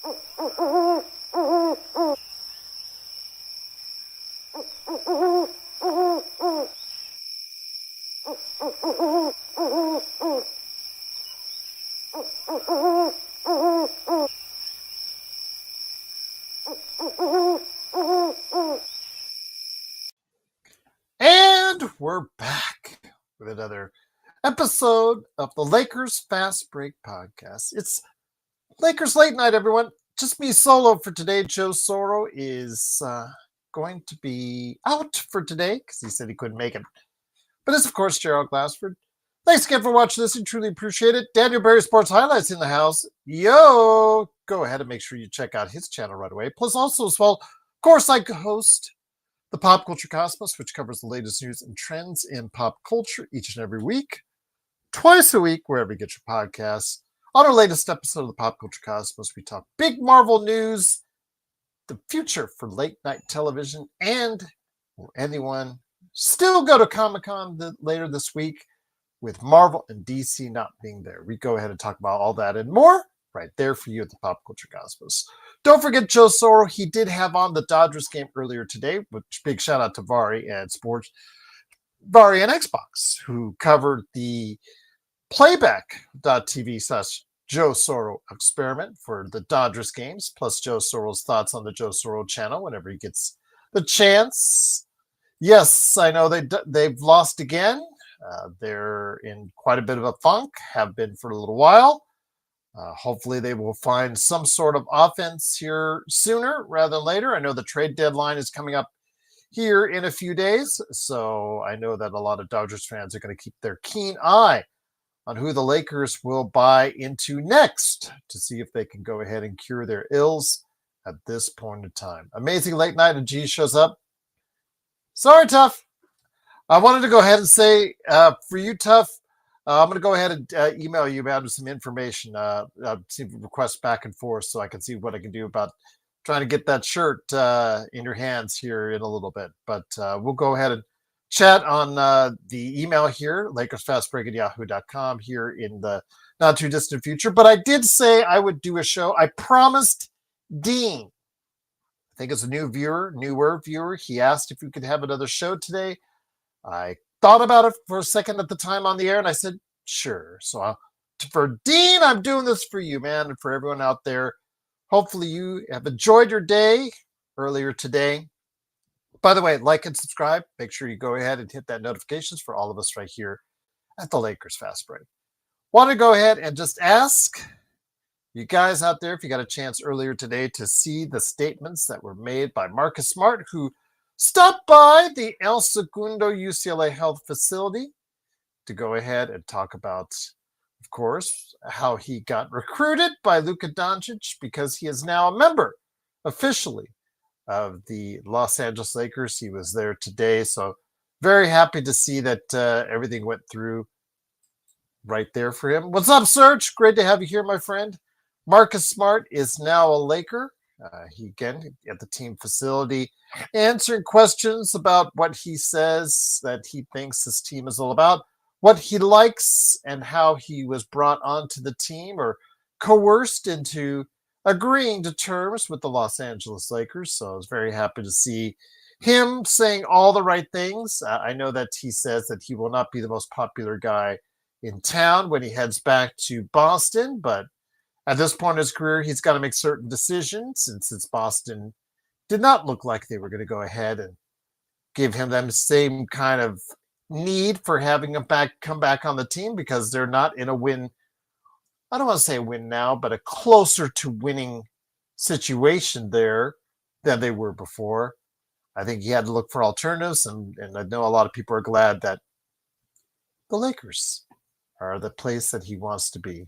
And we're back with another episode of the Lakers Fast Break Podcast. It's Lakers Late Night, everyone. Just me solo for today. Joe Soro is going to be out for today because he said he couldn't make it. But it's, of course, Gerald Glassford. Thanks again for watching this. I truly appreciate it. Daniel Berry Sports Highlights in the house. Yo! Go ahead and make sure you check out his channel right away. Plus, also, as well, of course, I host the Pop Culture Cosmos, which covers the latest news and trends in pop culture each and every week, twice a week, wherever you get your podcasts. On our latest episode of the Pop Culture Cosmos, we talk big Marvel news, the future for late night television, and will anyone still go to Comic-Con later this week with Marvel and DC not being there? We go ahead and talk about all that and more right there for you at the Pop Culture Cosmos. Don't forget Joe Soro. He did have on the Dodgers game earlier today, which big shout out to Vari and Xbox, who covered the playback.tv/Joe Soro experiment for the Dodgers games, plus Joe Soro's thoughts on the Joe Soro channel whenever he gets the chance. Yes, I know they've lost again. They're in quite a bit of a funk, have been for a little while. Hopefully they will find some sort of offense here sooner rather than later. I know the trade deadline is coming up here in a few days, so I know that a lot of Dodgers fans are going to keep their keen eye on who the Lakers will buy into next to see if they can go ahead and cure their ills at this point in time. Amazing late night, and G shows up. Sorry, Tough. I wanted to go ahead and say, for you, Tough, I'm going to go ahead and email you about some information, see requests back and forth so I can see what I can do about trying to get that shirt in your hands here in a little bit. But we'll go ahead and chat on the email here, LakersFastBreak@yahoo.com here in the not too distant future. But I did say I would do a show. I promised Dean, I think it's a newer viewer. He asked if we could have another show today. I thought about it for a second at the time on the air, and I said, sure. So for Dean, I'm doing this for you, man, and for everyone out there. Hopefully you have enjoyed your day earlier today. By the way, like and subscribe. Make sure you go ahead and hit that notifications for all of us right here at the Lakers Fast Break. Want to go ahead and just ask you guys out there if you got a chance earlier today to see the statements that were made by Marcus Smart, who stopped by the Segundo UCLA Health Facility to go ahead and talk about, of course, how he got recruited by Luca Donic because he is now a member officially of the Los Angeles Lakers. He was there today, so very happy to see that everything went through right there for him. What's up, Serge? Great to have you here, my friend. Marcus Smart is now a Laker. He again at the team facility answering questions about what he says that he thinks this team is all about, what he likes, and how he was brought onto the team or coerced into agreeing to terms with the Los Angeles Lakers. So I was very happy to see him saying all the right things. I know that he says that he will not be the most popular guy in town when he heads back to Boston, but at this point in his career, he's got to make certain decisions. And since Boston did not look like they were going to go ahead and give him the same kind of need for having him come back on the team because they're not in a win. I don't want to say a win now, but a closer to winning situation there than they were before. I think he had to look for alternatives, and I know a lot of people are glad that the Lakers are the place that he wants to be.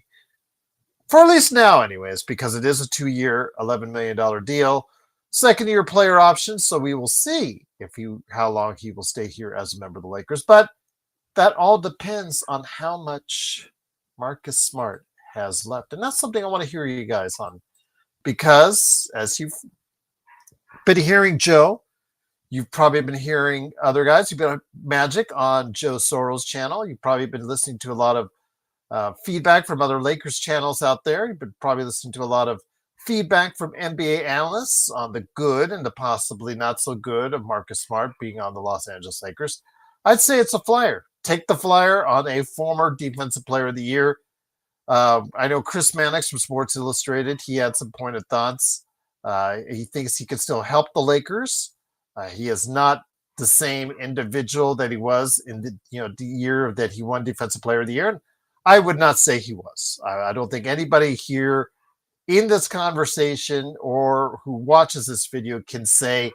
For at least now, anyways, because it is a 2-year, $11 million deal. Second-year player option, so we will see how long he will stay here as a member of the Lakers. But that all depends on how much Marcus Smart has left. And that's something I want to hear you guys on. Because as you've been hearing Joe, you've probably been hearing other guys. You've been Magic on Joe Soro's channel. You've probably been listening to a lot of feedback from other Lakers channels out there. You've been probably listening to a lot of feedback from NBA analysts on the good and the possibly not so good of Marcus Smart being on the Los Angeles Lakers, I'd say it's a flyer. Take the flyer on a former Defensive Player of the Year. I know Chris Mannix from Sports Illustrated, he had some pointed thoughts. He thinks he can still help the Lakers. He is not the same individual that he was in the year that he won Defensive Player of the Year. And I would not say he was. I don't think anybody here in this conversation or who watches this video can say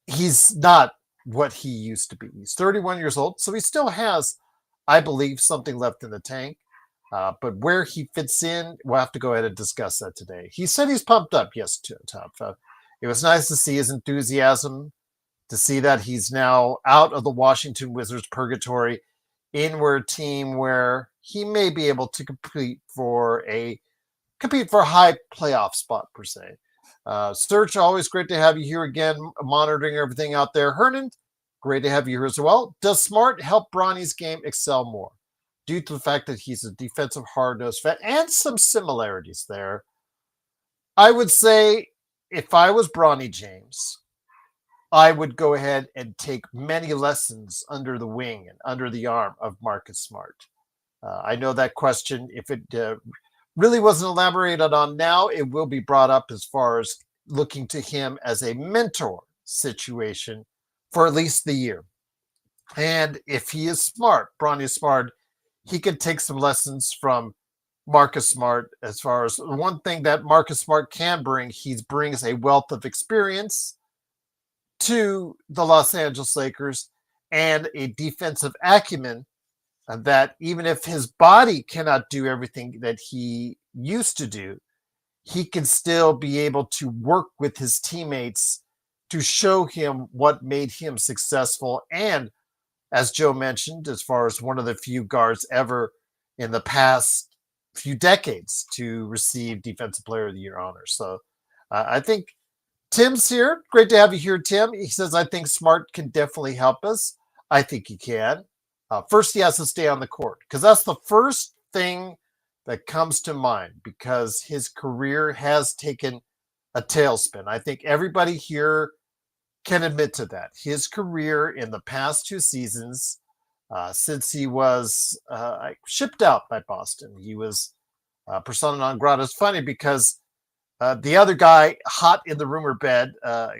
he's not what he used to be. He's 31 years old, so he still has, I believe, something left in the tank. But where he fits in, we'll have to go ahead and discuss that today. He said he's pumped up. Yes, Tom. It was nice to see his enthusiasm, to see that he's now out of the Washington Wizards purgatory, into a team where he may be able to compete for a high playoff spot, per se. Serge, always great to have you here again, monitoring everything out there. Hernan, great to have you here as well. Does Smart help Bronny's game excel more due to the fact that he's a defensive hard-nosed vet and some similarities there? I would say if I was Bronny James, I would go ahead and take many lessons under the wing and under the arm of Marcus Smart. I know that question, if it really wasn't elaborated on now, it will be brought up as far as looking to him as a mentor situation for at least the year. And if he is smart, Bronny is smart, he can take some lessons from Marcus Smart. As far as one thing that Marcus Smart can bring, he brings a wealth of experience to the Los Angeles Lakers and a defensive acumen that even if his body cannot do everything that he used to do, he can still be able to work with his teammates to show him what made him successful. And as Joe mentioned, as far as one of the few guards ever in the past few decades to receive Defensive Player of the Year honors. So I think Tim's here. Great to have you here, Tim. He says, I think Smart can definitely help us. I think he can. First, he has to stay on the court, because that's the first thing that comes to mind, because his career has taken a tailspin. I think everybody here can admit to that. His career in the past 2 seasons, since he was shipped out by Boston, he was persona non grata. It's funny because the other guy hot in the rumor bed,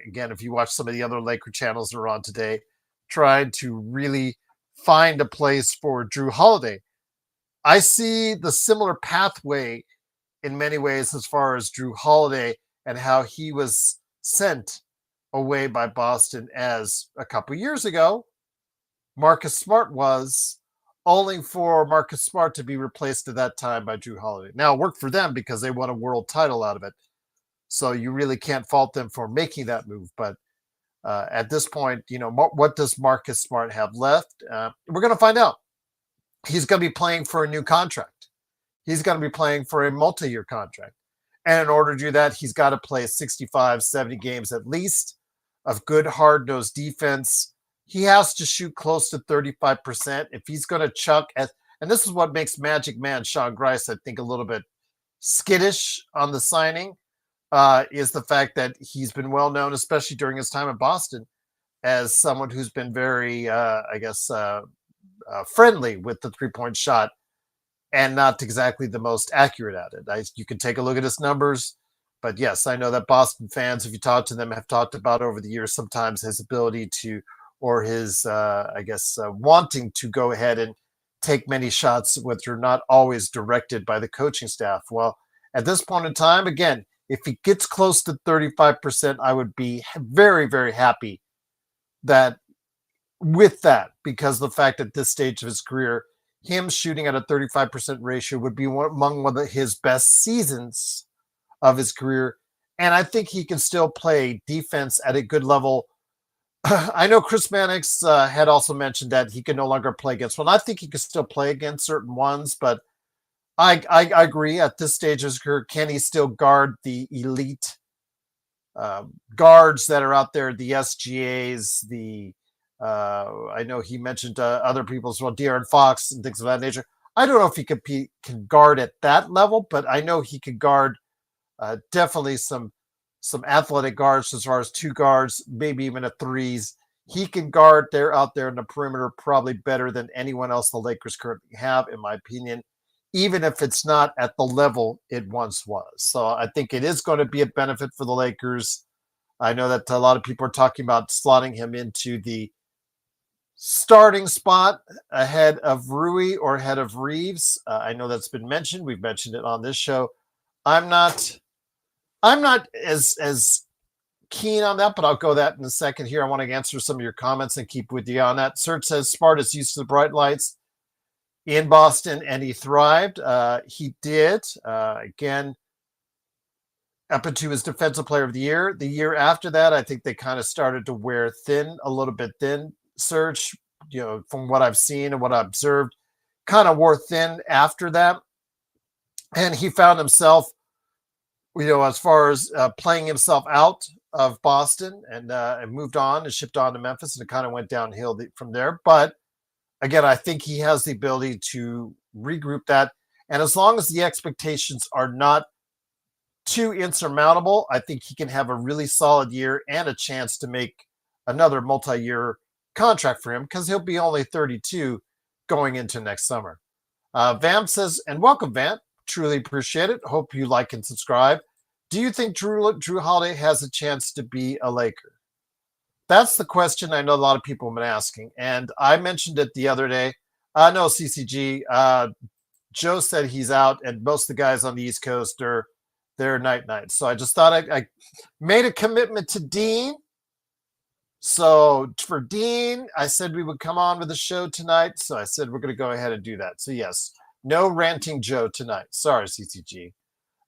again, if you watch some of the other Laker channels that are on today, tried to really find a place for Jrue Holiday. I see the similar pathway in many ways as far as Jrue Holiday and how he was sent away by Boston as a couple years ago Marcus Smart was, only for Marcus Smart to be replaced at that time by Jrue Holiday. Now, it worked for them because they won a world title out of it. So you really can't fault them for making that move. But at this point, what does Marcus Smart have left? We're going to find out. He's going to be playing for a new contract. He's going to be playing for a multi-year contract. And in order to do that, he's got to play 65, 70 games at least of good, hard-nosed defense. He has to shoot close to 35%. If he's going to chuck at, and this is what makes Magic Man Sean Grice, I think, a little bit skittish on the signing, is the fact that he's been well known, especially during his time in Boston, as someone who's been very, friendly with the three-point shot and not exactly the most accurate at it. You can take a look at his numbers, but yes, I know that Boston fans, if you talk to them, have talked about over the years sometimes his ability to, or his, wanting to go ahead and take many shots, which are not always directed by the coaching staff. Well, at this point in time, again, if he gets close to 35%, I would be very, very happy that with that, because the fact at this stage of his career, him shooting at a 35% ratio would be among one of his best seasons of his career. And I think he can still play defense at a good level. I know Chris Mannix had also mentioned that he can no longer play against one. I think he can still play against certain ones, but I agree at this stage of his career, can he still guard the elite guards that are out there, the SGAs, I know he mentioned other people as well, De'Aaron Fox and things of that nature. I don't know if he can guard at that level, but I know he can guard Definitely some athletic guards as far as two guards, maybe even a threes. He can guard there out there in the perimeter probably better than anyone else the Lakers currently have, in my opinion, even if it's not at the level it once was. So I think it is going to be a benefit for the Lakers. I know that a lot of people are talking about slotting him into the starting spot ahead of Rui or ahead of Reeves. I know that's been mentioned. We've mentioned it on this show. I'm not as keen on that, but I'll go that in a second here. I want to answer some of your comments and keep with you on that. Serge says Smart is used to the bright lights in Boston and he thrived. He did. Again, up into his defensive player of the year. The year after that, I think they kind of started to wear thin, a little bit thin. Serge, from what I've seen and what I observed, kind of wore thin after that. And he found himself, as far as playing himself out of Boston and moved on and shipped on to Memphis, and it kind of went downhill from there. But again, I think he has the ability to regroup that. And as long as the expectations are not too insurmountable, I think he can have a really solid year and a chance to make another multi-year contract for him because he'll be only 32 going into next summer. Vamp says, and welcome, Vamp. Truly appreciate it. Hope you like and subscribe. Do you think Jrue Holiday has a chance to be a Laker? That's the question I know a lot of people have been asking. And I mentioned it the other day. No, CCG. Joe said he's out, and most of the guys on the East Coast they're night. So I just thought I made a commitment to Dean. So for Dean, I said we would come on with the show tonight. So I said we're going to go ahead and do that. So yes, no ranting Joe tonight. Sorry, CCG.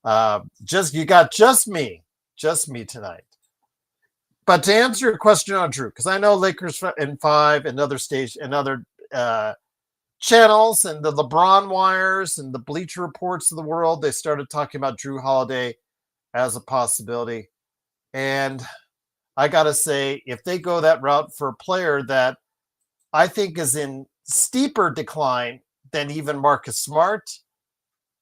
You got just me tonight. But to answer your question on Jrue, because I know Lakers in 5 and other channels and the LeBron wires and the Bleacher Reports of the world, they started talking about Jrue Holiday as a possibility. And I got to say, if they go that route for a player that I think is in steeper decline than even Marcus Smart,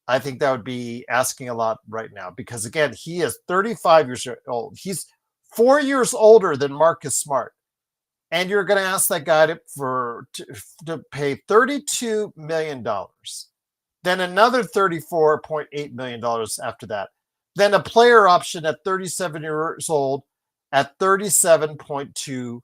I think that would be asking a lot right now. Because again, he is 35 years old. He's 4 years older than Marcus Smart. And you're going to ask that guy to pay $32 million, then another $34.8 million after that, then a player option at 37 years old at $37.2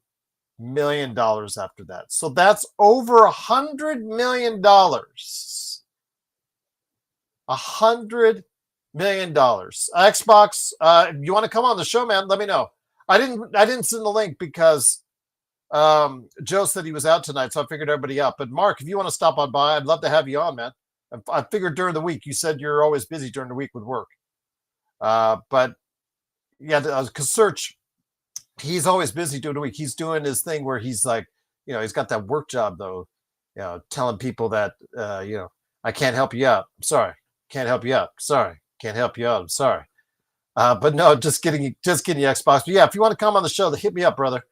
million after that. So that's over $100 million. $100 million. Xbox, if you want to come on the show, man, let me know. I didn't send the link because Joe said he was out tonight, so I figured everybody out. But Mark, if you want to stop on by, I'd love to have you on, man. I figured during the week. You said you're always busy during the week with work. But yeah, because Search, he's always busy during the week. He's doing his thing where he's like, he's got that work job though, telling people that, I can't help you out. I'm sorry. Can't help you out. Sorry. Can't help you out. I'm sorry. But no, just kidding you, Xbox. But yeah, if you want to come on the show, hit me up, brother.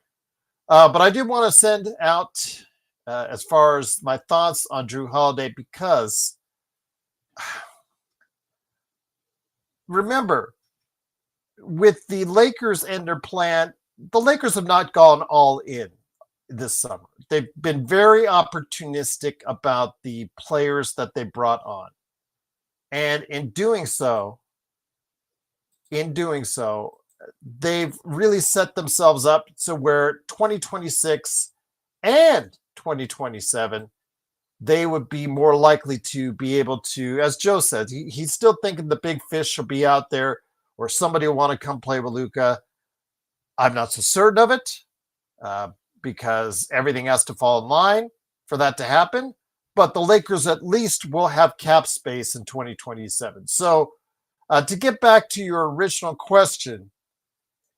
But I do want to send out as far as my thoughts on Jrue Holiday, because remember, with the Lakers and their plan, the Lakers have not gone all in this summer. They've been very opportunistic about the players that they brought on. And in doing so, they've really set themselves up to where 2026 and 2027, they would be more likely to be able to, as Joe said, he's still thinking the big fish will be out there or somebody will want to come play with Luca. I'm not so certain of it because everything has to fall in line for that to happen. But the Lakers at least will have cap space in 2027. So to get back to your original question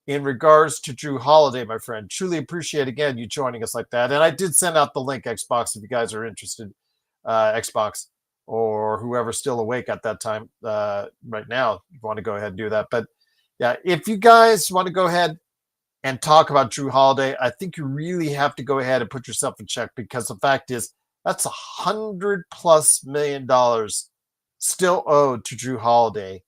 in regards to Jrue Holiday, my friend, truly appreciate again you joining us like that. And I did send out the link, Xbox, if you guys are interested, Xbox or whoever's still awake at that time right now, if you want to go ahead and do that. But yeah, if you guys want to go ahead and talk about Jrue Holiday, I think you really have to go ahead and put yourself in check, because the fact is that's $100+ million still owed to Jrue Holiday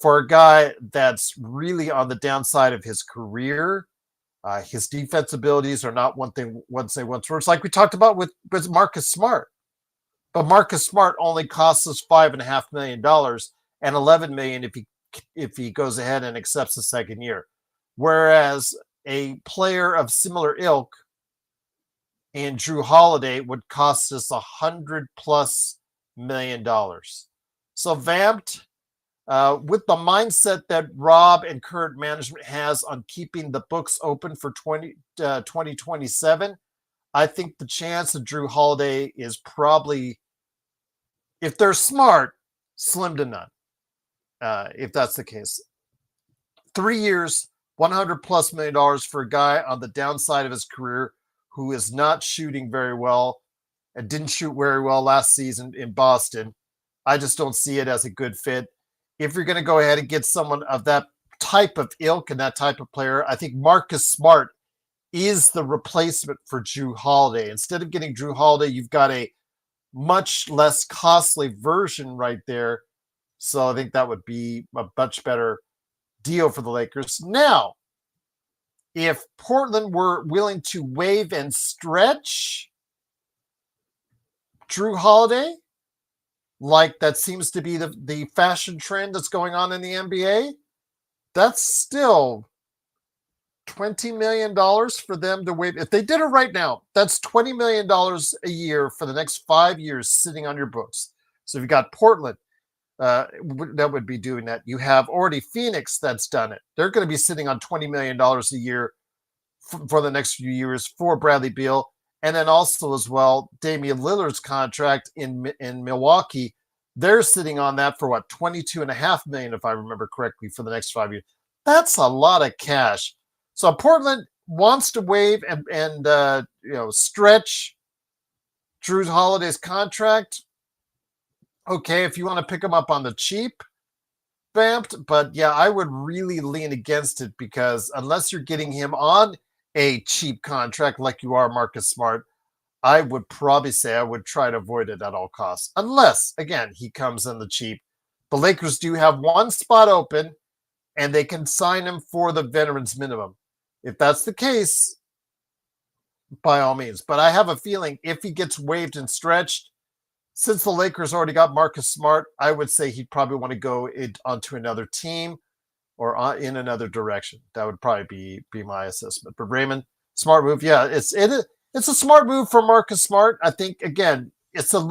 for a guy that's really on the downside of his career. His defense abilities are not one thing once they once were. It's like we talked about with Marcus Smart. But Marcus Smart only costs us $5.5 million and $11 million if he goes ahead and accepts the second year. Whereas a player of similar ilk in Jrue Holiday would cost us $100+ million. So Vamped, with the mindset that Rob and current management has on keeping the books open for 2027, I think the chance of Jrue Holiday is probably, if they're smart, slim to none. If that's the case, 3 years, $100+ million for a guy on the downside of his career who is not shooting very well and didn't shoot very well last season in Boston. I just don't see it as a good fit. If you're going to go ahead and get someone of that type of ilk and that type of player, I think Marcus Smart is the replacement for Jrue Holiday. Instead of getting Jrue Holiday, you've got a much less costly version right there. So I think that would be a much better deal for the Lakers. Now, if Portland were willing to waive and stretch Jrue Holiday, like that seems to be the fashion trend that's going on in the NBA, that's still $20 million for them to waive. If they did it right now, that's $20 million a year for the next 5 years sitting on your books. So if you've got Portland, that would be doing that. You have already Phoenix that's done it. They're going to be sitting on $20 million a year for the next few years for Bradley Beal. And then also as well, Damian Lillard's contract in Milwaukee, they're sitting on that for what, $22.5 million, if I remember correctly, for the next 5 years. That's a lot of cash. So Portland wants to waive and stretch Jrue Holiday's contract. Okay, if you want to pick him up on the cheap, Vamped, but yeah, I would really lean against it because unless you're getting him on a cheap contract like you are Marcus Smart, I would probably say I would try to avoid it at all costs. Unless, again, he comes in the cheap. The Lakers do have one spot open, and they can sign him for the veterans minimum. If that's the case, by all means. But I have a feeling if he gets waived and stretched, since the Lakers already got Marcus Smart, I would say he'd probably want to go onto another team or in another direction. That would probably be my assessment. But Raymond, smart move. Yeah, it's a smart move for Marcus Smart. I think, again, it's a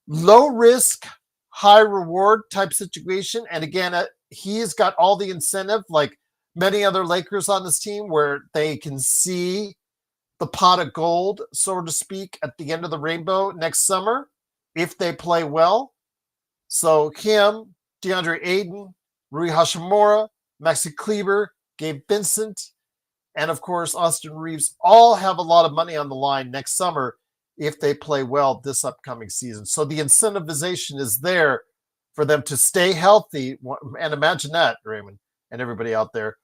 low risk, high reward type situation. And again, he's got all the incentive, like many other Lakers on this team, where they can see the pot of gold, so to speak, at the end of the rainbow next summer if they play well. So him, DeAndre Ayton, Rui Hachimura, Maxi Kleber, Gabe Vincent, and of course Austin Reeves all have a lot of money on the line next summer if they play well this upcoming season. So the incentivization is there for them to stay healthy. And imagine that, Raymond, and everybody out there.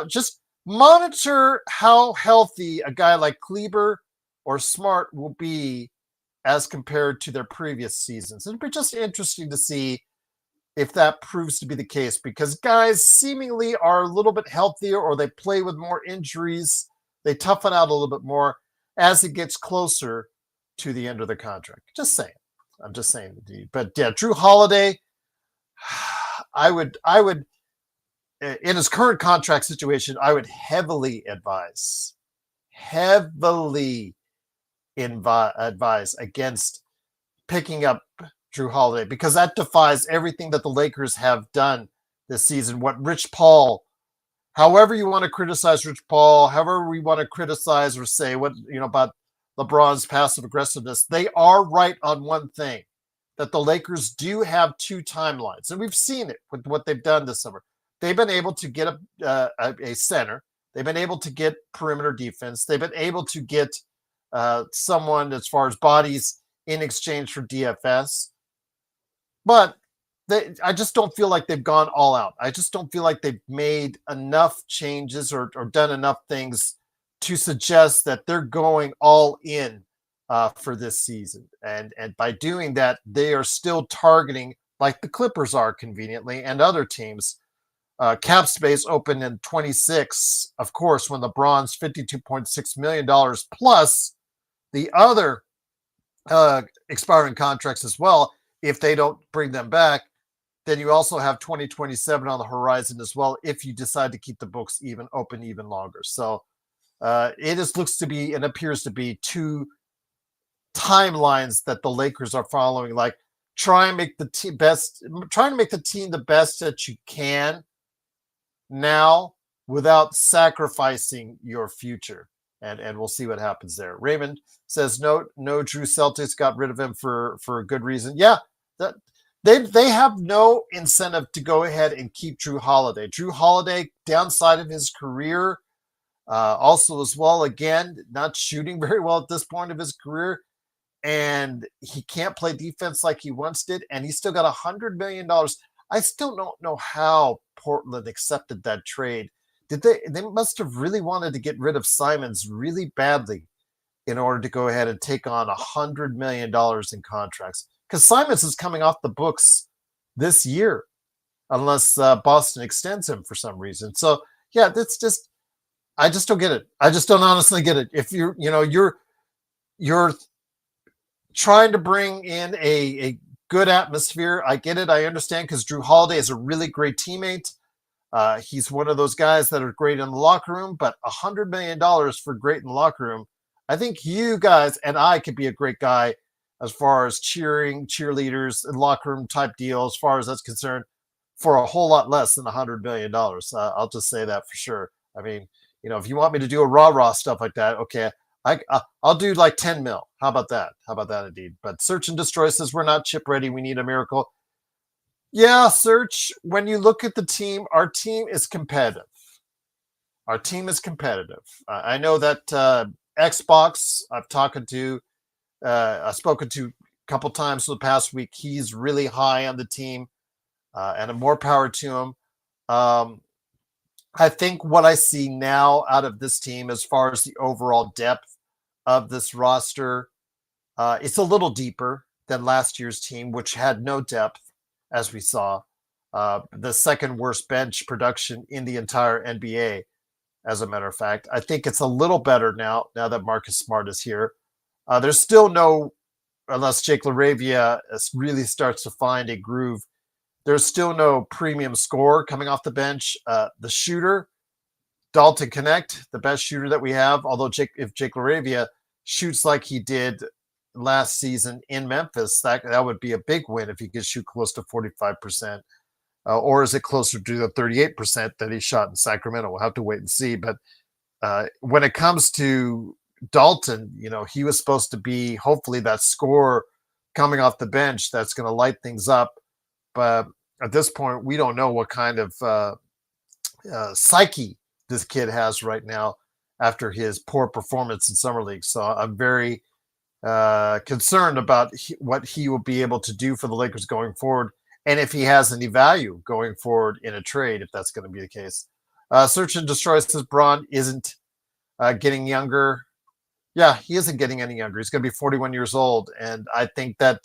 Just monitor how healthy a guy like Kleber or Smart will be as compared to their previous seasons. It'd be just interesting to see if that proves to be the case, because guys seemingly are a little bit healthier or they play with more injuries. They toughen out a little bit more as it gets closer to the end of the contract. Just saying. I'm just saying. But yeah, Jrue Holiday, I would in his current contract situation, I would heavily advise against picking up Jrue Holiday, because that defies everything that the Lakers have done this season. What Rich Paul, however you want to criticize Rich Paul, however we want to criticize or say what about LeBron's passive aggressiveness, they are right on one thing, that the Lakers do have two timelines, and we've seen it with what they've done this summer. They've been able to get a center. They've been able to get perimeter defense. They've been able to get someone as far as bodies in exchange for DFS. But I just don't feel like they've gone all out. I just don't feel like they've made enough changes or done enough things to suggest that they're going all in for this season. And by doing that, they are still targeting like the Clippers are conveniently, and other teams. Cap space open in 26, of course, when LeBron's $52.6 million plus the other expiring contracts as well. If they don't bring them back, then you also have 2027 on the horizon as well if you decide to keep the books even open even longer. So it just looks to be and appears to be two timelines that the Lakers are following. Like, try and make the team trying to make the team the best that you can now without sacrificing your future. And we'll see what happens there. Raymond says no Jrue Celtics got rid of him for a good reason. Yeah, that they have no incentive to go ahead and keep Jrue Holiday. Jrue Holiday, downside of his career, also as well, again, not shooting very well at this point of his career, and he can't play defense like he once did, and he's still got $100 million. I still don't know how Portland accepted that trade. They must have really wanted to get rid of Simons really badly in order to go ahead and take on $100 million in contracts, because Simons is coming off the books this year unless Boston extends him for some reason. So yeah, that's just, I just don't get it. I just don't honestly get it. If you're trying to bring in a good atmosphere, I get it. I understand, because Jrue Holiday is a really great teammate. He's one of those guys that are great in the locker room, but $100 million for great in the locker room. I think you guys and I could be a great guy as far as cheerleaders, and locker room type deal, as far as that's concerned, for a whole lot less than $100 million. I'll just say that for sure. I mean, if you want me to do a rah-rah stuff like that, okay, I'll do like 10 mil. How about that? How about that indeed? But Search and Destroy says we're not chip ready. We need a miracle. Yeah, Search, when you look at the team, our team is competitive. Our team is competitive. I know that Xbox, I've spoken to a couple times for the past week. He's really high on the team, and more power to him. I think what I see now out of this team, as far as the overall depth of this roster, it's a little deeper than last year's team, which had no depth, as we saw. The second worst bench production in the entire NBA, as a matter of fact. I think it's a little better now that Marcus Smart is here. There's still no, unless Jake LaRavia really starts to find a groove, there's still no premium scorer coming off the bench. The shooter, Dalton Connect, the best shooter that we have, although if Jake LaRavia shoots like he did last season in Memphis, that would be a big win if he could shoot close to 45%. Or is it closer to the 38% that he shot in Sacramento? We'll have to wait and see. But when it comes to Dalton, he was supposed to be hopefully that scorer coming off the bench that's going to light things up. But at this point, we don't know what kind of psyche this kid has right now after his poor performance in Summer League. So I'm very concerned about what he will be able to do for the Lakers going forward, and if he has any value going forward in a trade, if that's going to be the case. Search and Destroy says Braun isn't getting younger. Yeah, he isn't getting any younger. He's going to be 41 years old, and I think that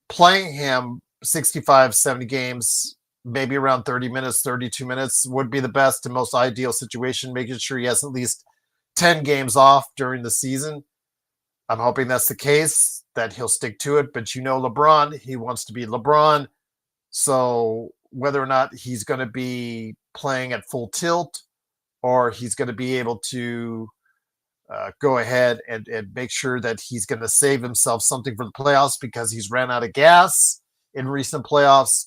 playing him 65, 70 games, maybe around 30 minutes, 32 minutes would be the best and most ideal situation, making sure he has at least 10 games off during the season. I'm hoping that's the case, that he'll stick to it. But LeBron, he wants to be LeBron. So whether or not he's going to be playing at full tilt, or he's going to be able to go ahead and make sure that he's going to save himself something for the playoffs because he's ran out of gas in recent playoffs,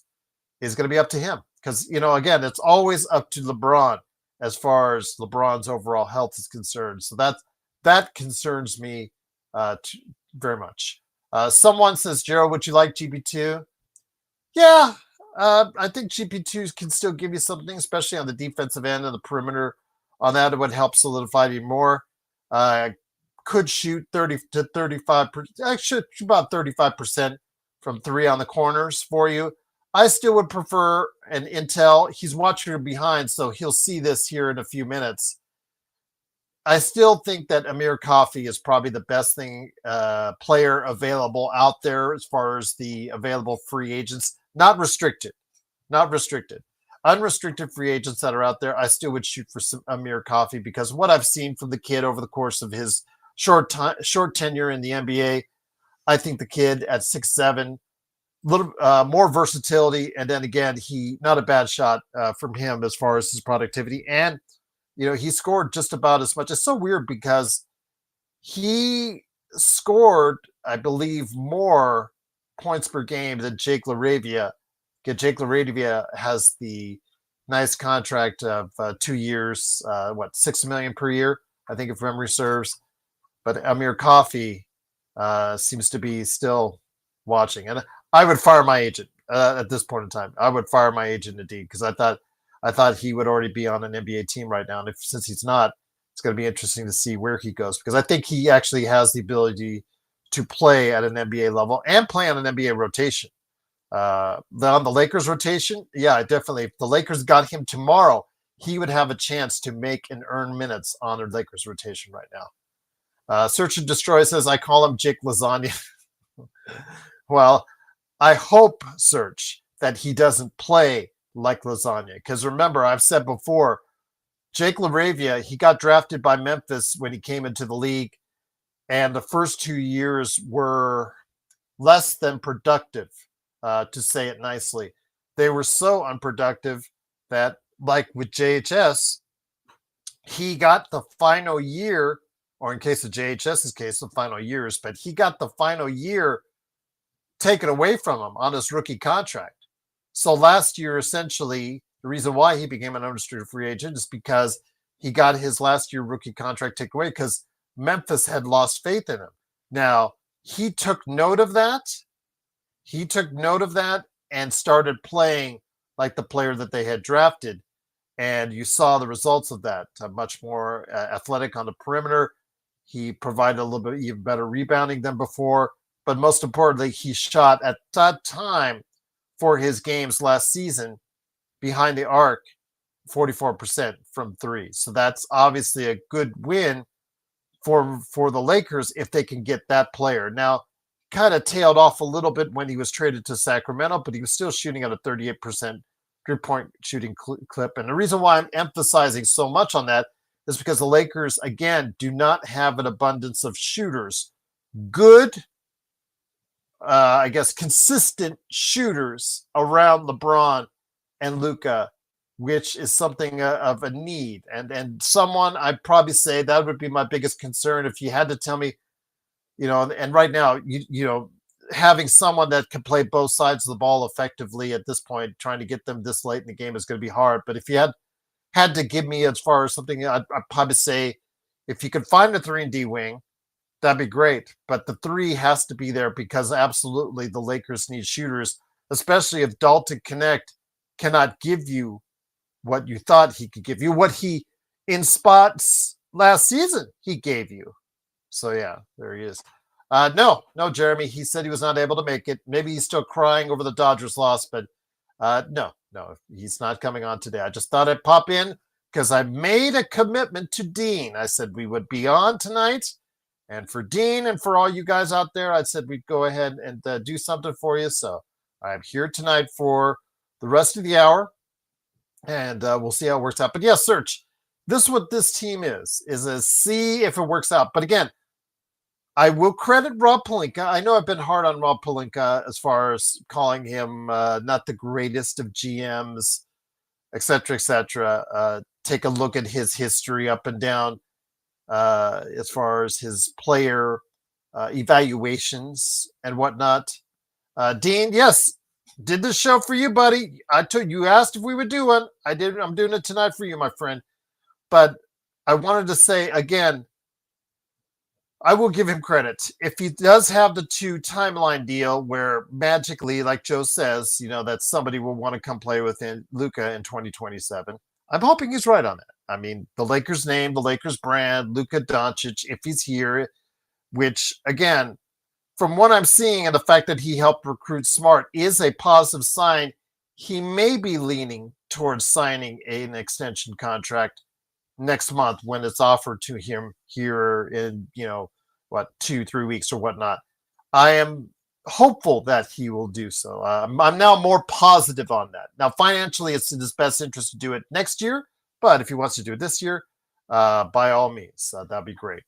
is going to be up to him. Because, again, it's always up to LeBron as far as LeBron's overall health is concerned. So that concerns me very much. Someone says, Gerald, would you like GP2? Yeah, I think GP2 can still give you something, especially on the defensive end and the perimeter. On that, it would help solidify you more. Could shoot 30 to 35%. Actually, about 35% from three on the corners for you. I still would prefer an Intel. He's watching from behind, so he'll see this here in a few minutes. I still think that Amir Coffey is probably the best player available out there as far as the available free agents. not restricted, not restricted. Unrestricted free agents that are out there, I still would shoot for some Amir Coffey because what I've seen from the kid over the course of his short tenure in the NBA, I think the kid at 6'7", little more versatility, and then again, he not a bad shot from him as far as his productivity, and he scored just about as much. It's so weird because he scored, I believe, more points per game than Jake LaRavia. Jake LaRavia has the nice contract of 2 years, $6 million per year, I think, if memory serves. But Amir Coffey seems to be still watching, and I would fire my agent at this point in time. I would fire my agent indeed because I thought he would already be on an NBA team right now, and since he's not, it's going to be interesting to see where he goes because I think he actually has the ability to play at an NBA level and play on an NBA rotation. On the Lakers rotation, yeah, definitely. If the Lakers got him tomorrow, he would have a chance to make and earn minutes on their Lakers rotation right now. Search and Destroy says, I call him Jake Lasagna. Well, I hope, Search, that he doesn't play like Lasagna. Because remember, I've said before, Jake LaRavia, he got drafted by Memphis when he came into the league. And the first 2 years were less than productive. To say it nicely, they were so unproductive that, like with JHS, he got the final year, or in case of JHS's case, the final years, but he got the final year taken away from him on his rookie contract. So last year, essentially, the reason why he became an unrestricted free agent is because he got his last year rookie contract taken away because Memphis had lost faith in him. Now, he took note of that. He took note of that and started playing like the player that they had drafted. And you saw the results of that. Much more athletic on the perimeter. He provided a little bit even better rebounding than before. But most importantly, he shot at that time for his games last season behind the arc 44% from three. So that's obviously a good win for the Lakers if they can get that player. Now, kind of tailed off a little bit when he was traded to Sacramento, but he was still shooting at a 38% three-point shooting clip. And the reason why I'm emphasizing so much on that is because the Lakers, again, do not have an abundance of shooters. Good, consistent shooters around LeBron and Luca, which is something of a need. And someone I'd probably say that would be my biggest concern if you had to tell me, and right now, having someone that can play both sides of the ball effectively at this point, trying to get them this late in the game is going to be hard. But if you had to give me as far as something, I'd probably say if you could find a 3-and-D wing, that'd be great. But the 3 has to be there because absolutely the Lakers need shooters, especially if Dalton Connect cannot give you what you thought he could give you, what he in spots last season he gave you. So, yeah, there he is. No, Jeremy. He said he was not able to make it. Maybe he's still crying over the Dodgers loss, but no, he's not coming on today. I just thought I'd pop in because I made a commitment to Dean. I said we would be on tonight. And for Dean and for all you guys out there, I said we'd go ahead and do something for you. So I'm here tonight for the rest of the hour, and we'll see how it works out. But yeah, Search, this is what this team is a see if it works out. But again, I will credit Rob Pelinka. I know I've been hard on Rob Pelinka as far as calling him not the greatest of GMs, et cetera, et cetera. Take a look at his history up and down as far as his player evaluations and whatnot. Dean, yes, did this show for you, buddy. I told you asked if we would do one. I did. I'm doing it tonight for you, my friend. But I wanted to say again, I will give him credit. If he does have the 2 timeline deal where magically, like Joe says, that somebody will want to come play with Luca in 2027, I'm hoping he's right on that. I mean, the Lakers name, the Lakers brand, Luca Donic, if he's here, which, again, from what I'm seeing and the fact that he helped recruit Smart is a positive sign. He may be leaning towards signing an extension contract next month when it's offered to him here in 2-3 weeks or whatnot. I am hopeful that he will do so. I'm now more positive on that. Now, financially, it's in his best interest to do it next year, but if he wants to do it this year, by all means, that'd be great.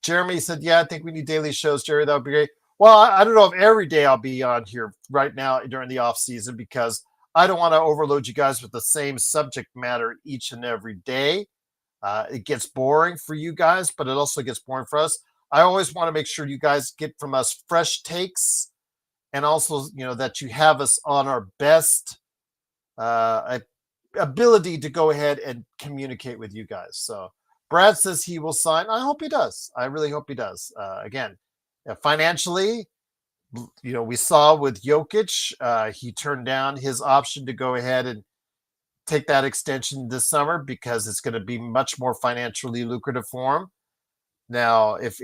Jeremy said, yeah, I think we need daily shows, Jerry. That would be great. Well, I don't know if every day I'll be on here right now during the off season, because I don't want to overload you guys with the same subject matter each and every day. It gets boring for you guys, but it also gets boring for us. I always want to make sure you guys get from us fresh takes, and also, that you have us on our best ability to go ahead and communicate with you guys. So Brad says he will sign. I hope he does. I really hope he does. Again, financially, we saw with Jokic, he turned down his option to go ahead and take that extension this summer because it's going to be much more financially lucrative for him. Now, if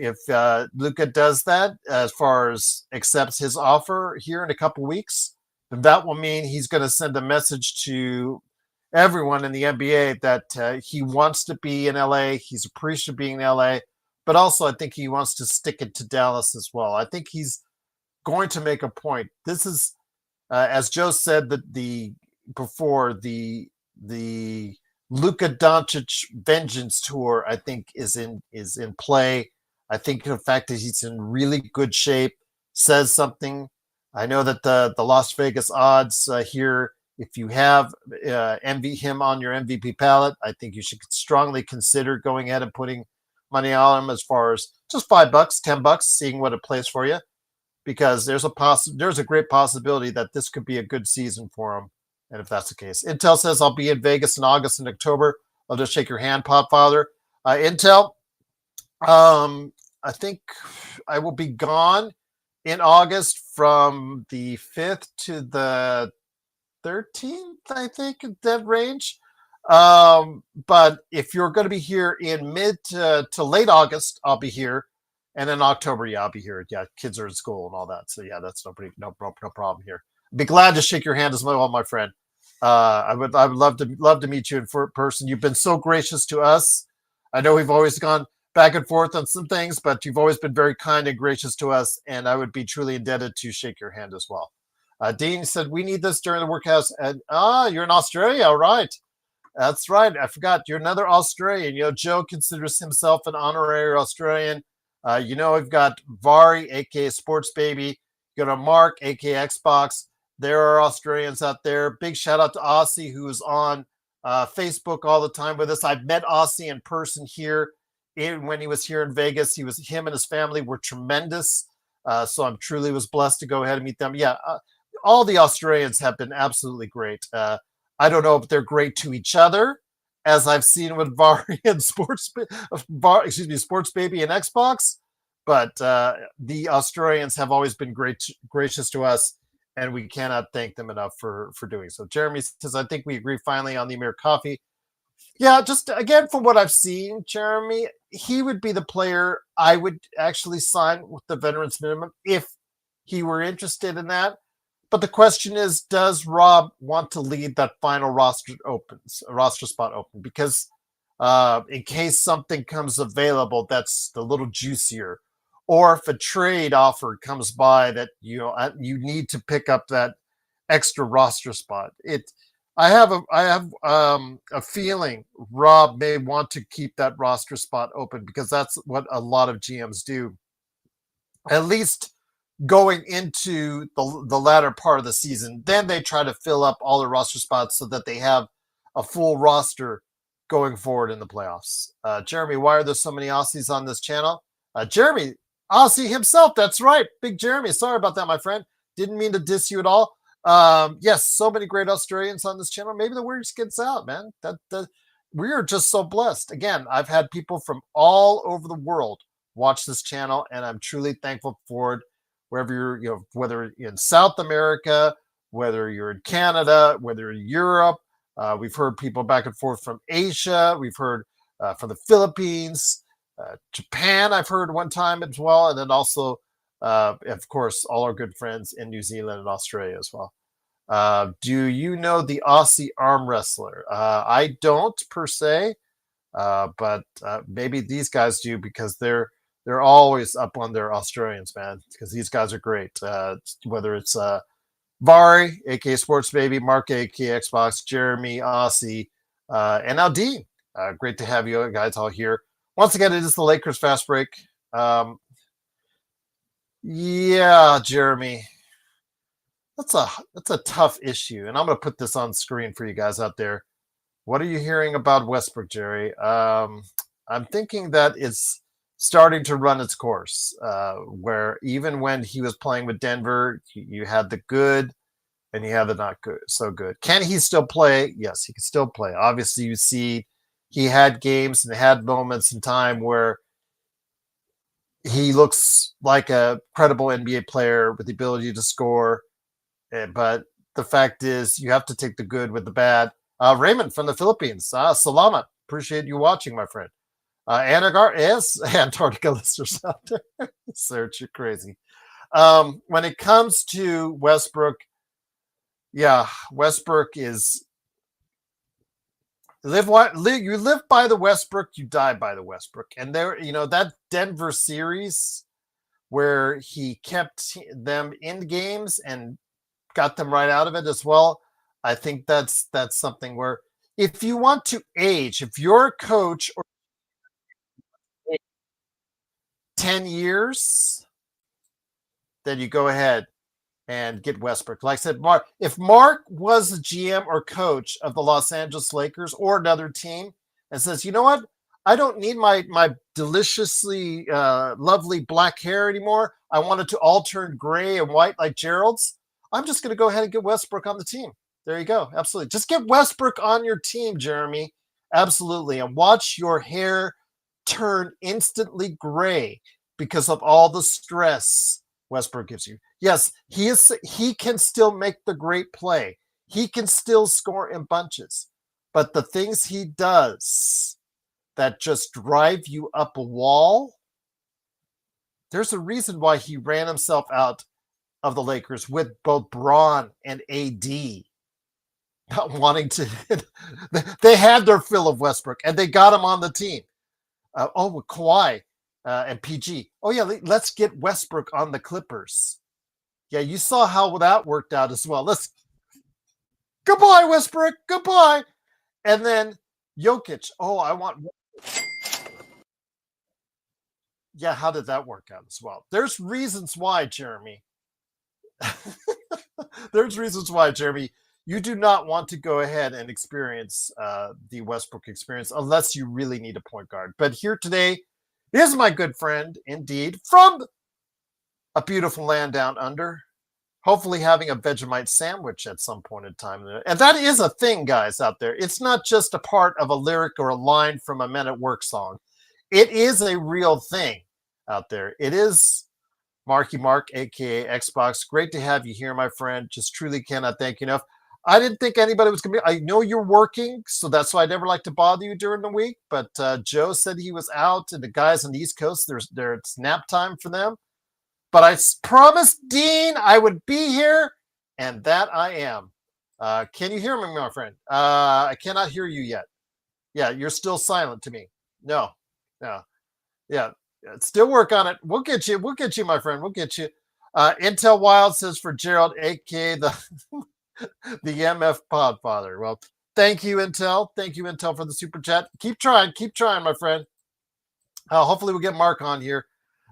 Luca does that, as far as accepts his offer here in a couple weeks, then that will mean he's going to send a message to everyone in the NBA that he wants to be in LA. He's appreciative of being in LA, but also I think he wants to stick it to Dallas as well. I think he's going to make a point. This is, as Joe said, that before the Luca Doncic vengeance tour, I think is in play. I think the fact that he's in really good shape says something. I know that the Las Vegas odds here, if you have him on your MVP ballot, I think you should strongly consider going ahead and putting money on him, as far as just $5, $10, seeing what it plays for you, because there's a great possibility that this could be a good season for him. And if that's the case, Intel says, I'll be in Vegas in August and October. I'll just shake your hand, Popfather. Intel, I think I will be gone in August from the 5th to the 13th, I think, in that range. But if you're going to be here in mid to late August, I'll be here. And in October, I'll be here. Yeah, kids are in school and all that. So yeah, that's no problem here. I'd be glad to shake your hand as well, my friend. I would love to meet you in person. You've been so gracious to us. I know we've always gone back and forth on some things, but you've always been very kind and gracious to us, and I would be truly indebted to shake your hand as well. Dean said, we need this during the workhouse. And you're in Australia. All right. That's right. I forgot. You're another Australian. Joe considers himself an honorary Australian. We've got Vari, aka Sports Baby. You got Mark, aka Xbox. There are Australians out there. Big shout out to Aussie, who is on Facebook all the time with us. I've met Aussie in person here when he was here in Vegas. Him and his family were tremendous. So I'm truly was blessed to go ahead and meet them. Yeah, all the Australians have been absolutely great. I don't know if they're great to each other, as I've seen with Vari and Sports Baby and Xbox, but the Australians have always been gracious to us, and we cannot thank them enough for doing so. Jeremy says, I think we agree finally on the Amir Coffee. Yeah, just again, from what I've seen, Jeremy, he would be the player I would actually sign with the veterans minimum if he were interested in that. But the question is, does Rob want to lead that final roster spot open? Because in case something comes available that's a little juicier, or if a trade offer comes by that you need to pick up that extra roster spot. I have a feeling Rob may want to keep that roster spot open, because that's what a lot of GMs do, at least going into the latter part of the season. Then they try to fill up all the roster spots so that they have a full roster going forward in the playoffs. Jeremy, why are there so many Aussies on this channel? Jeremy, Aussie himself, that's right. Big Jeremy. Sorry about that, my friend. Didn't mean to diss you at all. Yes, so many great Australians on this channel. Maybe the word gets out, man. We are just so blessed. Again, I've had people from all over the world watch this channel, and I'm truly thankful for it. Wherever you're, whether in South America, whether you're in Canada, whether in Europe, we've heard people back and forth from Asia. We've heard from the Philippines, Japan. I've heard one time as well, and then also, of course, all our good friends in New Zealand and Australia as well. Do you know the Aussie arm wrestler? I don't per se, but maybe these guys do, because they're They're always up on their Australians, man, because these guys are great. Whether it's Vari, aka Sports Baby, Mark, aka Xbox, Jeremy, Aussie, and now Dean. Great to have you guys all here. Once again, it is the Lakers Fast Break. Yeah, Jeremy, that's a tough issue, and I'm going to put this on screen for you guys out there. What are you hearing about Westbrook, Jerry? I'm thinking that it's starting to run its course, where even when he was playing with Denver, you had the good and you have the not good, so good. Can he still play? Yes, he can still play. Obviously, you see he had games and had moments in time where he looks like a credible NBA player with the ability to score. But the fact is, you have to take the good with the bad. Raymond from the Philippines. Salamat. Appreciate you watching, my friend. Antarctica listeners out there. Search, you're crazy. When it comes to Westbrook, yeah, Westbrook is you live by the Westbrook, you die by the Westbrook. And there, that Denver series where he kept them in games and got them right out of it as well. I think that's something where if you want to age, if you're a coach or 10 years, then you go ahead and get Westbrook. Like I said, if Mark was the GM or coach of the Los Angeles Lakers or another team and says, you know what, I don't need my deliciously lovely black hair anymore. I want it to all turn gray and white like Gerald's. I'm just going to go ahead and get Westbrook on the team. There you go. Absolutely. Just get Westbrook on your team, Jeremy. Absolutely. And watch your hair turn instantly gray because of all the stress Westbrook gives you. Yes, he can still make the great play. He can still score in bunches. But the things he does that just drive you up a wall, there's a reason why he ran himself out of the Lakers with both Braun and AD. Not wanting to. They had their fill of Westbrook, and they got him on the team. With Kawhi and PG. Oh, yeah, let's get Westbrook on the Clippers. Yeah, you saw how that worked out as well. Goodbye, Westbrook. Goodbye. And then Jokic. Oh, I want. Yeah, how did that work out as well? There's reasons why, Jeremy. There's reasons why, Jeremy. You do not want to go ahead and experience the Westbrook experience unless you really need a point guard. But here today is my good friend, indeed, from a beautiful land down under, hopefully having a Vegemite sandwich at some point in time. And that is a thing, guys, out there. It's not just a part of a lyric or a line from a Men at Work song. It is a real thing out there. It is Marky Mark, a.k.a. Xbox. Great to have you here, my friend. Just truly cannot thank you enough. I didn't think anybody was going to be. I know you're working, so that's why I never like to bother you during the week. But Joe said he was out, and the guys on the East Coast, it's nap time for them. But I promised Dean I would be here, and that I am. Can you hear me, my friend? I cannot hear you yet. Yeah, you're still silent to me. No. Yeah, still work on it. We'll get you, my friend. We'll get you. Intel Wild says for Gerald, a.k.a. the MF Podfather. Well, thank you, Intel. Thank you, Intel, for the super chat. Keep trying, my friend. Hopefully we'll get Mark on here.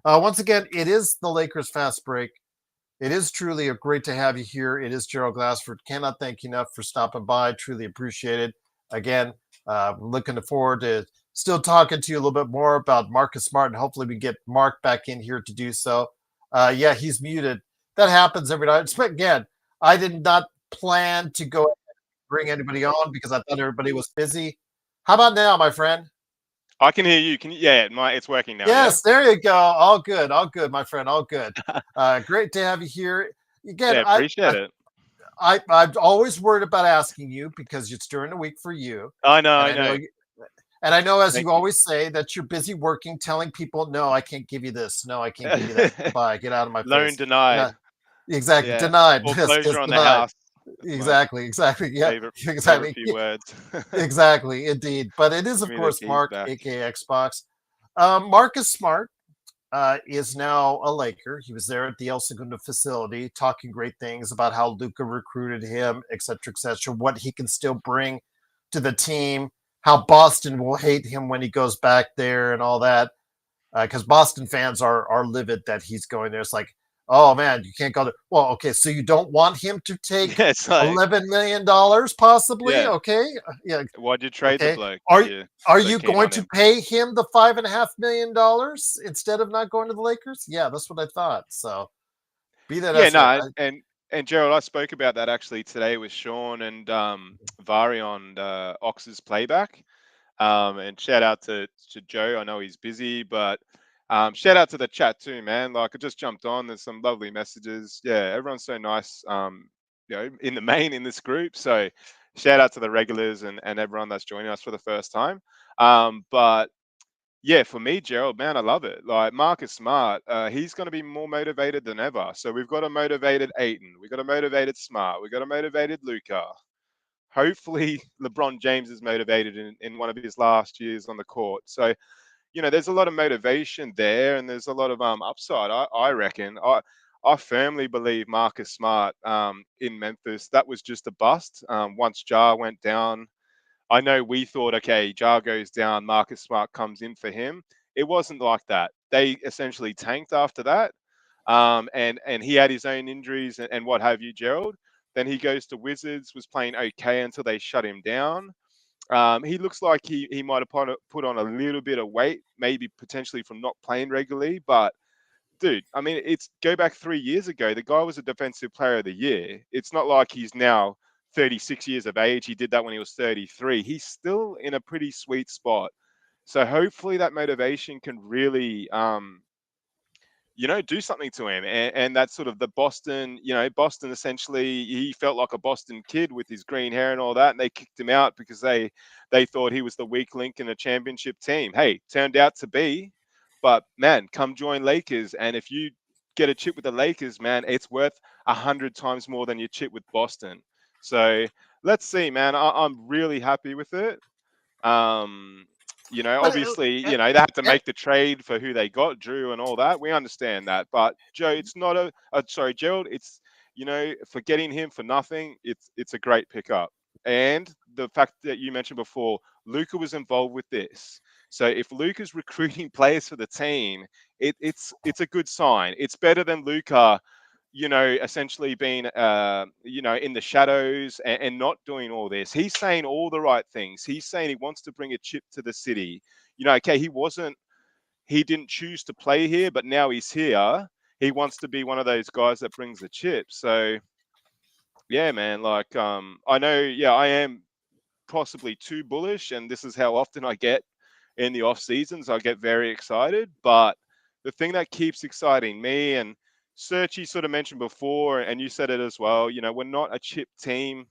Once again, it is the Lakers Fast Break. It is truly great to have you here. It is Gerald Glassford. Cannot thank you enough for stopping by. Truly appreciate it. Again, looking forward to still talking to you a little bit more about Marcus Smart, and hopefully we get Mark back in here to do so. Yeah, he's muted. That happens every night. But again, I did not plan to go and bring anybody on because I thought everybody was busy. How about now, my friend? I can hear you. It's working now. Yes, yeah? There you go. All good, my friend. All good. Great to have you here. Again, yeah, appreciate it. I'm always worried about asking you because it's during the week for you. I know. And I know, as you always say, that you're busy working, telling people, no, I can't give you this. No, I can't give you that. Bye. Get out of my face. Loan denied. Exactly. Yeah. Denied. Foreclosure on the house. Exactly. Yeah. Favorite few words. Exactly. Indeed. But it is, of course, Mark, a.k.a. Xbox. Marcus Smart is now a Laker. He was there at the El Segundo facility talking great things about how Luca recruited him, et cetera, what he can still bring to the team, how Boston will hate him when he goes back there and all that. Because Boston fans are livid that he's going there. It's like, oh man, you can't go there. Well, okay, so you don't want him to take Yeah, it's like, $11 million possibly? yeah. Okay, yeah, Why'd you trade the okay. bloke? Are Yeah, are so you keen going on to him. pay him the $5.5 million instead of not going to the Lakers? Yeah, that's what I thought. So be that Yeah, as it, no, and Gerald, I spoke about that actually today with Sean and Vari on Ox's playback. And shout out to Joe. I know he's busy, but shout out to the chat too, man. Like I just jumped on. There's some lovely messages. Yeah, everyone's so nice. In the main in this group. So shout out to the regulars and everyone that's joining us for the first time. But yeah, for me, Gerald, man, I love it. Like Marcus Smart, he's going to be more motivated than ever. So we've got a motivated Aiton, we've got a motivated Smart, we've got a motivated Luca. Hopefully, LeBron James is motivated in one of his last years on the court. So there's a lot of motivation there, and there's a lot of upside. I reckon. I firmly believe Marcus Smart in Memphis, that was just a bust. Once Jar went down, I know we thought, okay, Jar goes down, Marcus Smart comes in for him. It wasn't like that. They essentially tanked after that. And he had his own injuries and what have you, Gerald. Then he goes to Wizards, was playing okay until they shut him down. He looks like he might have put on a little bit of weight, maybe potentially from not playing regularly. But dude, I mean, it's go back 3 years ago. The guy was a defensive player of the year. It's not like he's now 36 years of age. He did that when he was 33. He's still in a pretty sweet spot. So hopefully that motivation can really do something to him. And that's sort of the Boston, Boston essentially, he felt like a Boston kid with his green hair and all that. And they kicked him out because they thought he was the weak link in a championship team. Hey, turned out to be. But man, come join Lakers. And if you get a chip with the Lakers, man, it's worth 100 times more than your chip with Boston. So let's see, man. I'm really happy with it. but Obviously, they had to make the trade for who they got, Jrue and all that. We understand that. But Joe, it's not sorry, Gerald, it's, for getting him for nothing, it's a great pickup. And the fact that you mentioned before, Luca was involved with this. So if Luca's recruiting players for the team, it's a good sign. It's better than Luca, essentially being, in the shadows and not doing all this. He's saying all the right things. He's saying he wants to bring a chip to the city. Okay, he didn't choose to play here, but now he's here. He wants to be one of those guys that brings a chip. So, yeah, man, like, I know, yeah, I am possibly too bullish, and this is how often I get in the off seasons. I get very excited, but the thing that keeps exciting me, and Searchy sort of mentioned before, and you said it as well, we're not a chip team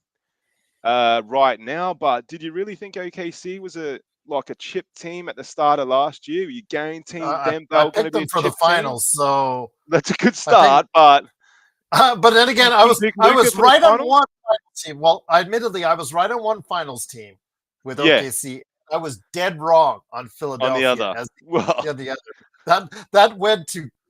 right now, but did you really think OKC was a chip team at the start of last year? Were you guaranteeing them they I were going to picked be them a for the chip team? finals, so That's a good I think. start, but But then again, did you pick I Luca was for the right on finals? one finals team. Well, admittedly, I was right on one finals team with Yeah, OKC. I was dead wrong on on the Philadelphia other. as Well, the other.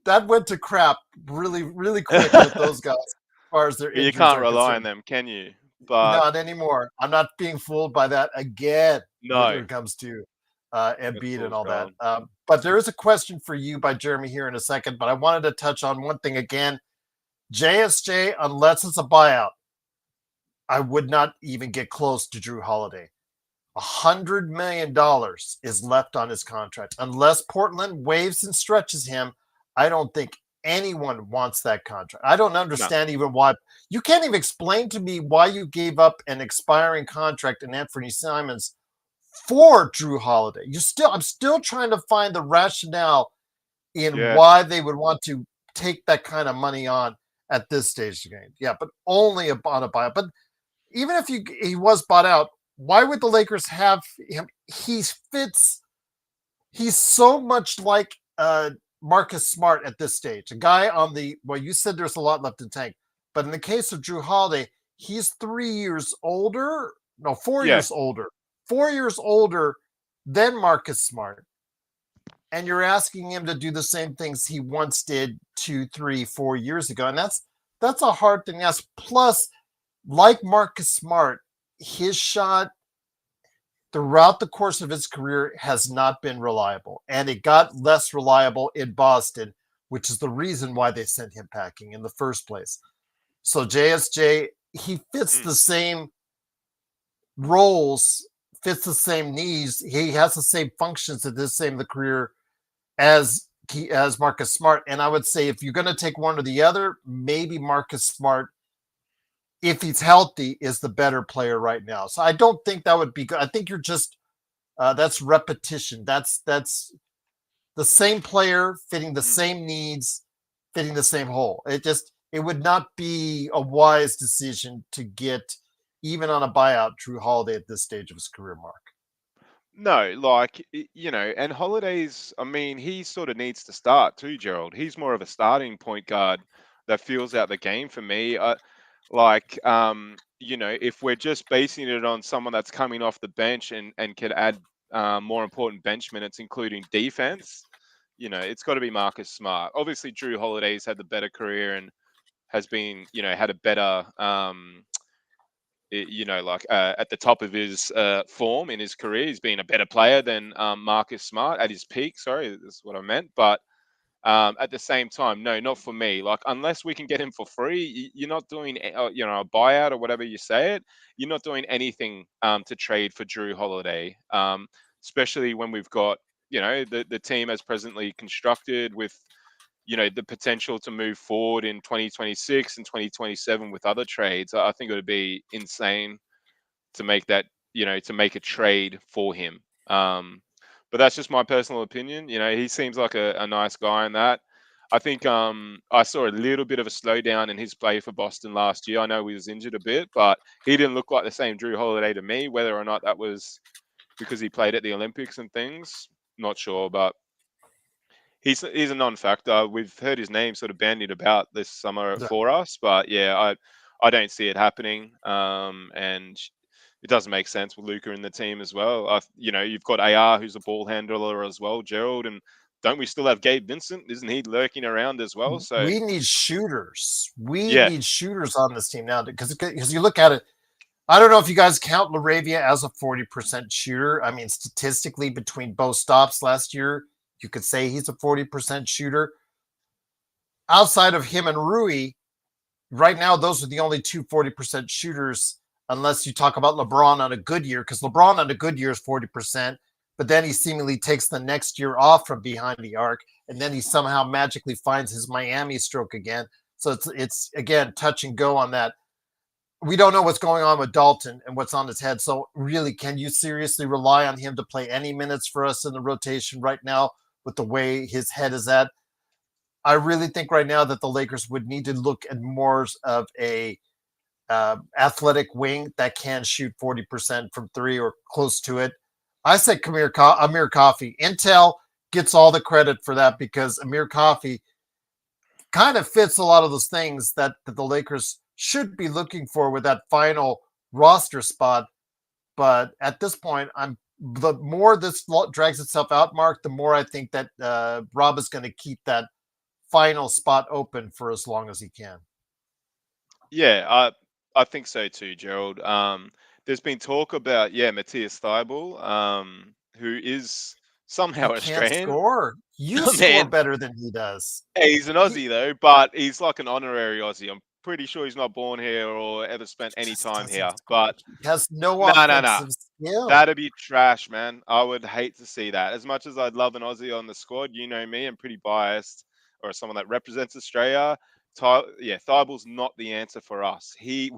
That went to crap really really quick with those guys as far as their you injuries can't are rely on concerned. them, can you? But Not anymore. I'm not being fooled by that again when no, it comes to of Embiid and course, all that. Gerald. But there is a question for you by Jeremy here in a second. But I wanted to touch on one thing again. JSJ, unless it's a buyout, I would not even get close to Jrue Holiday. $100 million is left on his contract. Unless Portland waives and stretches him, I don't think anyone wants that contract. I don't No, understand even why. You can't even explain to me why you gave up an expiring contract in Anthony Simons for Jrue Holiday. I'm still trying to find the rationale in yeah. why they would want to take that kind of money on at this stage of the game. Yeah, but only on a buyout. But even if he was bought out, why would the Lakers have him? He's so much like Marcus Smart at this stage. A guy on the, well, you said there's a lot left in tank, but in the case of Jrue Holiday, he's 3 years older. No, 4 Yeah, years older. 4 years older than Marcus Smart. and you're asking him to do the same things he once did 2, 3, 4 years ago. And that's a hard thing to ask. Plus, like Marcus Smart, his shot throughout the course of his career has not been reliable. And it got less reliable in Boston, which is the reason why they sent him packing in the first place. So JSJ, he fits the same roles, fits the same needs. He has the same functions at this same the career as Marcus Smart. And I would say if you're going to take one or the other, maybe Marcus Smart, if he's healthy, is the better player right now. So I don't think that would be good. I think you're just that's repetition. That's the same player fitting the same needs, fitting the same hole. It would not be a wise decision to get even on a buyout Jrue Holiday at this stage of his career, Mark. No, like and Holiday's. I mean, he sort of needs to start too, Gerald. He's more of a starting point guard that feels out the game for me. If we're just basing it on someone that's coming off the bench and can add more important bench minutes, including defense, it's got to be Marcus Smart. Obviously, Jrue Holiday's had the better career and has been, had a better, at the top of his form in his career. He's been a better player than Marcus Smart at his peak. Sorry, that's what I meant. But at the same time, no, not for me. Like, unless we can get him for free, you're not doing, a buyout or whatever you say it. You're not doing anything to trade for Jrue Holiday, especially when we've got, the team as presently constructed with, the potential to move forward in 2026 and 2027 with other trades. I think it would be insane to make that, to make a trade for him. But that's just my personal opinion. He seems like a nice guy in that. I think I saw a little bit of a slowdown in his play for Boston last year. I know he was injured a bit, but he didn't look like the same Jrue Holiday to me. Whether or not that was because he played at the Olympics and things, not sure. But he's a non-factor. We've heard his name sort of bandied about this summer for us, but yeah, I don't see it happening. And it doesn't make sense with Luca in the team as well. You've got AR who's a ball handler as well, Gerald, and don't we still have Gabe Vincent? Isn't he lurking around as well? So we need shooters. We yeah. need shooters on this team now because you look at it. I don't know if you guys count Laravia as a 40% shooter. I mean, statistically, between both stops last year, you could say he's a 40% shooter. Outside of him and Rui, right now, those are the only two 40% shooters, unless you talk about LeBron on a good year, because LeBron on a good year is 40%, but then he seemingly takes the next year off from behind the arc, and then he somehow magically finds his Miami stroke again. So it's again, touch and go on that. We don't know what's going on with Dalton and what's on his head. So really, can you seriously rely on him to play any minutes for us in the rotation right now with the way his head is at? I really think right now that the Lakers would need to look at more of a athletic wing that can shoot 40% from three or close to it. I said Amir Coffey. Intel gets all the credit for that because Amir Coffey kind of fits a lot of those things that the Lakers should be looking for with that final roster spot. But at this point, the more this drags itself out, Mark, the more I think that Rob is going to keep that final spot open for as long as he can. Yeah, I think so too, Gerald. There's been talk about Matthias Thybulle, who is somehow Australian. Score. You score better than he does. Hey, he's an Aussie though, but he's like an honorary Aussie. I'm pretty sure he's not born here or ever spent any time here. But he has no offensive skill. That'd be trash, man. I would hate to see that. As much as I'd love an Aussie on the squad, you know me, I'm pretty biased, or someone that represents Australia. Thybulle's not the answer for us. He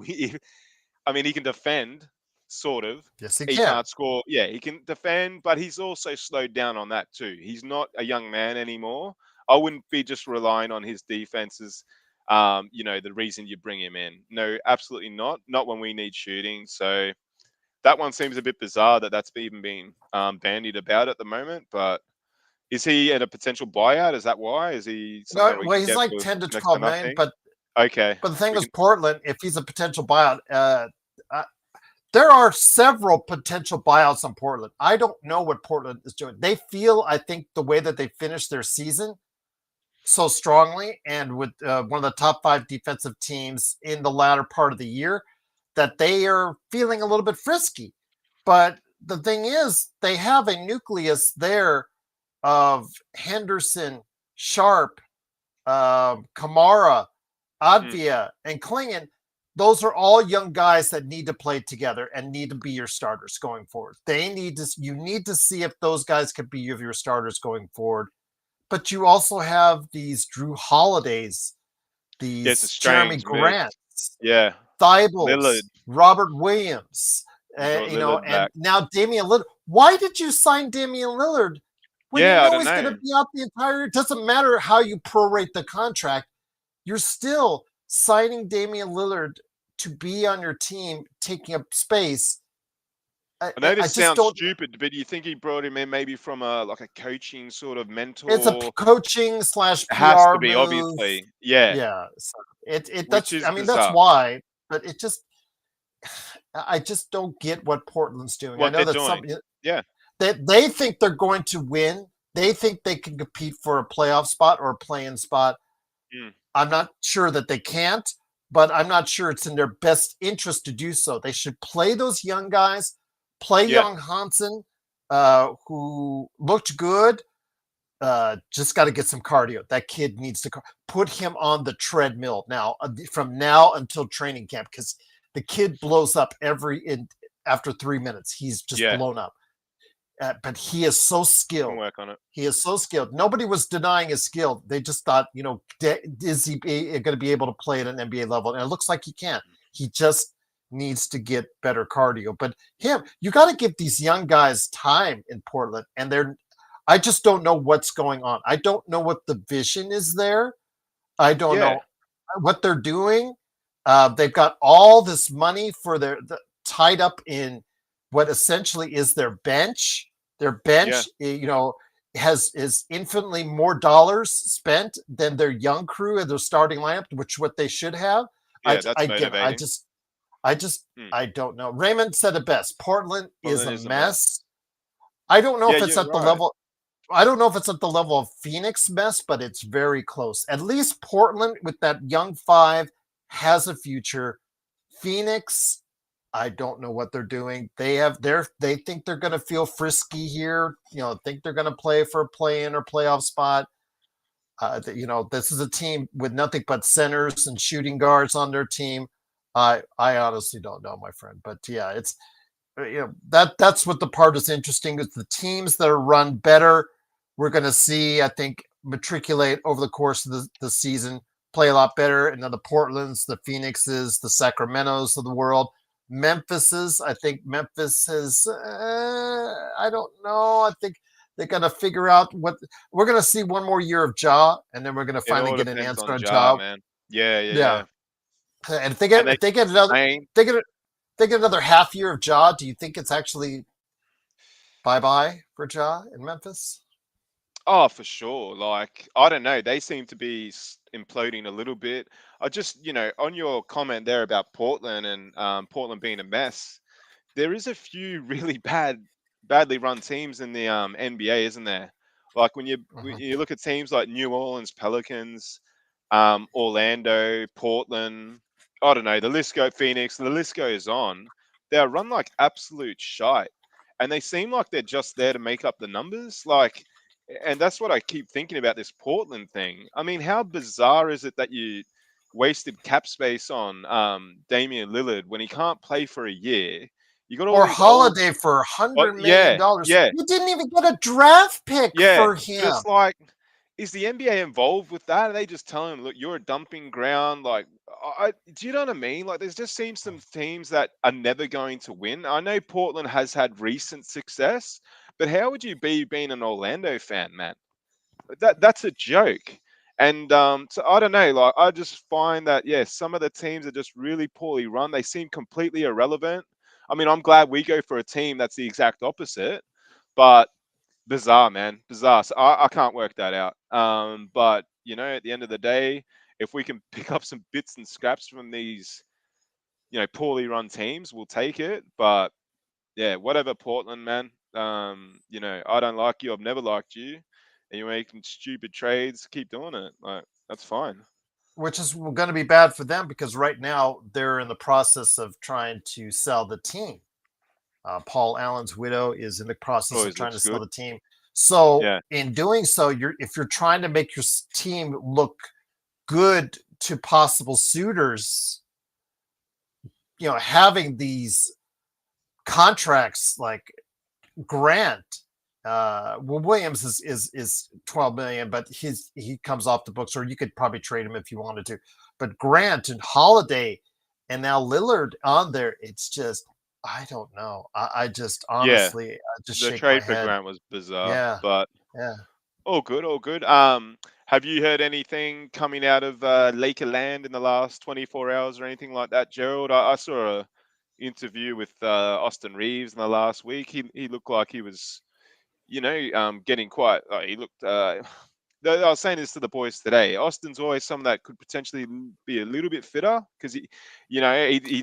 can defend, sort of. Yes, he can't score. Yeah, he can defend, but he's also slowed down on that too. He's not a young man anymore. I wouldn't be just relying on his defenses. The reason you bring him in. No, absolutely not. Not when we need shooting. So that one seems a bit bizarre that's even been bandied about at the moment. But is he at a potential buyout? Is that why? Is he? No, well, he's like 10 to 12 million. But okay. But the thing is, Portland, if he's a potential buyout, there are several potential buyouts on Portland. I don't know what Portland is doing. They feel, I think, the way that they finished their season so strongly and with one of the top 5 defensive teams in the latter part of the year, that they are feeling a little bit frisky. But the thing is, they have a nucleus there of Henderson, Sharp, Kamara, Advia, and Klingon. Those are all young guys that need to play together and need to be your starters going forward. You need to see if those guys could be your starters going forward. But you also have these Jrue Holidays, It's a these Jeremy strange mix. Grants, Yeah. Thibels, Lillard. Robert Williams, Brought Lillard and back. now Damian Lillard. Why did you sign Damian Lillard when Yeah, I you know don't he's going to know. be out the entire? It doesn't matter how you prorate the contract. You're still signing Damian Lillard to be on your team, taking up space. I know this sounds don't. stupid, but do you think he brought him in maybe from a coaching sort of mentor? It's a coaching / It has PR to be, move. obviously. Yeah. Yeah, so Which that's. is I mean, that's bizarre. why. But it just, I just don't get what Portland's doing. What I know they're that doing. Yeah. they think they're going to win. They think they can compete for a playoff spot or a play-in spot. Mm. I'm not sure that they can't, but I'm not sure it's in their best interest to do so. They should play those young guys, play young Hansen, who looked good. Just got to get some cardio. That kid needs to put him on the treadmill now, from now until training camp, because the kid blows up after 3 minutes. He's just blown up. But he is so skilled. Work on it. He is so skilled. Nobody was denying his skill. They just thought, is he going to be able to play at an NBA level? And it looks like he can. He just needs to get better cardio. But you got to give these young guys time in Portland, and I just don't know what's going on. I don't know what the vision is there. I don't know what they're doing. They've got all this money for tied up in what essentially is their bench. Their bench, is infinitely more dollars spent than their young crew and their starting lineup, which what they should have. Yeah, that's motivating. I don't know. Raymond said it best. Portland is a mess. I don't know if it's at the level. I don't know if it's at the level of Phoenix mess, but it's very close. At least Portland with that young 5 has a future. Phoenix, I don't know what they're doing. They think they're going to feel frisky here. Think they're going to play for a play-in or playoff spot. This is a team with nothing but centers and shooting guards on their team. I honestly don't know, my friend. But yeah, it's that's what the part is interesting is the teams that are run better. We're going to see, I think, matriculate over the course of the season, play a lot better. And then the Portlands, the Phoenixes, the Sacramentos of the world. I think Memphis has, I don't know. I think they're going to figure out we're going to see one more year of Ja, and then we're going to finally get an answer on Ja. Man. Yeah. And if they get another half year of Ja, do you think it's actually bye-bye for Ja in Memphis? Oh, for sure. Like, I don't know. They seem to be imploding a little bit. I just, on your comment there about Portland and Portland being a mess, there is a few really badly run teams in the NBA, isn't there? Like when you look at teams like New Orleans Pelicans, Orlando, Portland, I don't know, Phoenix, the list goes on. They're run like absolute shite. And they seem like they're just there to make up the numbers. And that's what I keep thinking about this Portland thing. I mean, how bizarre is it that you wasted cap space on Damian Lillard when he can't play for a year? You got all Holiday for $100 million. Yeah. You didn't even get a draft pick for him. But it's like, is the NBA involved with that? Are they just telling him, look, you're a dumping ground? Like, do you know what I mean? Like, there's just seems some teams that are never going to win. I know Portland has had recent success, but how would you be being an Orlando fan, man? That's a joke. And so I don't know. Like, I just find that some of the teams are just really poorly run. They seem completely irrelevant. I mean, I'm glad we go for a team that's the exact opposite, but bizarre, man, bizarre. So I can't work that out. But at the end of the day, if we can pick up some bits and scraps from these poorly run teams will take it. But yeah, whatever, Portland, man. I don't like you. I've never liked you, and you're making stupid trades. Keep doing it. Like, that's fine. Which is going to be bad for them because right now they're in the process of trying to sell the team. Paul Allen's widow is in the process of Always trying to looks sell good. the team. So Yeah. in doing so, if you're trying to make your team look good to possible suitors, having these contracts like Grant, Williams is 12 million, but he comes off the books, or you could probably trade him if you wanted to. But Grant and Holiday and now Lillard on there, it's just I don't know. I just Yeah. honestly I just The shake my trade for head. Grant was bizarre, Yeah, but yeah. all good, all good. Have you heard anything coming out of Laker land in the last 24 hours or anything like that, Gerald? I saw a interview with Austin Reeves in the last week. He looked like he was, getting quite. He looked. I was saying this to the boys today. Austin's always someone that could potentially be a little bit fitter because he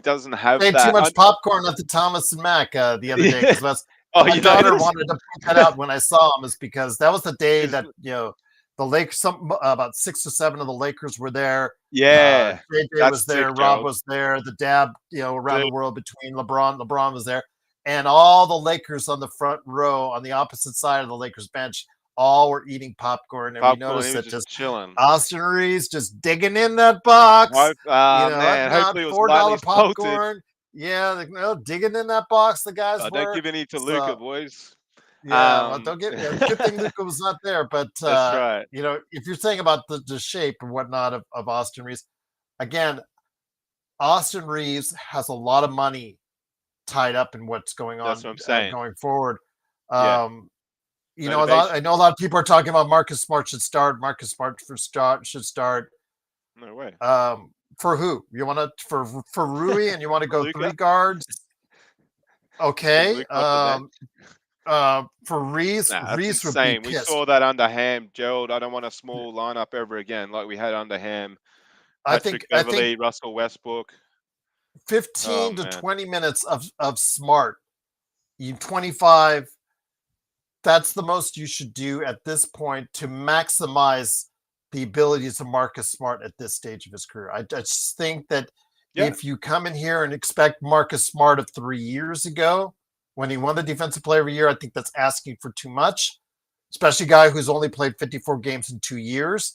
doesn't have Ate too that. much popcorn at the Thomas and Mack the other day Yeah. because Oh, my you daughter noticed? wanted to point that out when I saw him, is because that was the day 'Cause- that the Lakers, about 6 or 7 of the Lakers were there. yeah, JJ that's was sick, there, Rob Gerald. was there, the dab, around the Dude, world between LeBron was there, and all the Lakers on the front row on the opposite side of the Lakers bench all were eating popcorn, and we popcorn. He noticed was that just just chilling. Austin Reeves just digging in that box, Man, not hopefully it was lightly $4 salted. popcorn. Yeah, digging in that box, the guys Don't were. give any to Luca, So boys. yeah, well, Um, don't get. Good thing Luca was not there, but that's right. if you're saying about the shape and whatnot of Austin Reeves, again, Austin Reeves has a lot of money tied up in what's going That's on what I'm saying. going forward. Yeah, Um, motivation. I know a lot of people are talking about Marcus Smart should start. Marcus Smart should start. No way. For who you want to for Rui, and you want to For go Luca, 3 guards? bring Okay. Luca off the bench. For Reeves, Nah, that's Would be insane. We pissed. saw that under Ham, Gerald. I don't want a small lineup ever again like we had under Ham. I Patrick think I think Beverly, Russell Westbrook. Oh 15 to man. 20 minutes of Smart. You 25. That's the most you should do at this point to maximize the abilities of Marcus Smart at this stage of his career. I just think that Yeah. if you come in here and expect Marcus Smart of 3 years ago when he won the Defensive Player of the Year, I think that's asking for too much, especially a guy who's only played 54 games in 2 years.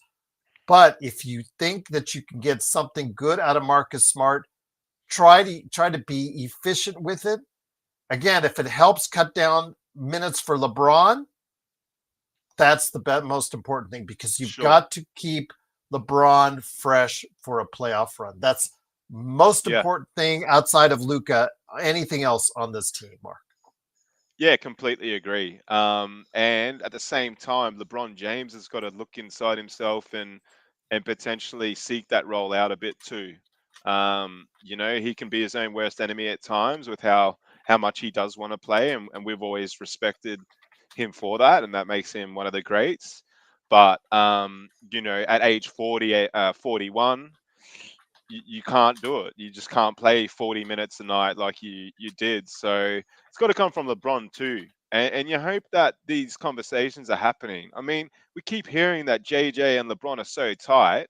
But if you think that you can get something good out of Marcus Smart, try to be efficient with it. Again, if it helps cut down minutes for LeBron, that's the most important thing, because you've Sure. got to keep LeBron fresh for a playoff run. That's most Yeah. important thing outside of Luca. Anything else on this team, Mark? Yeah, completely agree. And at the same time, LeBron James has got to look inside himself and potentially seek that role out a bit too. He can be his own worst enemy at times with how much he does want to play, and we've always respected him for that, and that makes him one of the greats. But at age 40, 41, you can't do it. You just can't play 40 minutes a night like you did. So it's got to come from LeBron too. And you hope that these conversations are happening. I mean, we keep hearing that JJ and LeBron are so tight.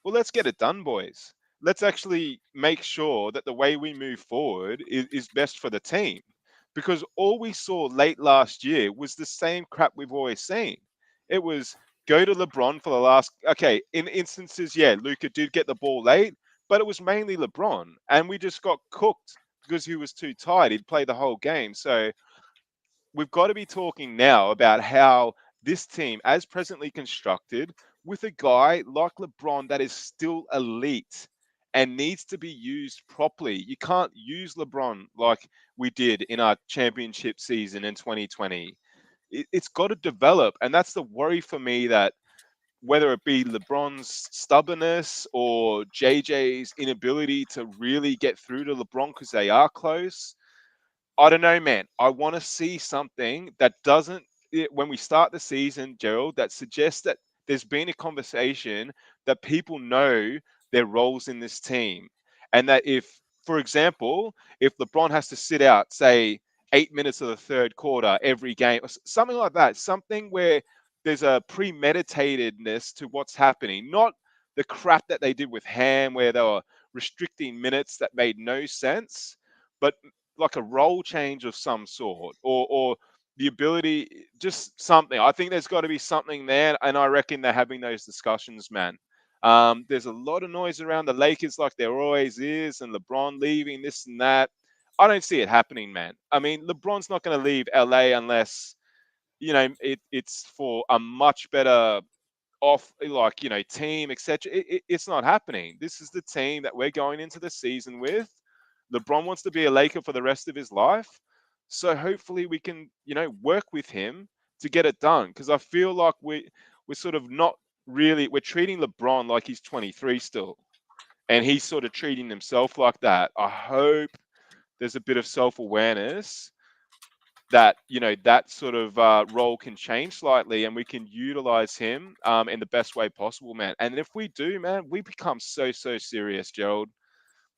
Well, let's get it done, boys. Let's actually make sure that the way we move forward is best for the team. Because all we saw late last year was the same crap we've always seen. It was go to LeBron for the last. Okay, in instances, yeah, Luca did get the ball late, but it was mainly LeBron. And we just got cooked because he was too tired. He'd play the whole game. So we've got to be talking now about how this team, as presently constructed, with a guy like LeBron that is still elite and needs to be used properly. You can't use LeBron like we did in our championship season in 2020. It's got to develop. And that's the worry for me, that whether it be LeBron's stubbornness or JJ's inability to really get through to LeBron because they are close, I don't know, man. I want to see something that doesn't, when we start the season, Gerald, that suggests that there's been a conversation, that people know their roles in this team. And that if for example, if LeBron has to sit out, say, 8 minutes of the third quarter every game, something like that, something where there's a premeditatedness to what's happening, not the crap that they did with Ham, where they were restricting minutes that made no sense, but like a role change of some sort, or the ability, just something. I think there's got to be something there, and I reckon they're having those discussions, man. There's a lot of noise around the Lakers, like there always is, and LeBron leaving, this and that. I don't see it happening, man. I mean, LeBron's not going to leave LA unless, it's for a much better team, etc. It's not happening. This is the team that we're going into the season with. LeBron wants to be a Laker for the rest of his life. So hopefully we can, work with him to get it done. Because I feel like we're sort of not really, we're treating LeBron like he's 23 still. And he's sort of treating himself like that. I hope there's a bit of self-awareness that, that sort of role can change slightly and we can utilize him in the best way possible, man. And if we do, man, we become so serious, Gerald.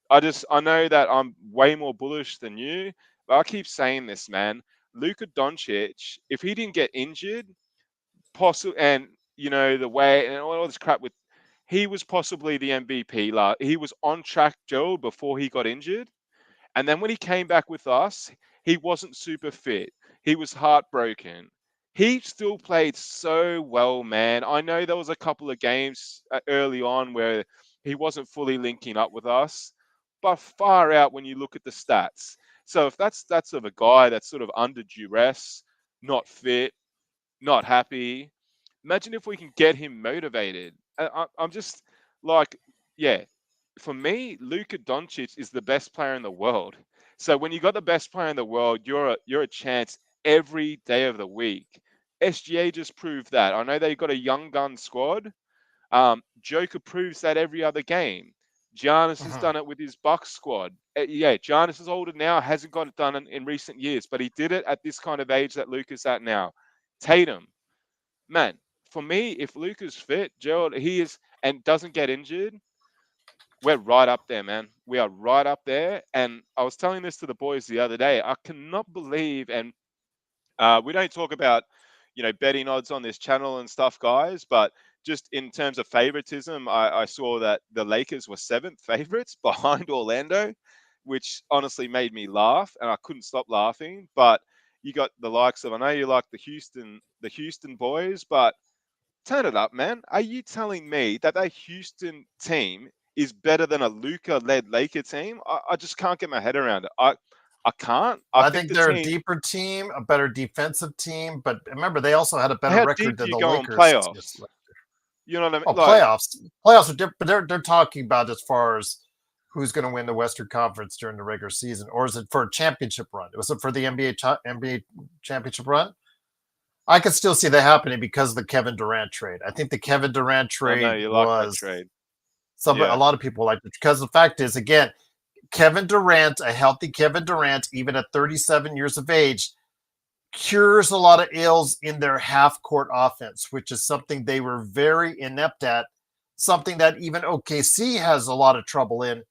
I know that I'm way more bullish than you, but I keep saying this, man. Luca Doncic, if he didn't get injured, and the way and all this crap with, he was possibly the MVP. He was on track, Joe, before he got injured. And then when he came back with us, he wasn't super fit. He was heartbroken. He still played so well, man. I know there was a couple of games early on where he wasn't fully linking up with us, but far out when you look at the stats. So if that's of a guy that's sort of under duress, not fit, not happy, imagine if we can get him motivated. I'm just like, yeah, for me, Luka Doncic is the best player in the world. So when you got the best player in the world, you're a chance every day of the week. SGA just proved that. I know they got a young gun squad. Joker proves that every other game. Giannis has done it with his Bucks squad. Giannis is older now, hasn't got it done in recent years, but he did it at this kind of age that Luka's at now. Tatum, man, for me, if Luka's fit, Gerald, he is, and doesn't get injured, we're right up there, man. We are right up there. And I was telling this to the boys the other day. I cannot believe, and we don't talk about, betting odds on this channel and stuff, guys, but just in terms of favoritism, I saw that the Lakers were 7th favorites behind Orlando, which honestly made me laugh, and I couldn't stop laughing. But you got the likes of, I know you like the Houston boys, but turn it up, man. Are you telling me that Houston team is better than a Luka-led Laker team? I just can't get my head around it. I can't. I think they're a deeper team, a better defensive team, but remember they also had a better record than the Lakers. Playoffs? You know what I mean? Oh, playoffs are different, but they're talking about as far as who's going to win the Western Conference during the regular season, or is it for a championship run? Was it for the NBA championship run? I could still see that happening because of the Kevin Durant trade. I think the Kevin Durant trade was trade. A lot of people liked it because the fact is, again, Kevin Durant, a healthy Kevin Durant, even at 37 years of age, cures a lot of ills in their half-court offense, which is something they were very inept at, something that even OKC has a lot of trouble in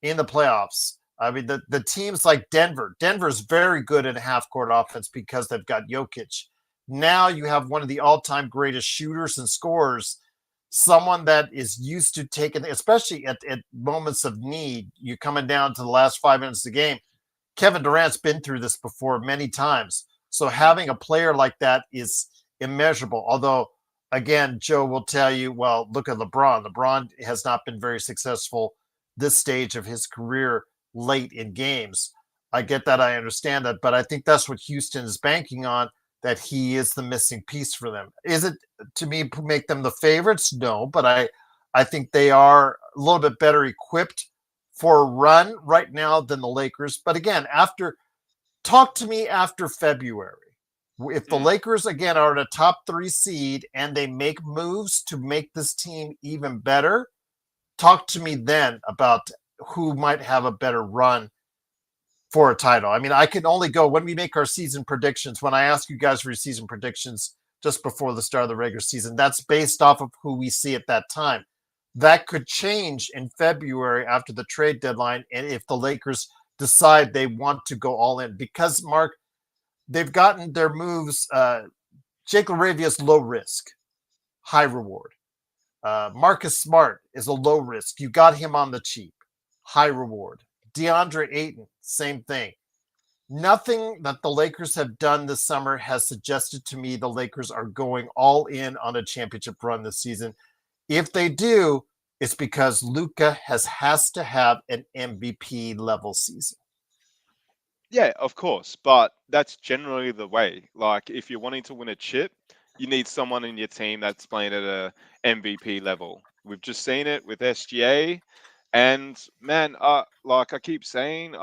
the playoffs. I mean, the teams like Denver's very good in half-court offense because they've got Jokic. Now you have one of the all-time greatest shooters and scorers, someone that is used to taking, especially at moments of need, you're coming down to the last 5 minutes of the game. Kevin Durant's been through this before many times. So having a player like that is immeasurable. Although, again, Joe will tell you, well, look at LeBron. LeBron has not been very successful this stage of his career late in games. I get that. I understand that. But I think that's what Houston is banking on, that he is the missing piece for them. Is it, to me, make them the favorites? No, but I think they are a little bit better equipped for a run right now than the Lakers. But again, talk to me after February. If the Lakers, again, are at a top 3 seed and they make moves to make this team even better, talk to me then about who might have a better run for a title. I mean, I can only go when we make our season predictions. When I ask you guys for your season predictions just before the start of the regular season, that's based off of who we see at that time. that could change in February after the trade deadline, and if the Lakers decide they want to go all in, because Mark, they've gotten their moves. Jake LaRavia low risk, high reward. Marcus Smart is a low risk. You got him on the cheap, high reward. DeAndre Ayton, same thing. Nothing that the Lakers have done this summer has suggested to me the Lakers are going all in on a championship run this season. If they do, it's because Luca has to have an MVP level season. Yeah, of course, but that's generally the way. Like, if you're wanting to win a chip, you need someone in your team that's playing at a MVP level. We've just seen it with SGA, and man, like I keep saying,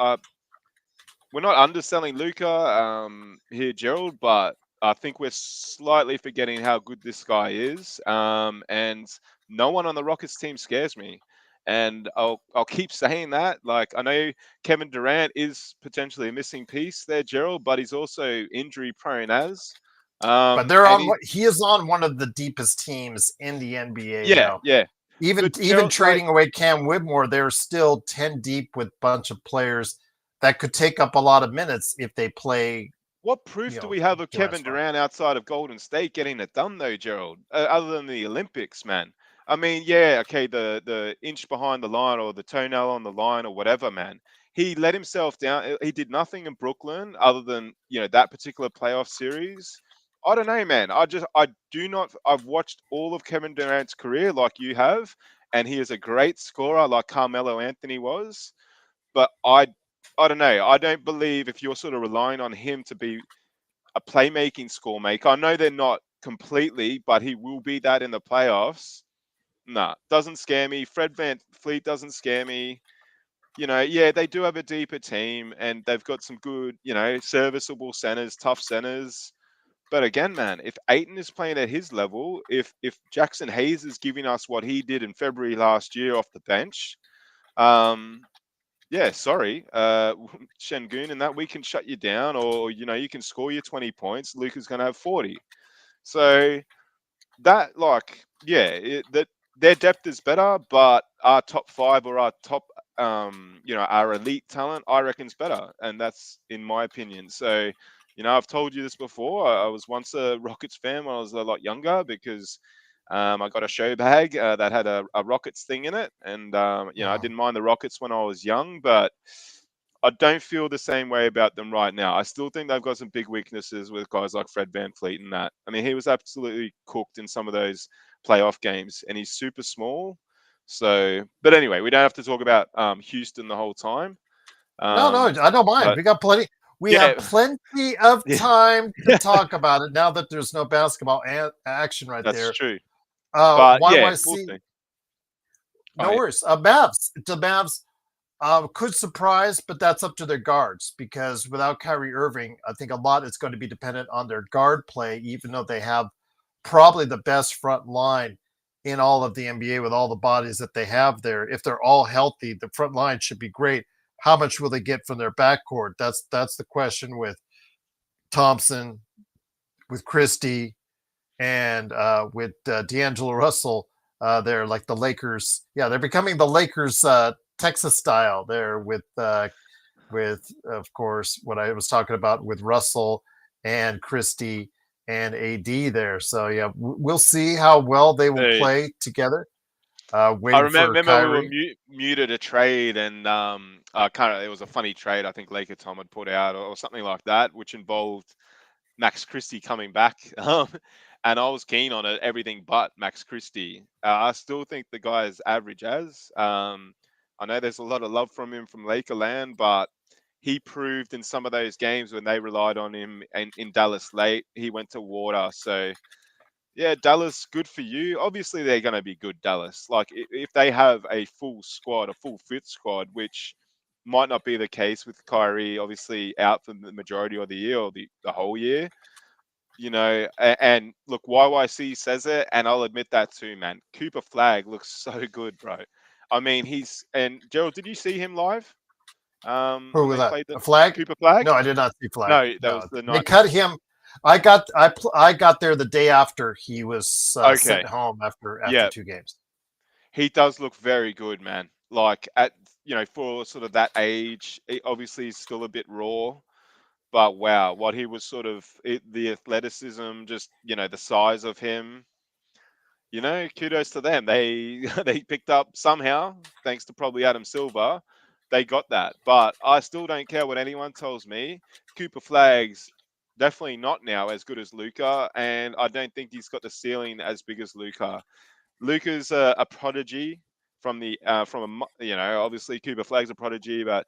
we're not underselling Luca here, Gerald, but I think we're slightly forgetting how good this guy is. And no one on the Rockets team scares me. And I'll keep saying that. Like, I know Kevin Durant is potentially a missing piece there, Gerald, but he's also injury prone as. But they're And on what he is on one of the deepest teams in the NBA yeah, now. yeah. Even But Gerald, trading away Cam Whitmore, they're still 10 deep with a bunch of players that could take up a lot of minutes if they play. what proof do we have of Durant's Kevin fine. Durant outside of Golden State getting it done, though, Gerald? Other than the Olympics, man. I mean, yeah, okay, the inch behind the line or the toenail on the line or whatever, man. He let himself down. He did nothing in Brooklyn other than that particular playoff series. I don't know, man. I do not. I've watched all of Kevin Durant's career, like you have, and he is a great scorer, like Carmelo Anthony was. But I don't know. I don't believe if you're sort of relying on him to be a playmaking score maker. I know they're not completely, but he will be that in the playoffs. Nah, doesn't scare me. Fred Van Fleet doesn't scare me. Yeah, they do have a deeper team and they've got some good, serviceable centers, tough centers. But again, man, if Aiton is playing at his level, if Jackson Hayes is giving us what he did in February last year off the bench, yeah, sorry, Shengun, and that we can shut you down, or you can score your 20 points. Luca's going to have 40. So that, like, yeah, that their depth is better, but our top five or our top, our elite talent, I reckon's better, and that's in my opinion. So, I've told you this before. I was once a Rockets fan when I was a lot younger because I got a show bag that had a Rockets thing in it. And, I didn't mind the Rockets when I was young, but I don't feel the same way about them right now. I still think they've got some big weaknesses with guys like Fred VanVleet and that. I mean, he was absolutely cooked in some of those playoff games, and he's super small. So, but anyway, we don't have to talk about Houston the whole time. No, I don't mind. But We got plenty. We yeah, have plenty of yeah, time to talk about it now that there's no basketball action right that's there. true. But Why do yeah, I we'll see? see. No worries. Mavs. The Mavs could surprise, but that's up to their guards because without Kyrie Irving, I think a lot is going to be dependent on their guard play, even though they have probably the best front line in all of the NBA with all the bodies that they have there. If they're all healthy, the front line should be great. How much will they get from their backcourt? That's the question with Thompson, with Christie, and with D'Angelo Russell. They're like the Lakers. Yeah, they're becoming the Lakers Texas style there with of course what I was talking about with Russell and Christie and AD there. So yeah, we'll see how well they will Dude, play together. I Waiting for remember we were Kyrie. muted a trade, and it was a funny trade. I think Laker Tom had put out or something like that, which involved Max Christie coming back. And I was keen on it, everything but Max Christie. I still think the guy is average as. I know there's a lot of love from him from Lakerland, but he proved in some of those games when they relied on him in Dallas late, he went to water. So, yeah, Dallas, good for you. Obviously, they're going to be good, Dallas. Like, if they have a full squad, a full fit squad, which might not be the case with Kyrie, obviously out for the majority of the year or the whole year. And look, YYC says it, and I'll admit that too, man. Cooper Flag looks so good, bro. I mean, and Gerald, did you see him live? Who When was they that? played the A Flag? Cooper Flag? No, I did not see Flag. No, that was No, the they night. cut him. I got there the day after he was Okay, sent home after yeah. 2 games. he does look very good, man. Like at for sort of that age, obviously he's still a bit raw, but wow, what he was sort of the athleticism, just the size of him. Kudos to them. They they picked up somehow, thanks to probably Adam Silver. They got that, but I still don't care what anyone tells me. Cooper Flag's definitely not now as good as Luca, and I don't think he's got the ceiling as big as Luca. Luca's a prodigy from obviously Cooper Flag's a prodigy, but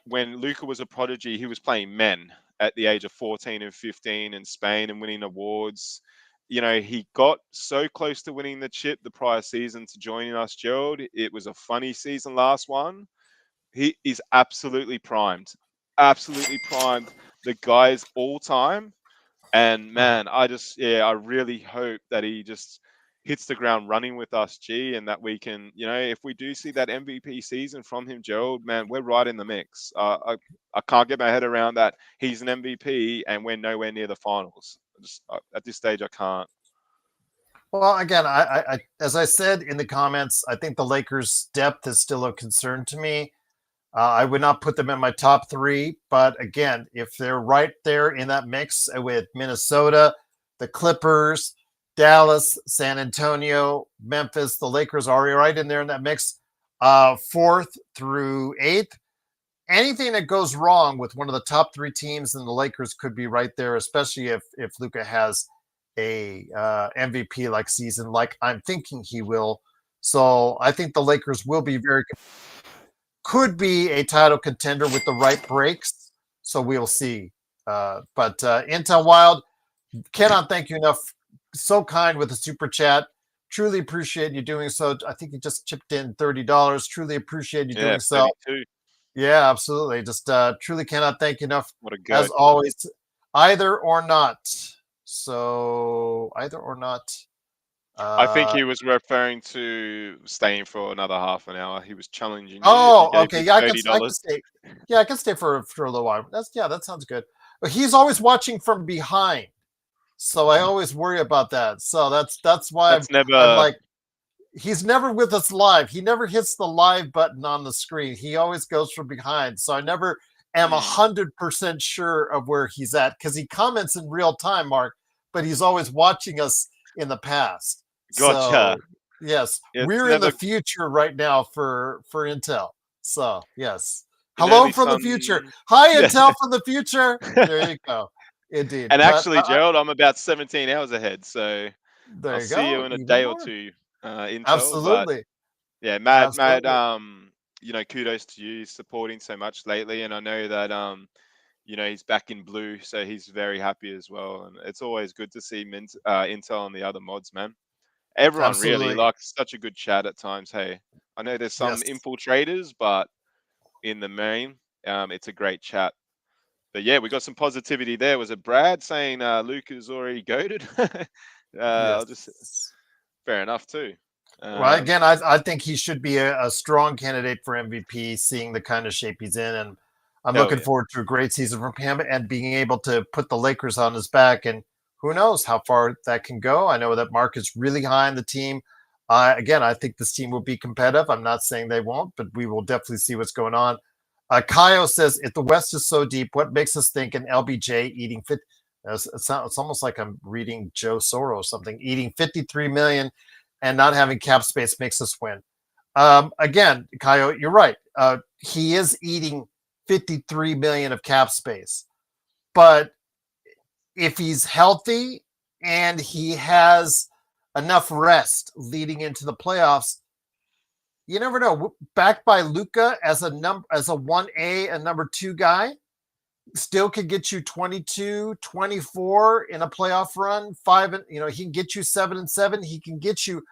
when Luca was a prodigy, he was playing men at the age of 14 and 15 in Spain and winning awards. He got so close to winning the chip the prior season to joining us, Gerald. It was a funny season, last one. He is absolutely primed. Absolutely primed. The guy's all time. And man, I really hope that he just hits the ground running with us, G, and that we can, if we do see that MVP season from him, Gerald, man, we're right in the mix. I can't get my head around that. He's an MVP and we're nowhere near the finals. At this stage, I can't. Well, again, I as I said in the comments, I think the Lakers' depth is still a concern to me. I would not put them in my top three, but again, if they're right there in that mix with Minnesota, the Clippers, Dallas, San Antonio, Memphis, the Lakers are right in there in that mix, 4th through 8th. Anything that goes wrong with one of the top 3 teams, and the Lakers could be right there, especially if Luca has a MVP like season, like I'm thinking he will. So I think the Lakers will be could be a title contender with the right breaks. So we'll see. But Intel Wild, cannot thank you enough. So kind with the super chat. Truly appreciate you doing so. I think you just chipped in $30. Truly appreciate you doing so. 32. Yeah, absolutely. Just truly cannot thank you enough. What a good. As always, either or not. So either or not. I think he was referring to staying for another half an hour. He was challenging you. Oh, okay. Yeah, I can $30. stay. Yeah, I can stay for a little while. That sounds good. But he's always watching from behind, so I always worry about that. So that's why I'm like, he's never with us live. He never hits the live button on the screen. He always goes from behind. So I never am 100% sure of where he's at, because he comments in real time, Mark, but he's always watching us in the past. Gotcha. So, yes, we're in the future right now for Intel. So yes, hello from the future. Hi, Intel from the future. There you go. Indeed. And actually, Gerald, I'm about 17 hours ahead, so there I'll you see go. you in a day or two. Intel, absolutely. But yeah, mad. Kudos to you supporting so much lately, and I know that he's back in blue, so he's very happy as well. And it's always good to see Intel and the other mods, man. Everyone really likes such a good chat at times. Hey, I know there's some infiltrators, but in the main, it's a great chat. But yeah, we got some positivity there. Was it Brad saying Luca's already goated? Fair enough too. Well, again, I think he should be a strong candidate for MVP, seeing the kind of shape he's in, and I'm looking forward to a great season from him and being able to put the Lakers on his back. And who knows how far that can go. I know that Mark is really high on the team. Again, I think this team will be competitive. I'm not saying they won't, but we will definitely see what's going on. Kaio says, if the West is so deep, what makes us think an LBJ eating fit? It's almost like I'm reading Joe Soros or something. Eating 53 million and not having cap space makes us win. Again, Kaio, you're right. He is eating 53 million of cap space, but if he's healthy and he has enough rest leading into the playoffs, you never know. Backed by Luca as a 1A and number 2 guy, still could get you 22, 24 in a playoff run. 5, he can get you 7-7. He can get you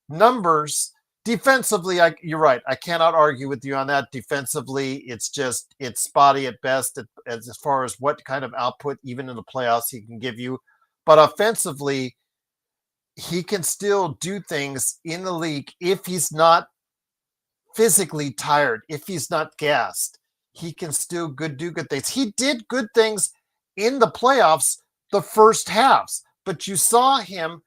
numbers. Defensively, you're right. I cannot argue with you on that. Defensively, it's spotty at best as far as what kind of output, even in the playoffs, he can give you. But offensively, he can still do things in the league if he's not physically tired, if he's not gassed. He can still do good things. He did good things in the playoffs the first halves, but you saw him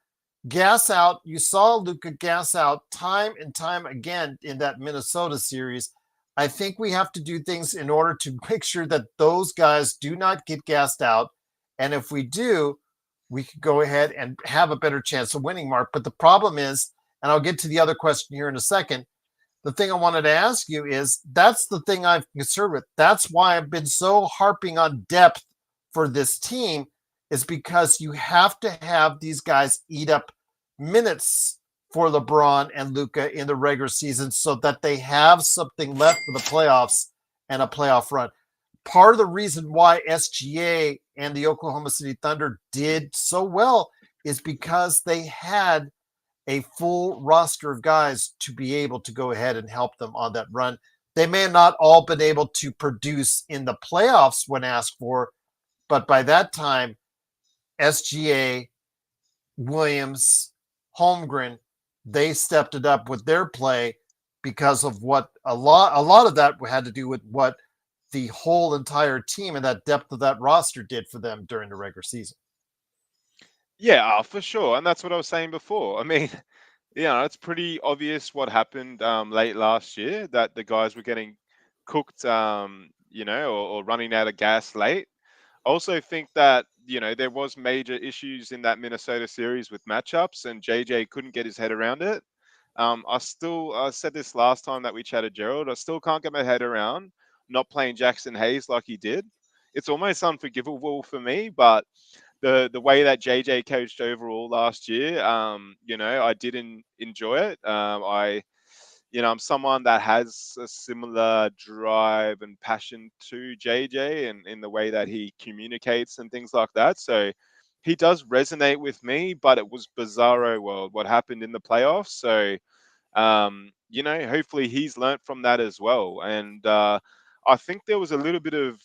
gas out. You saw Luca gas out time and time again in that Minnesota series. I think we have to do things in order to make sure that those guys do not get gassed out. And if we do, we could go ahead and have a better chance of winning, Mark. But the problem is, and I'll get to the other question here in a second. The thing I wanted to ask you is that's the thing I'm concerned with. That's why I've been so harping on depth for this team, is because you have to have these guys eat up minutes for LeBron and Luca in the regular season so that they have something left for the playoffs and a playoff run. Part of the reason why SGA and the Oklahoma City Thunder did so well is because they had a full roster of guys to be able to go ahead and help them on that run. They may have not all been able to produce in the playoffs when asked for, but by that time, SGA, Williams, Holmgren, they stepped it up with their play because of what a lot of that had to do with what the whole entire team and that depth of that roster did for them during the regular season. Yeah, for sure. And that's what I was saying before. I mean, it's pretty obvious what happened late last year, that the guys were getting cooked, or running out of gas late. I also think that, there was major issues in that Minnesota series with matchups, and JJ couldn't get his head around it. I said this last time that we chatted, Gerald, I still can't get my head around not playing Jackson Hayes like he did. It's almost unforgivable for me, but the way that JJ coached overall last year, I didn't enjoy it. I'm someone that has a similar drive and passion to JJ, and in the way that he communicates and things like that. So he does resonate with me, but it was bizarro world what happened in the playoffs. So hopefully he's learnt from that as well. And I think there was a little bit of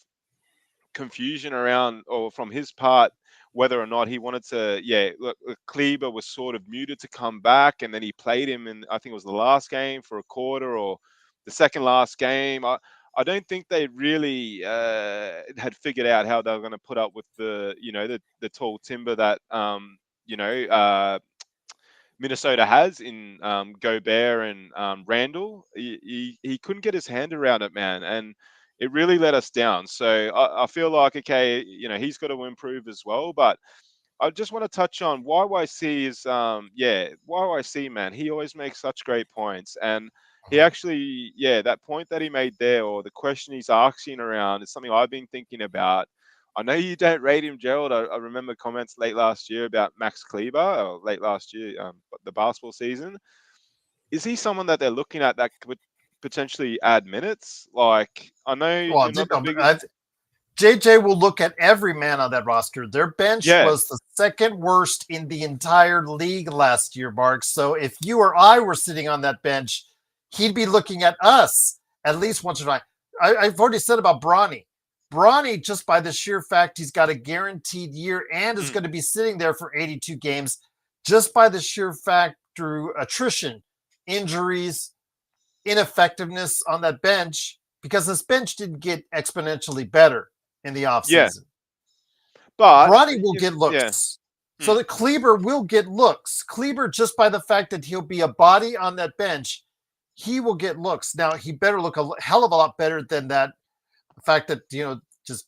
confusion around, or from his part, whether or not he wanted to. Yeah, look, Kleber was sort of muted to come back, and then he played him in, I think it was the last game for a quarter, or the second last game. I don't think they really had figured out how they were going to put up with the tall timber that Minnesota has in Gobert and Randall. He couldn't get his hand around it, man, and it really let us down. So I feel like, okay, he's got to improve as well. But I just want to touch on YYC is, YYC, man, he always makes such great points. And he actually, that point that he made there, or the question he's asking around, is something I've been thinking about. I know you don't rate him, Gerald. I remember comments late last year about Max Kleber, or late last year, the basketball season. Is he someone that they're looking at that could potentially add minutes? Like, I know Well, you're not the biggest. JJ will look at every man on that roster. Their bench Yeah. was the second worst in the entire league last year, Mark. So if you or I were sitting on that bench, he'd be looking at us at least once or twice. I've already said about Bronny. Bronny, just by the sheer fact he's got a guaranteed year and is going to be sitting there for 82 games, just by the sheer fact through attrition, injuries, ineffectiveness on that bench, because this bench didn't get exponentially better in the Yeah. offseason. But Bronny will get looks. Hmm. So that Kleber will get looks. Kleber, just by the fact that he'll be a body on that bench, he will get looks. Now, he better look a hell of a lot better than that. The fact that, just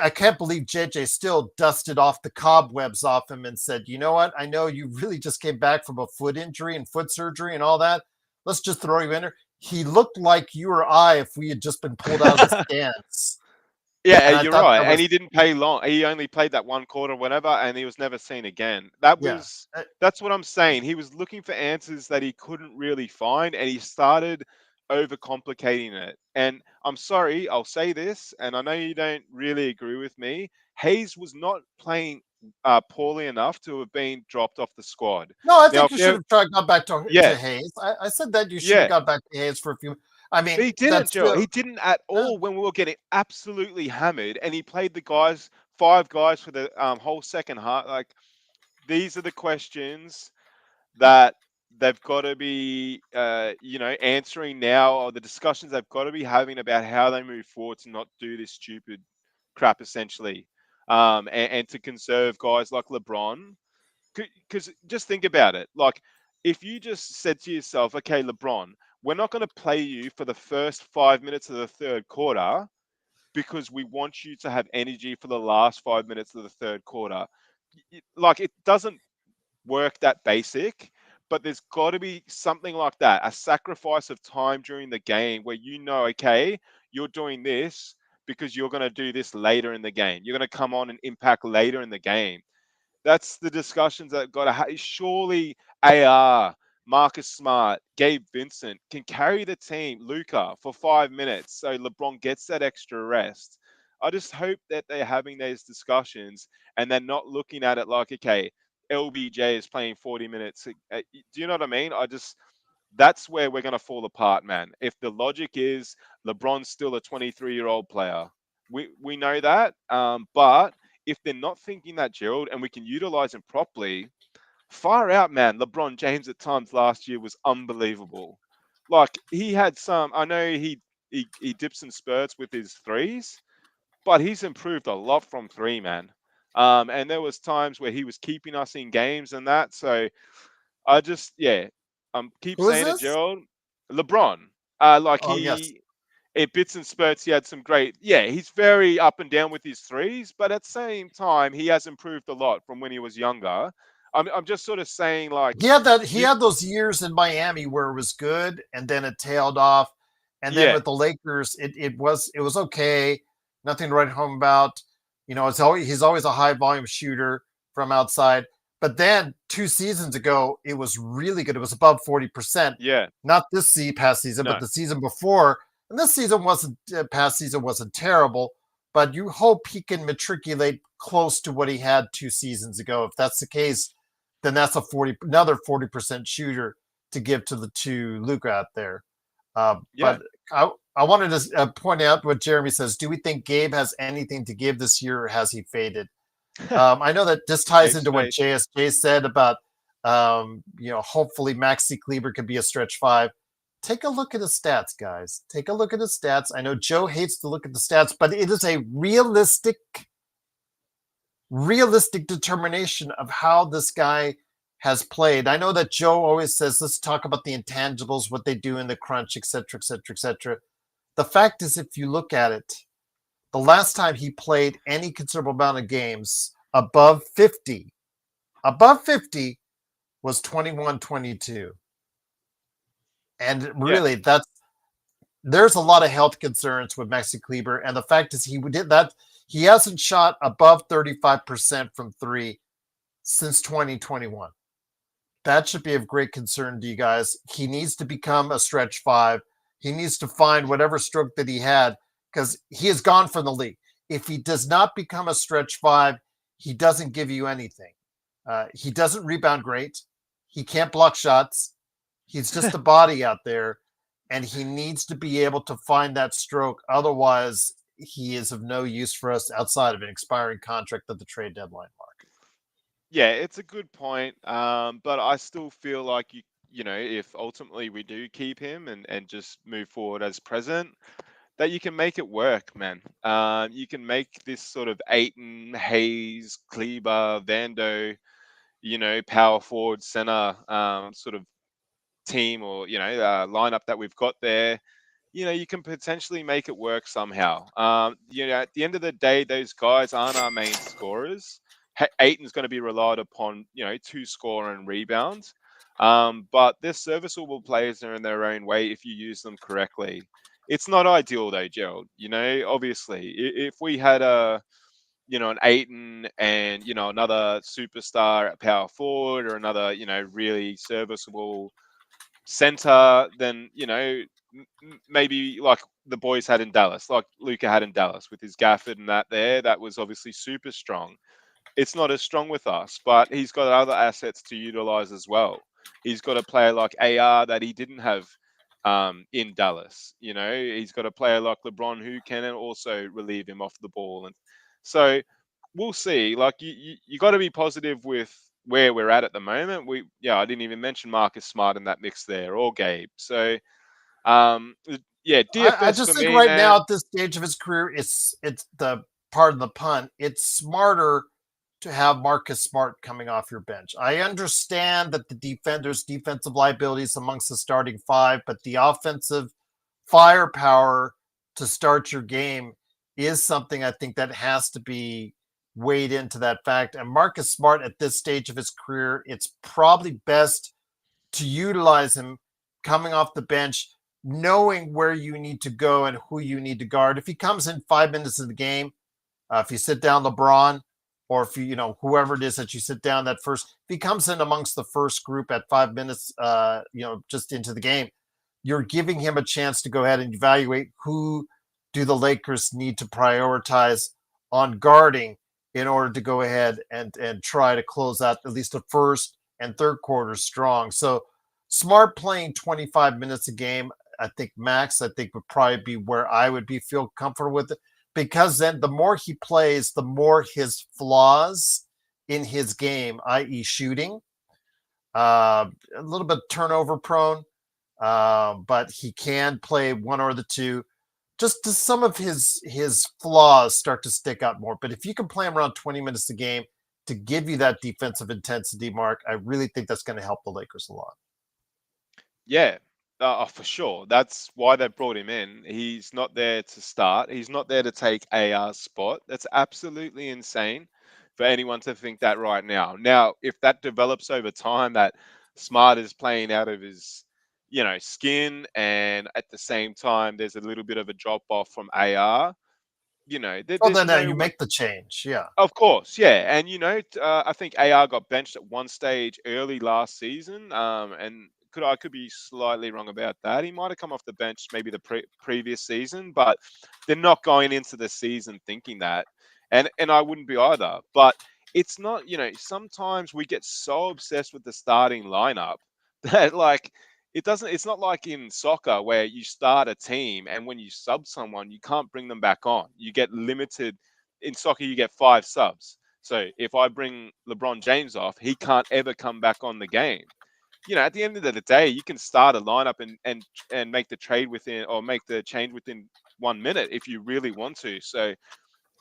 I can't believe JJ still dusted off the cobwebs off him and said, you know what? I know you really just came back from a foot injury and foot surgery and all that. Let's just throw you in there. He looked like you or I if we had just been pulled out of the stands. Yeah, And I you're thought right. that And was, he didn't play long. He only played that one quarter, or whatever, and he was never seen again. yeah. That's what I'm saying. He was looking for answers that he couldn't really find, and he started overcomplicating it. And I'm sorry, I'll say this, and I know you don't really agree with me. Hayes was not playing poorly enough to have been dropped off the squad. No, I Now, think you should have gone back to yeah, Hayes. I said that you should have yeah. gone back to Hayes for a few. I But mean, he didn't, that's Joe. still. He didn't at all when we were getting absolutely hammered, and he played the guys, five guys for the whole second half. Like, these are the questions that they've got to be, answering now, or the discussions they've got to be having about how they move forward to not do this stupid crap, essentially, and to conserve guys like LeBron. because just think about it. Like, if you just said to yourself, okay, LeBron, we're not going to play you for the first 5 minutes of the third quarter because we want you to have energy for the last 5 minutes of the third quarter. Like, it doesn't work that basic, but there's got to be something like that, a sacrifice of time during the game where okay, you're doing this because you're going to do this later in the game. You're going to come on and impact later in the game. That's the discussions that got to have. Surely AR, Marcus Smart, Gabe Vincent can carry the team, Luca, for 5 minutes so LeBron gets that extra rest. I just hope that they're having these discussions and they're not looking at it like, okay, LBJ is playing 40 minutes. Do you know what I mean? That's where we're going to fall apart, man. If the logic is LeBron's still a 23-year-old player, we know that. But if they're not thinking that, Gerald, and we can utilize him properly, far out, man. LeBron James at times last year was unbelievable. Like, he had some. I know he dips and spurts with his threes, but he's improved a lot from three, man. And there was times where he was keeping us in games and that. So I just, yeah, keep Who is saying it, this? Gerald. LeBron, like Oh, yes. it bits and spurts, he had some great, yeah, he's very up and down with his threes, but at the same time, he has improved a lot from when he was younger. I'm just sort of saying, like, He you, had those years in Miami where it was good and then it tailed off. And then yeah, with the Lakers, it was okay. Nothing to write home about. He's always a high volume shooter from outside. But then 2 seasons ago, it was really good. It was above 40%. yeah, Not past season, but no, the season before. And this season wasn't past season wasn't terrible. But you hope he can matriculate close to what he had 2 seasons ago. If that's the case, then that's another 40% shooter to give to Luca out there. yeah. But I wanted to point out what Jeremy says. Do we think Gabe has anything to give this year, or has he faded? I know that this ties Gabe's into what fade. JSJ said about, hopefully Maxi Kleber could be a stretch five. Take a look at his stats, guys. Take a look at his stats. I know Joe hates to look at the stats, but it is a realistic determination of how this guy has played. I know that Joe always says, let's talk about the intangibles, what they do in the crunch, etc., etc., etc. The fact is, if you look at it, the last time he played any considerable amount of games above 50 was 21-22. And Yeah, really, there's a lot of health concerns with Maxi Kleber. And the fact is, he hasn't shot above 35% from three since 2021. That should be of great concern to you guys. He needs to become a stretch five. He needs to find whatever stroke that he had, because he is gone from the league. If he does not become a stretch five, he doesn't give you anything. He doesn't rebound great. He can't block shots. He's just a body out there, and he needs to be able to find that stroke. Otherwise, he is of no use for us outside of an expiring contract at the trade deadline, Mark. yeah, it's a good point. But I still feel like if ultimately we do keep him and just move forward as present, that you can make it work, man. You can make this sort of Aiton, Hayes, Kleber, Vando, power forward, center, sort of team, or lineup that we've got there. You can potentially make it work somehow. At the end of the day, those guys aren't our main scorers. Aiton's going to be relied upon, to score and rebound. But they're serviceable players in their own way if you use them correctly. It's not ideal though, Gerald. Obviously, if we had an Aiton and another superstar at power forward, or another really serviceable center, then maybe like the boys had in Dallas, like Luca had in Dallas with his Gafford and that was obviously super strong. It's not as strong with us, but he's got other assets to utilize as well. He's got a player like AR that he didn't have in Dallas. He's got a player like LeBron who can also relieve him off the ball, and so we'll see. Like, you got to be positive with where we're at the moment. I didn't even mention Marcus Smart in that mix there, or Gabe. So um, yeah, I DFS just for think me, right now man. at this stage of his career, it's the part of the pun. It's smarter to have Marcus Smart coming off your bench. I understand that there's defensive liabilities amongst the starting five, but the offensive firepower to start your game is something I think that has to be weighed into that fact. And Marcus Smart at this stage of his career, it's probably best to utilize him coming off the bench, knowing where you need to go and who you need to guard. If he comes in 5 minutes of the game, if you sit down LeBron, or if you know whoever it is that you sit down that first, if he comes in amongst the first group at 5 minutes, just into the game, you're giving him a chance to go ahead and evaluate who do the Lakers need to prioritize on guarding in order to go ahead and try to close out at least the first and third quarter strong. So Smart playing 25 minutes a game, I think max, I think would probably be where I would be feel comfortable with it, because then the more he plays, the more his flaws in his game, i.e. shooting, a little bit turnover prone, but he can play one or the two. Just some of his flaws start to stick out more. But if you can play him around 20 minutes a game to give you that defensive intensity, Mark, I really think that's going to help the Lakers a lot. Yeah, for sure. That's why they brought him in. He's not there to start. He's not there to take AR's spot. That's absolutely insane for anyone to think that right now. Now, if that develops over time, that Smart is playing out of his, skin, and at the same time, there's a little bit of a drop off from AR. Well, There's then no you way. make the change. Yeah. Of course, yeah, and I think AR got benched at one stage early last season, and I could be slightly wrong about that. He might have come off the bench maybe the previous season, but they're not going into the season thinking that, and I wouldn't be either. But it's not, sometimes we get so obsessed with the starting lineup that like it's not like in soccer where you start a team and when you sub someone you can't bring them back on. You get limited. In soccer you get 5 subs. So if I bring LeBron James off, he can't ever come back on the game. At the end of the day, you can start a lineup and make the trade within, or make the change within 1 minute if you really want to. So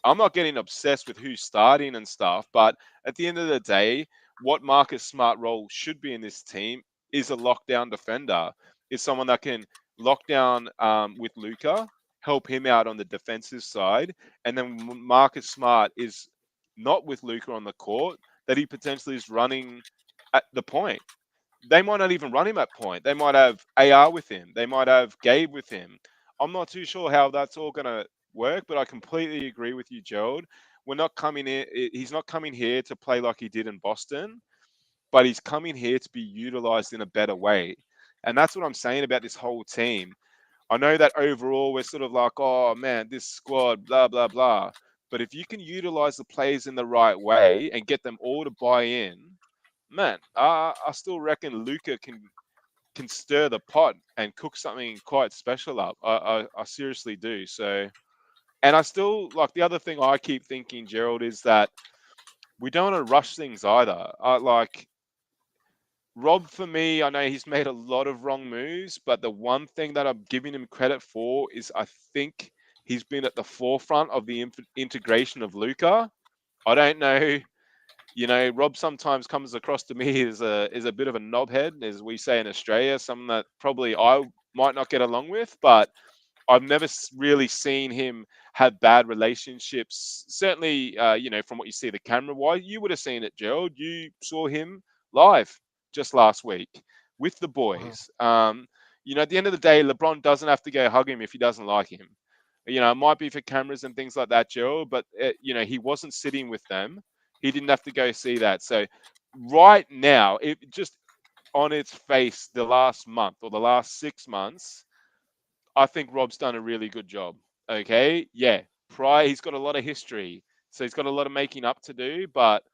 I'm not getting obsessed with who's starting and stuff, but at the end of the day, what Marcus Smart role should be in this team is a lockdown defender. Is someone that can lock down with Luca, help him out on the defensive side, and then Marcus Smart is not with Luca on the court, that he potentially is running at the point. They might not even run him at point. They might have AR with him. They might have Gabe with him. I'm not too sure how that's all going to work, but I completely agree with you, Gerald. We're not coming in. He's not coming here to play like he did in Boston, but he's coming here to be utilized in a better way. And that's what I'm saying about this whole team. I know that overall we're sort of like, oh man, this squad, blah, blah, blah. But if you can utilize the players in the right way and get them all to buy in, man, I still reckon Luca can stir the pot and cook something quite special up. I seriously do. So, and I still like the other thing I keep thinking, Gerald, is that we don't want to rush things either. Like Rob, for me, I know he's made a lot of wrong moves, but the one thing that I'm giving him credit for is I think he's been at the forefront of the integration of Luca. I don't know. Rob sometimes comes across to me as a bit of a knobhead, as we say in Australia, something that probably I might not get along with, but I've never really seen him have bad relationships. Certainly, from what you see the camera wise, you would have seen it, Gerald. You saw him live just last week with the Mhm. boys. At the end of the day, LeBron doesn't have to go hug him if he doesn't like him. It might be for cameras and things like that, Gerald, but he wasn't sitting with them. He didn't have to go see that. So right now, it just on its face, the last month or the last 6 months, I think Rob's done a really good job. Okay, yeah, prior he's got a lot of history, so he's got a lot of making up to do. But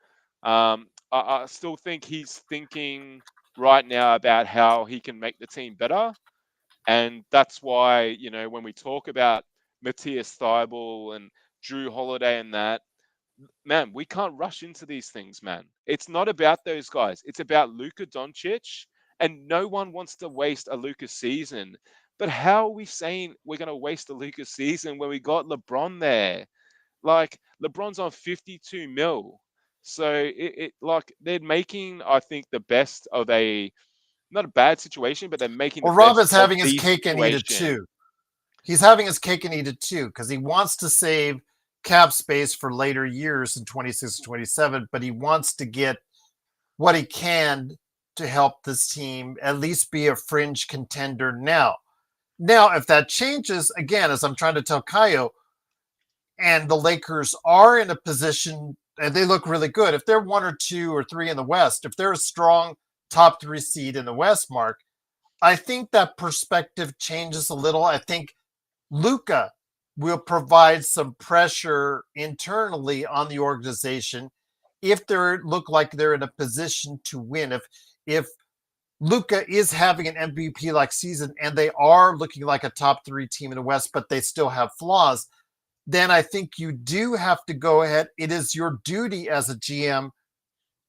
I still think he's thinking right now about how he can make the team better, and that's why when we talk about Matthias Thybulle and Jrue Holiday and that, man, we can't rush into these things, man. It's not about those guys. It's about Luca Doncic, and no one wants to waste a Luca season. But how are we saying we're going to waste a Luca season when we got LeBron there? Like, LeBron's on 52 mil. So it like they're making, I think, the best of a not a bad situation, but they're making the Well, Rob best is of having his the cake and eat it situation. too. He's having his cake and eat it too because he wants to save cap space for later years in 26 and 27, but he wants to get what he can to help this team at least be a fringe contender now. Now, if that changes, again, as I'm trying to tell Kaio, and the Lakers are in a position and they look really good, if they're 1 or 2 or 3 in the West, if they're a strong top 3 seed in the West, Mark, I think that perspective changes a little. I think Luca will provide some pressure internally on the organization if they look like they're in a position to win. If Luca is having an MVP like season and they are looking like a top 3 team in the West, but they still have flaws, then I think you do have to go ahead. It is your duty as a GM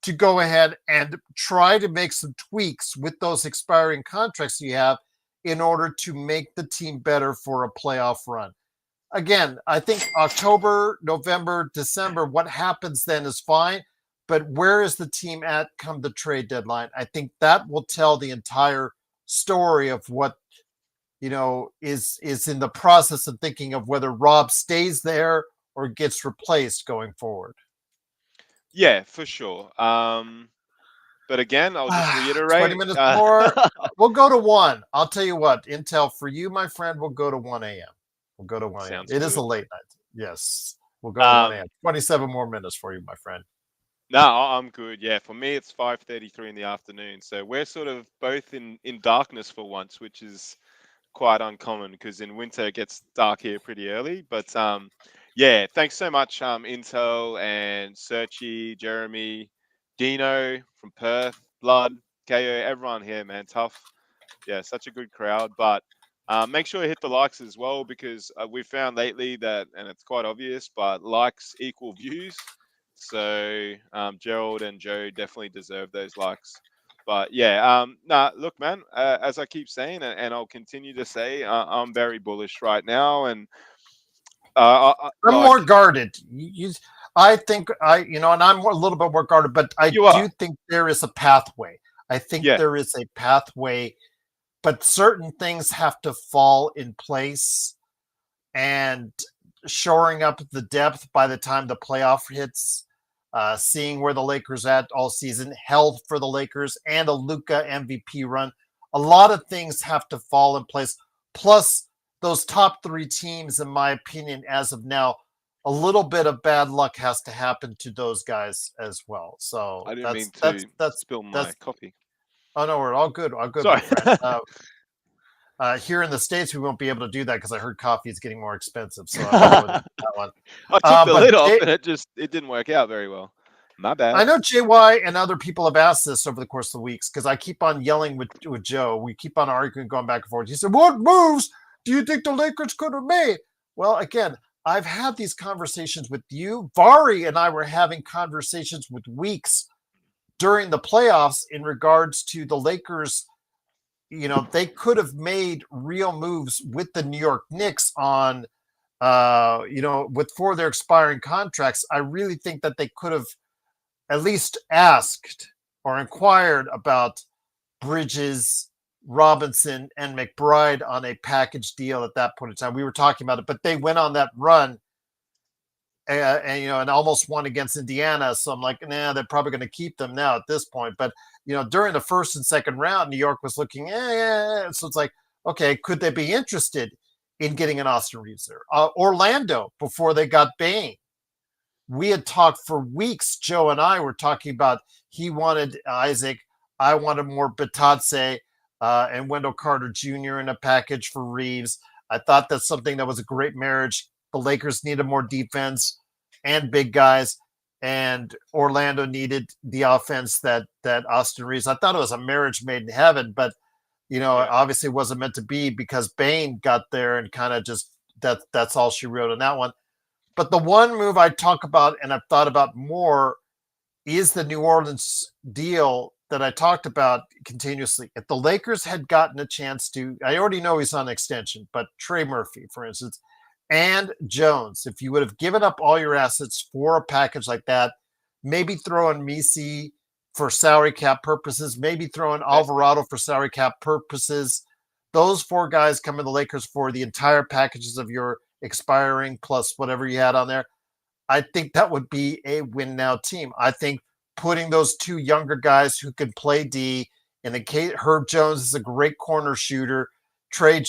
to go ahead and try to make some tweaks with those expiring contracts you have in order to make the team better for a playoff run. Again, I think October, November, December, what happens then is fine. But where is the team at come the trade deadline? I think that will tell the entire story of what is in the process of thinking of whether Rob stays there or gets replaced going forward. Yeah, for sure. But again, I'll just 20 reiterate. minutes more. We'll go to 1. I'll tell you what, Intel for you, my friend, we'll go to 1 a.m. We'll go to 1 a.m. Sounds It is a good. late night. Yes. We'll go to 1 a.m. Um, 27 more minutes for you, my friend. no, I'm good. Yeah, for me it's 5:33 in the afternoon. So we're sort of both in darkness for once, which is quite uncommon because in winter it gets dark here pretty early. But yeah, thanks so much, Intel and Searchy, Jeremy, Dino from Perth, Blood, KO, everyone here, man. Tough. Yeah, such a good crowd. But make sure you hit the likes as well because we've found lately that, and it's quite obvious, but likes equal views. So Gerald and Joe definitely deserve those likes. But yeah, nah, look, man, as I keep saying, and I'll continue to say, I'm very bullish right now. And I'm more like, guarded. I think and I'm a little bit more guarded, but I you are. do think there is a pathway. I think Yeah. there is a pathway, but certain things have to fall in place and shoring up the depth by the time the playoff hits, seeing where the Lakers at all season, health for the Lakers, and a Luca MVP run. A lot of things have to fall in place. Plus, those top 3 teams, in my opinion, as of now, a little bit of bad luck has to happen to those guys as well. So I didn't that's mean that's to that's spill my that's. coffee. Oh no, we're all good, my Sorry. friend. Here in the States, we won't be able to do that because I heard coffee is getting more expensive. So I'm avoiding that one. I took the But lid off and it didn't work out very well. My I bad. know JY and other people have asked this over the course of the weeks because I keep on yelling with Joe. We keep on arguing, going back and forth. He said, "What moves do you think the Lakers could have made?" Well, again, I've had these conversations with you. Vari and I were having conversations with Weeks during the playoffs in regards to the Lakers. They could have made real moves with the New York Knicks on, with for their expiring contracts. I really think that they could have at least asked or inquired about Bridges, Robinson, and McBride on a package deal at that point in time. We were talking about it, but they went on that run and almost won against Indiana. So I'm like, nah, they're probably going to keep them now at this point. But during the first and second round, New York was looking, So it's like, okay, could they be interested in getting an Austin Reeves there? Orlando before they got Bain. We had talked for weeks. Joe and I were talking about he wanted Isaac. I wanted more Batadze and Wendell Carter Jr. in a package for Reeves. I thought that's something that was a great marriage. The Lakers needed more defense and big guys, and Orlando needed the offense that Austin Reeves. I thought it was a marriage made in heaven, but Yeah. obviously it wasn't meant to be because Bain got there and kind of just that's all she wrote on that one. But the one move I talk about and I've thought about more is the New Orleans deal that I talked about continuously. If the Lakers had gotten a chance to, I already know he's on extension, but Trey Murphy, for instance, and Jones, if you would have given up all your assets for a package like that, maybe throw in Messi for salary cap purposes, maybe throw in Best Alvarado for salary cap purposes. Those four guys come in the Lakers for the entire packages of your expiring plus whatever you had on there. I think that would be a win now team. I think putting those two younger guys who can play D in the case Herb Jones is a great corner shooter. Trey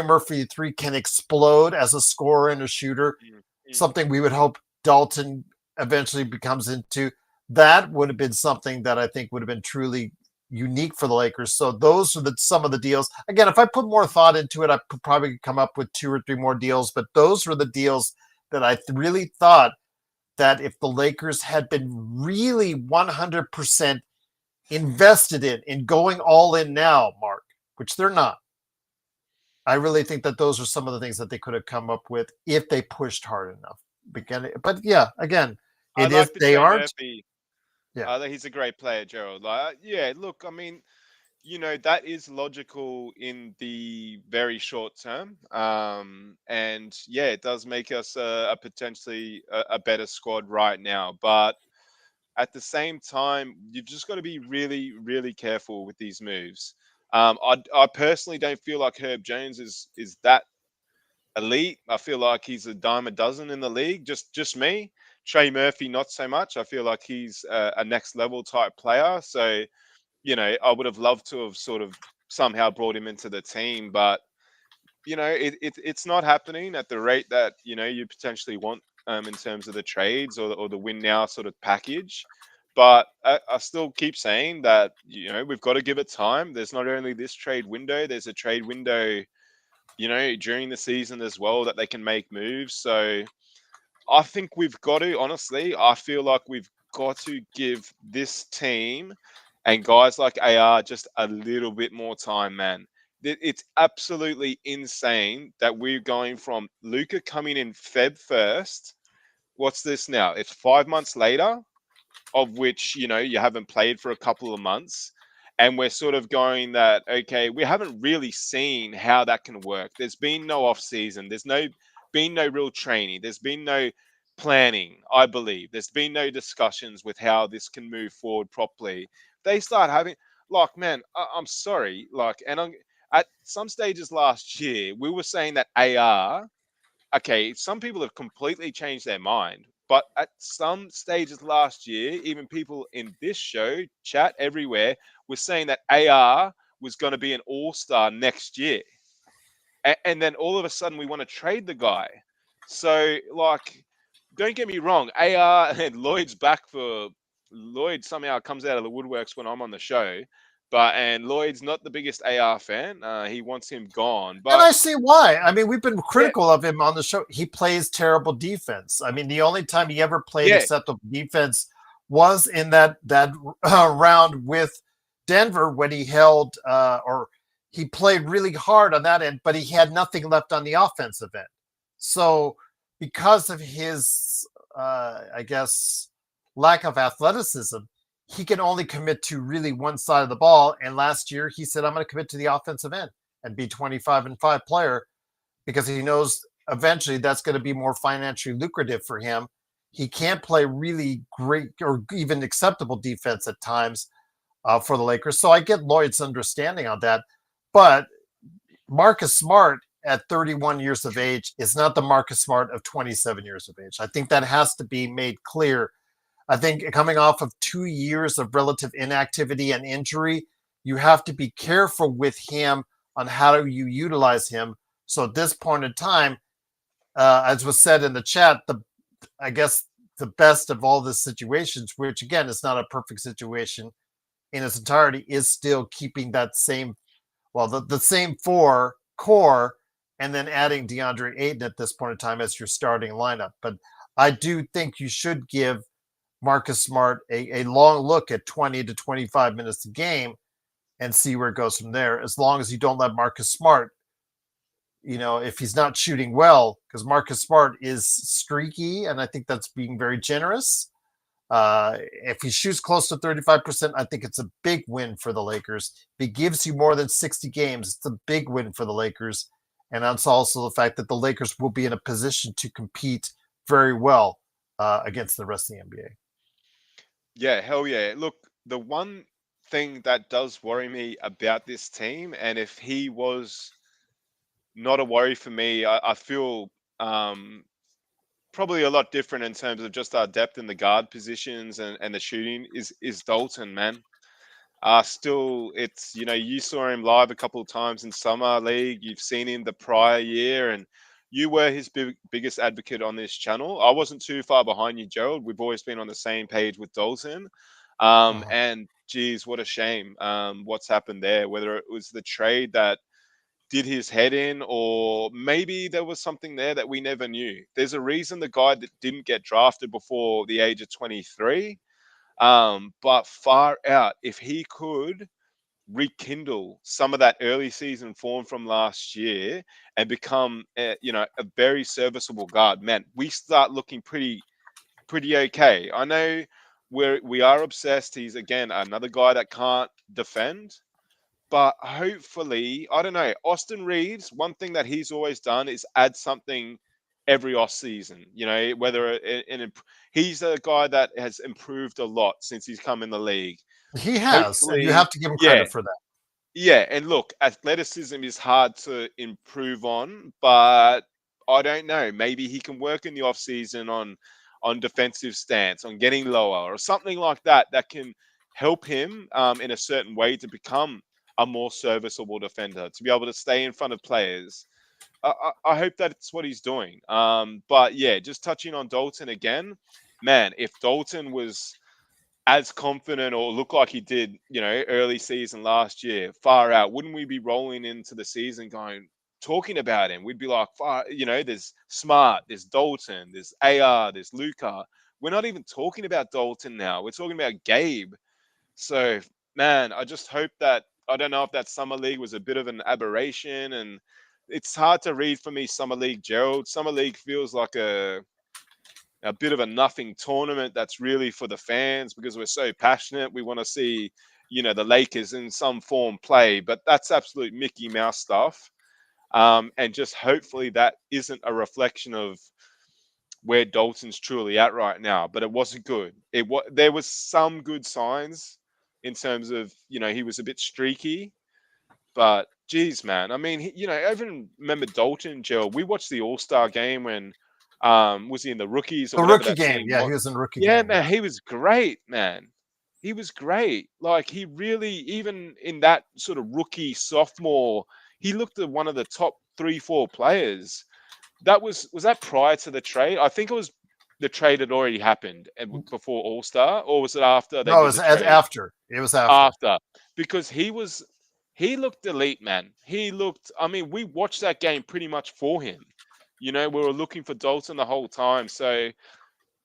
Murphy 3 can explode as a scorer and a shooter, mm, mm. something we would hope Dalton eventually becomes into. That would have been something that I think would have been truly unique for the Lakers. So those are some of the deals. Again, if I put more thought into it, I could probably come up with 2 or 3 more deals, but those were the deals that I really thought that if the Lakers had been really 100% invested in going all in now, Mark, which they're not, I really think that those are some of the things that they could have come up with if they pushed hard enough. But yeah, again, I it is like the they Trey aren't. Murphy. Yeah, He's a great player, Gerald. Like, yeah, look, I mean, that is logical in the very short term. And yeah, it does make us a potentially a better squad right now. But at the same time, you've just got to be really, really careful with these moves. I personally don't feel like Herb Jones is that elite. I feel like he's a dime a dozen in the league. Just me. Trey Murphy, not so much. I feel like he's a next level type player. So I would have loved to have sort of somehow brought him into the team, but it's not happening at the rate that you potentially want in terms of the trades or the win now sort of package. But I still keep saying that we've got to give it time. There's not only this trade window, there's a trade window during the season as well that they can make moves. So I think we've got to, honestly, I feel like we've got to give this team and guys like AR just a little bit more time, man. It's absolutely insane that we're going from Luca coming in Feb 1st. What's this now? It's 5 months later, of which, you haven't played for a couple of months. And we're sort of going that, okay, we haven't really seen how that can work. There's been no off season. There's been no real training. There's been no planning, I believe. There's been no discussions with how this can move forward properly. They start having, like, man, I'm sorry. Like, at some stages last year, we were saying that AR, okay, some people have completely changed their mind. But at some stages last year, even people in this show, chat everywhere, were saying that AR was going to be an all-star next year. And then all of a sudden we want to trade the guy. So, like, don't get me wrong, AR and Lloyd's back for Lloyd somehow comes out of the woodworks when I'm on the show. And Lloyd's not the biggest AR fan. He wants him gone. and But I see why. I mean, we've been yeah, critical of him on the show. He plays terrible defense. I mean, the only time he ever played yeah, acceptable defense was in that round with Denver when he held or he played really hard on that end, but he had nothing left on the offensive end. So because of his, I guess, lack of athleticism, he can only commit to really one side of the ball. And last year he said, I'm going to commit to the offensive end and be 25-5 player because he knows eventually that's going to be more financially lucrative for him. He can't play really great or even acceptable defense at times for the Lakers. So I get Lloyd's understanding on that. But Marcus Smart at 31 years of age is not the Marcus Smart of 27 years of age. I think that has to be made clear. I think coming off of 2 years of relative inactivity and injury, you have to be careful with him on how you utilize him. So at this point in time, as was said in the chat, I guess the best of all the situations, which again is not a perfect situation in its entirety, is still keeping that same, well, the same 4 core, and then adding DeAndre Ayton at this point in time as your starting lineup. But I do think you should give Marcus Smart a long look at 20 to 25 minutes a game and see where it goes from there. As long as you don't let Marcus Smart, if he's not shooting well, because Marcus Smart is streaky, and I think that's being very generous. If he shoots close to 35%, I think it's a big win for the Lakers. If he gives you more than 60 games, it's a big win for the Lakers. And that's also the fact that the Lakers will be in a position to compete very well against the rest of the NBA. Yeah, hell yeah. Look, the one thing that does worry me about this team, and if he was not a worry for me, I feel um, probably a lot different in terms of just our depth in the guard positions and the shooting is Dalton, man. Still, it's, you saw him live a couple of times in summer league. You've seen him the prior year, and you were his biggest advocate on this channel. I wasn't too far behind you, Gerald. We've always been on the same page with Dalton. Uh-huh. And geez, what a shame. What's happened there? Whether it was the trade that did his head in, or maybe there was something there that we never knew. There's a reason the guy that didn't get drafted before the age of 23. But far out, if he could rekindle some of that early season form from last year and become a very serviceable guard, man, we start looking pretty okay. I know we are obsessed. He's again another guy that can't defend, but hopefully, I don't know. Austin Reeves, one thing that he's always done is add something every off season. Whether he's a guy that has improved a lot since he's come in the league. He has, and you Hopefully, have to give him yeah, credit for that. yeah. And look, athleticism is hard to improve on, but I don't know. Maybe he can work in the off season on defensive stance, on getting lower, or something like that that can help him in a certain way to become a more serviceable defender, to be able to stay in front of players. I hope that's what he's doing. But yeah, just touching on Dalton again, man, if Dalton was as confident or looked like he did, early season last year, far out, wouldn't we be rolling into the season talking about him? We'd be like, far, there's Smart, there's Dalton, there's AR, there's Luca. We're not even talking about Dalton now. We're talking about Gabe. So, man, I just hope that, I don't know if that summer league was a bit of an aberration, and it's hard to read for me, summer league, Gerald. Summer league feels like a bit of a nothing tournament that's really for the fans because we're so passionate. We want to see, the Lakers in some form play, but that's absolute Mickey Mouse stuff. And just hopefully that isn't a reflection of where Dalton's truly at right now. But it wasn't good. There was some good signs in terms of, he was a bit streaky, but geez, man. I mean, I even remember Dalton, Joe. We watched the All-Star game when was he in the rookies or The whatever rookie that game, team yeah, was? he was in the rookie Yeah, game. man, Yeah, he was great, man. He was great. Like he really, even in that sort of rookie sophomore, he looked at one of the top 3, 4 players. That was that prior to the trade? I think it was the trade had already happened before All Star, or was it after they no, it did was the trade? after. It was after. After, because he looked elite, man. He looked. I mean, we watched that game pretty much for him. We were looking for Dalton the whole time. So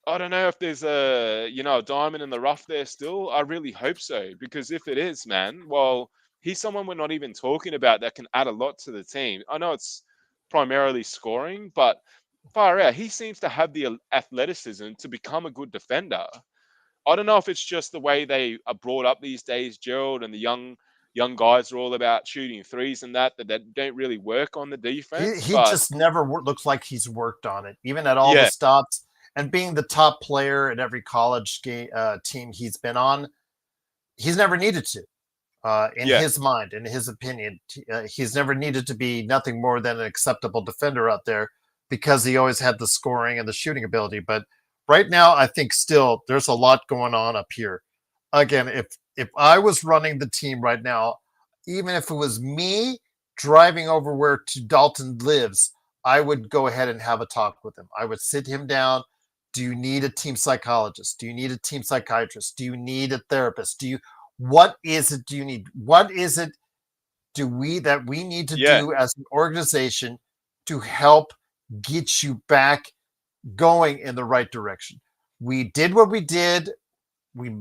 I don't know if there's a diamond in the rough there still. I really hope so, because if it is, man, well, he's someone we're not even talking about that can add a lot to the team. I know it's primarily scoring, but far out, he seems to have the athleticism to become a good defender. I don't know if it's just the way they are brought up these days, Gerald, and the young guys are all about shooting threes and that don't really work on the defense. He But just never looks like he's worked on it, even at all the yeah, stops and being the top player at every college team he's been on. He's never needed to. In yeah, his mind, in his opinion, he's never needed to be nothing more than an acceptable defender out there because he always had the scoring and the shooting ability. But right now, I think still there's a lot going on up here. Again, if I was running the team right now, even if it was me driving over where Dalton lives, I would go ahead and have a talk with him. I would sit him down. Do you need a team psychologist? Do you need a team psychiatrist? Do you need a therapist? What is it do you need? What is it we need to yeah, do as an organization to help get you back going in the right direction? We did what we did. We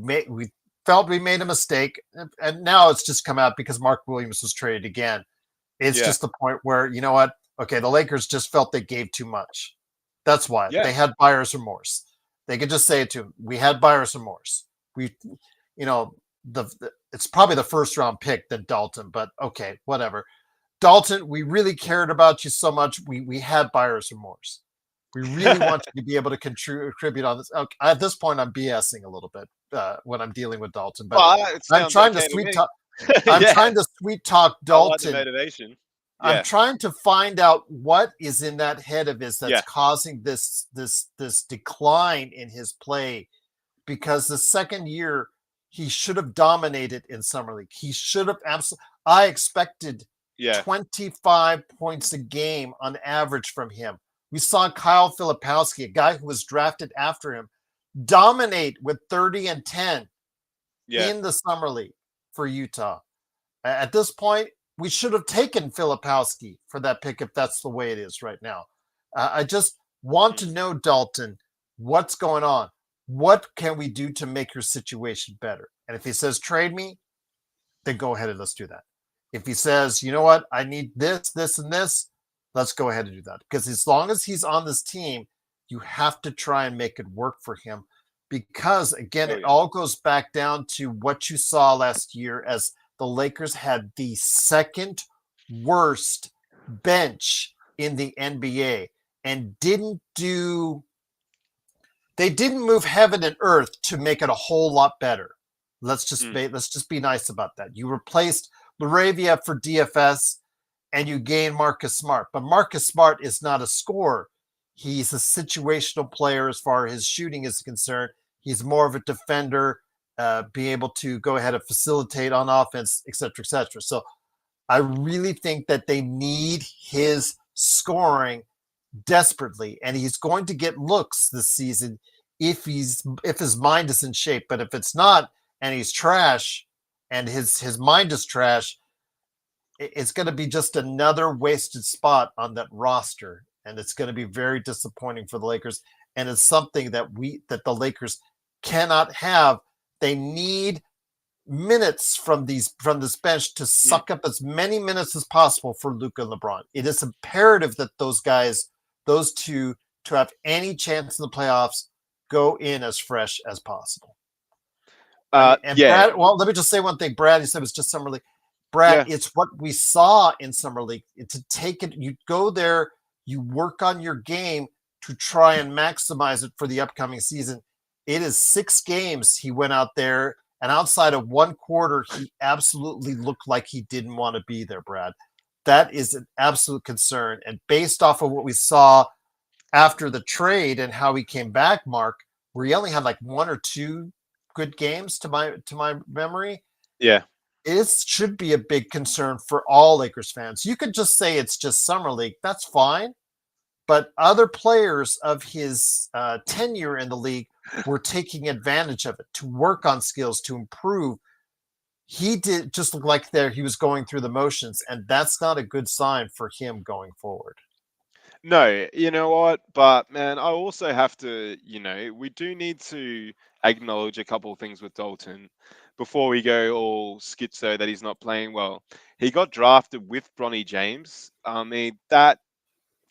felt we made a mistake, and now it's just come out because Mark Williams was traded again. It's yeah, just the point where, you know what? Okay, the Lakers just felt they gave too much. That's why yeah, they had buyer's remorse. They could just say it to him. We had buyer's remorse. We, you know, it's probably the first round pick than Dalton, but okay, whatever. Dalton, we really cared about you so much. We had buyer's remorse. We really want you to be able to contribute on this. Okay, at this point, I'm BSing a little bit when I'm dealing with Dalton, but Well, it I'm sounds trying to okay to sweet me. talk. I'm Yeah, trying to sweet talk I like the Dalton. motivation. I'm Yeah, trying to find out what is in that head of his that's yeah, causing this decline in his play. Because the second year he should have dominated in summer league. He should have absolutely. I expected yeah, 25 points a game on average from him. We saw Kyle Filipowski, a guy who was drafted after him, dominate with 30 and 10 yeah. in the summer league for Utah. At this point, we should have taken Filipowski for that pick if that's the way it is right now. I just want to Mm. know, Dalton, what's going on? What can we do to make your situation better? And if he says trade me, then go ahead and let's do that. If he says, you know what, I need this, this, and this, let's go ahead and do that. Because as long as he's on this team, you have to try and make it work for him. Because again, Oh it yeah. all goes back down to what you saw last year as the Lakers had the second worst bench in the NBA and they didn't move heaven and earth to make it a whole lot better. Mm. Let's just be nice about that. You replaced Laravia for DFS and you gain Marcus Smart, but Marcus Smart is not a scorer. He's a situational player as far as his shooting is concerned. He's more of a defender, be able to go ahead and facilitate on offense, et cetera, et cetera. So I really think that they need his scoring desperately, and he's going to get looks this season if his mind is in shape. But if it's not, and he's trash, and his mind is trash, it's going to be just another wasted spot on that roster, and it's going to be very disappointing for the Lakers. And it's something that the Lakers cannot have. They need minutes from this bench to Mm. suck up as many minutes as possible for Luca and LeBron. It is imperative that those two, to have any chance in the playoffs, go in as fresh as possible. I mean, and Yeah, Brad, well, let me just say one thing. Brad, you said it was just summer league. Brad, yeah. it's what we saw in summer league. To take it, you go there, you work on your game to try and maximize it for the upcoming season. It is 6 games he went out there, and outside of one quarter, he absolutely looked like he didn't want to be there, Brad. That is an absolute concern. And based off of what we saw after the trade and how he came back, Mark, where he only had like one or two good games to my memory, Yeah. it should be a big concern for all Lakers fans. You could just say it's just summer league. That's fine. But other players of his tenure in the league were taking advantage of it to work on skills, to improve. He did just look like he was going through the motions, and that's not a good sign for him going forward. No, you know what? But man, I also have to, we do need to acknowledge a couple of things with Dalton before we go all schizo that he's not playing well. He got drafted with Bronny James. I mean, that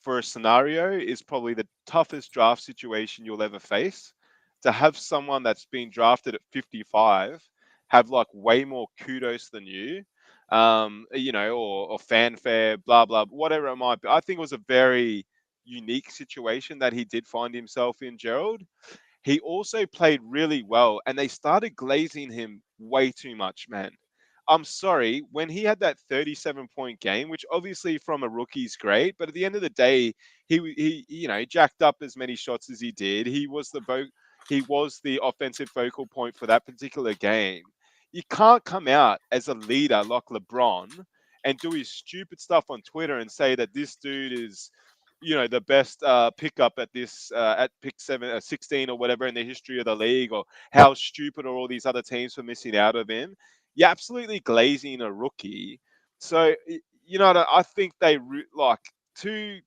for a scenario is probably the toughest draft situation you'll ever face. To have someone that's been drafted at 55 have like way more kudos than you, or fanfare, blah, blah, whatever it might be. I think it was a very unique situation that he did find himself in, Gerald. He also played really well, and they started glazing him way too much, man. I'm sorry, when he had that 37-point game, which obviously from a rookie's great, but at the end of the day, he jacked up as many shots as he did. He was the offensive focal point for that particular game. You can't come out as a leader like LeBron and do his stupid stuff on Twitter and say that this dude is the best pickup at this at pick 16 or whatever in the history of the league, or how stupid are all these other teams for missing out of him. You're absolutely glazing a rookie. So I think like to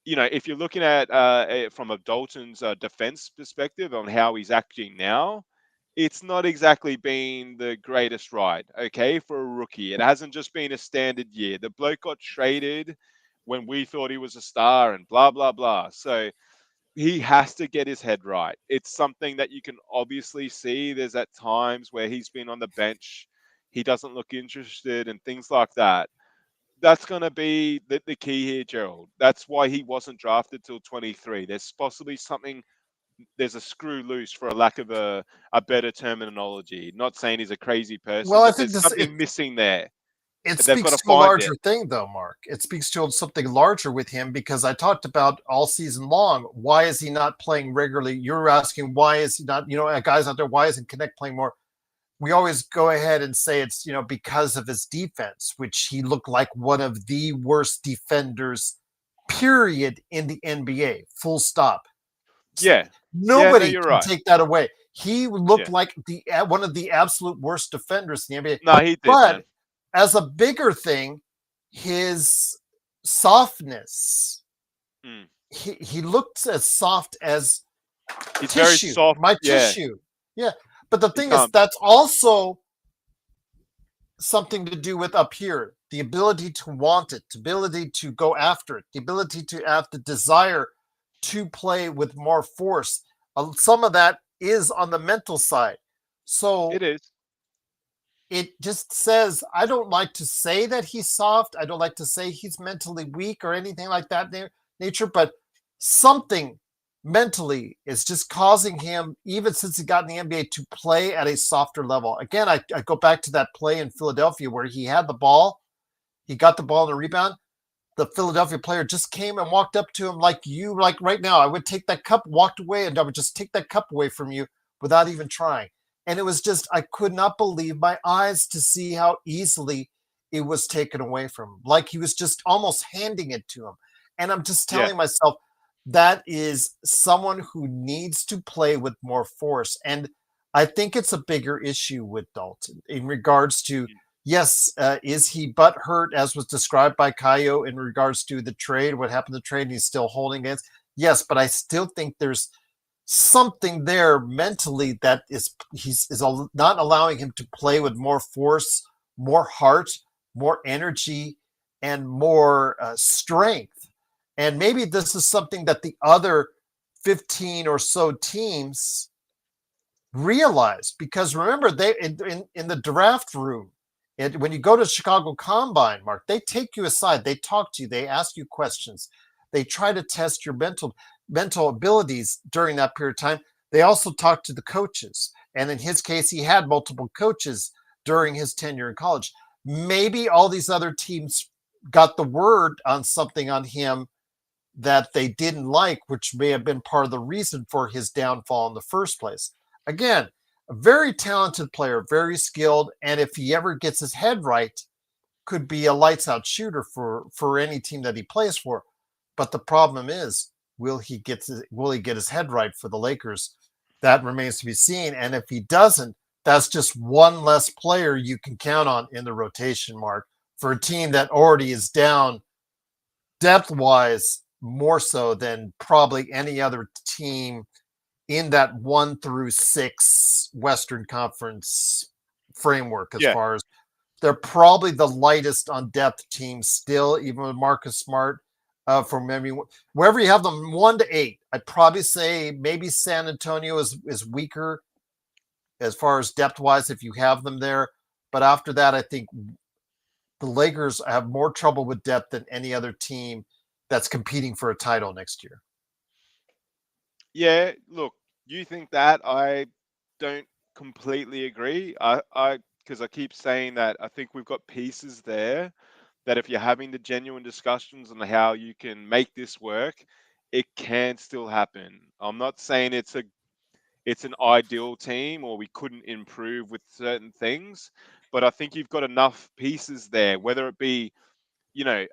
if you're looking at from a Dalton's defense perspective on how he's acting now, it's not exactly been the greatest ride, okay, for a rookie. It hasn't just been a standard year. The bloke got traded when we thought he was a star and blah, blah, blah. So he has to get his head right. It's something that you can obviously see. There's at times where he's been on the bench, he doesn't look interested and things like that. that's going to be the key here, Gerald. That's why he wasn't drafted till 23. There's possibly something, there's a screw loose, for a lack of a better terminology. Not saying he's a crazy person, Well, I but think there's this something missing there. it They've got speaks to to a find it. larger thing, though, Mark. It speaks to something larger with him because I talked about all season long. Why is he not playing regularly? You're asking why is he not? Guys out there, why isn't Connect playing more? We always go ahead and say it's because of his defense, which he looked like one of the worst defenders, period, in the NBA. Full stop. Yeah. Yeah, no, Nobody you're can right. take that away. He looked Yeah. like one of the absolute worst defenders in the NBA. No, he did, But man. as a bigger thing, his softness. Mm. He looks as soft as He's very tissue, soft. my Yeah. tissue. Yeah. But the He thing is, can't. that's also something to do with up here, the ability to want it, the ability to go after it, the ability to have the desire to play with more force. Some of that is on the mental side. So It is. it just says, I don't like to say that he's soft. I don't like to say he's mentally weak or anything like that nature, but something mentally is just causing him, even since he got in the NBA, to play at a softer level. Again, I go back to that play in Philadelphia where he had the ball, he got the ball in a rebound. The Philadelphia player just came and walked up to him like right now. I would take that cup, walked away, and I would just take that cup away from you without even trying. And it was just, I could not believe my eyes to see how easily it was taken away from him. Like he was just almost handing it to him. And I'm just Yeah. telling myself, that is someone who needs to play with more force. And I think it's a bigger issue with Dalton in regards to, yes, is he butt hurt as was described by Kaio in regards to the trade, what happened to the trade, and he's still holding it? Yes, but I still think there's something there mentally that is not allowing him to play with more force, more heart, more energy, and more strength. And maybe this is something that the other 15 or so teams realized, because remember, they in the draft room, when you go to Chicago Combine, Mark, they take you aside, they talk to you, they ask you questions, they try to test your mental abilities during that period of time. They also talk to the coaches, and in his case, he had multiple coaches during his tenure in college. Maybe all these other teams got the word on something on him that they didn't like, which may have been part of the reason for his downfall in the first place. Again, a very talented player, very skilled, and if he ever gets his head right, could be a lights out shooter for any team that he plays for. But the problem is, will he get his head right for the Lakers? That remains to be seen. And if he doesn't, that's just one less player you can count on in the rotation, Mark, for a team that already is down depth wise more so than probably any other team in that 1 through 6 Western Conference framework. As Yeah. far as they're probably the lightest on depth team still, even with Marcus Smart. From memory, wherever you have them 1 to 8, I'd probably say maybe San Antonio is weaker as far as depth wise if you have them there. But after that, I think the Lakers have more trouble with depth than any other team that's competing for a title next year. Yeah, look, you think that. I don't completely agree. Because I keep saying that I think we've got pieces there that if you're having the genuine discussions on how you can make this work, it can still happen. I'm not saying it's an ideal team or we couldn't improve with certain things, but I think you've got enough pieces there, whether it be,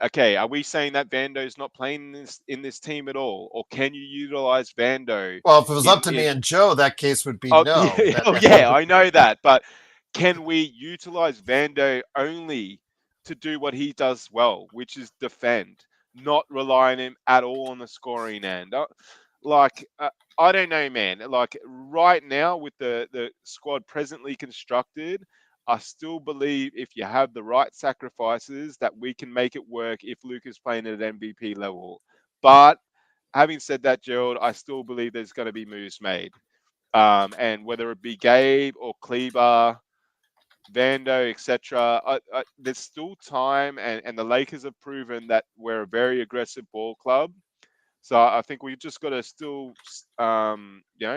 okay, are we saying that Vando's not playing in this team at all, or can you utilize Vando Well, if it was up to me in and Joe, that case would be oh, no. yeah, oh yeah, I know that, but can we utilize Vando only to do what he does well, which is defend, not rely on him at all on the scoring end? Like, I don't know, man. Like right now, with the squad presently constructed, I still believe if you have the right sacrifices, that we can make it work if Luca's playing at an MVP level. But having said that, Gerald, I still believe there's going to be moves made. And whether it be Gabe or Kleber, Vando, etc. There's still time, and the Lakers have proven that we're a very aggressive ball club. So I think we just got to still,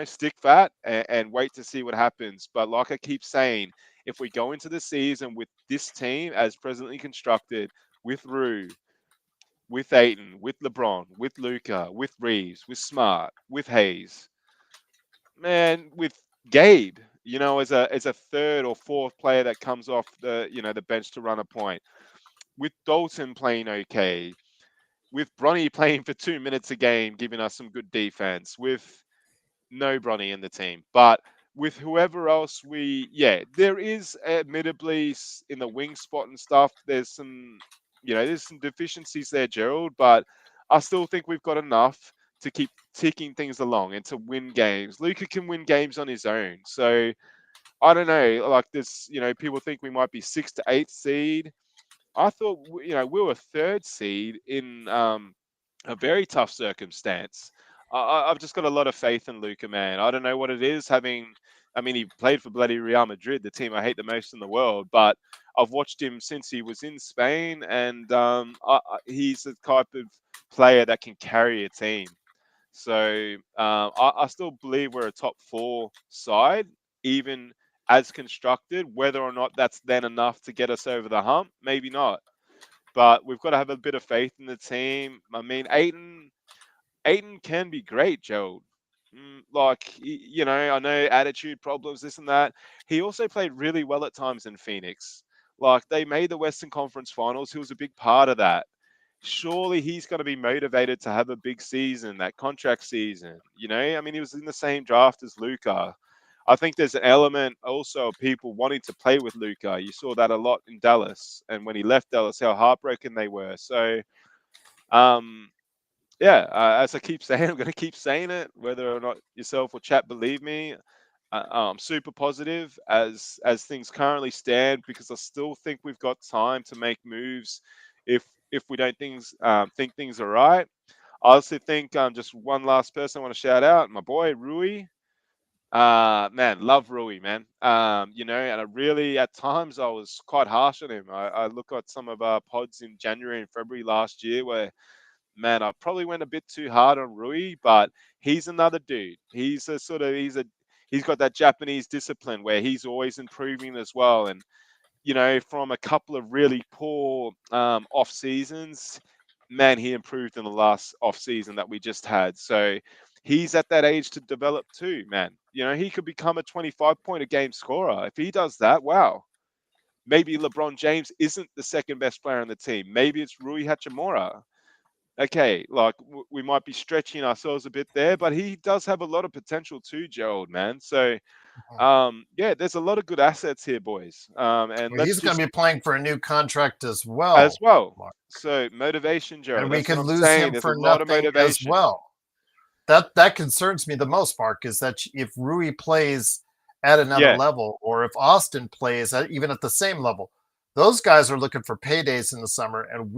stick fat and wait to see what happens. But like I keep saying, if we go into the season with this team as presently constructed, with Rue, with Aiton, with LeBron, with Luca, with Reeves, with Smart, with Hayes, man, with Gabe, as a third or fourth player that comes off the bench to run a point, with Dalton playing okay, with Bronny playing for 2 minutes a game, giving us some good defense, with no Bronny in the team, but with whoever else there is admittedly in the wing spot and stuff, there's some deficiencies there, Gerald, but I still think we've got enough to keep ticking things along and to win games. Luca can win games on his own. So I don't know, like this, people think we might be 6th to 8th seed. I thought, we were 3rd seed in a very tough circumstance. I've just got a lot of faith in Luca, man. I don't know what it is. He played for bloody Real Madrid, the team I hate the most in the world. But I've watched him since he was in Spain, and he's the type of player that can carry a team. So I still believe we're a top 4 side, even as constructed. Whether or not that's then enough to get us over the hump, maybe not. But we've got to have a bit of faith in the team. I mean, Aiton can be great, Gerald. I know attitude problems, this and that. He also played really well at times in Phoenix. Like, they made the Western Conference Finals. He was a big part of that. Surely he's going to be motivated to have a big season, that contract season. He was in the same draft as Luca. I think there's an element also of people wanting to play with Luca. You saw that a lot in Dallas, and when he left Dallas, how heartbroken they were. So, um, as I keep saying, I'm going to keep saying it, whether or not yourself or chat believe me. I'm super positive as things currently stand, because I still think we've got time to make moves if we don't think things are right. I also think just one last person I want to shout out, my boy Rui. Man, love Rui, man. And I really, at times, I was quite harsh on him. I look at some of our pods in January and February last year where, man, I probably went a bit too hard on Rui, but he's another dude. He's got that Japanese discipline where he's always improving as well. And from a couple of really poor off seasons, man, he improved in the last off season that we just had. So he's at that age to develop too, man. He could become a 25-point a game scorer. If he does that, wow. Maybe LeBron James isn't the second best player on the team. Maybe it's Rui Hachimura. Okay, like we might be stretching ourselves a bit there, but he does have a lot of potential too, Gerald, man. So there's a lot of good assets here, boys. And Well, let's he's going just to be playing for a new contract as as well, well. Mark. So motivation, And Gerald. we That's what could I'm lose saying. him There's a for lot of nothing as motivation. well. That concerns me the most, Mark, is that if Rui plays at another Yeah, level, or if Austin plays even at the same level, those guys are looking for paydays in the summer, and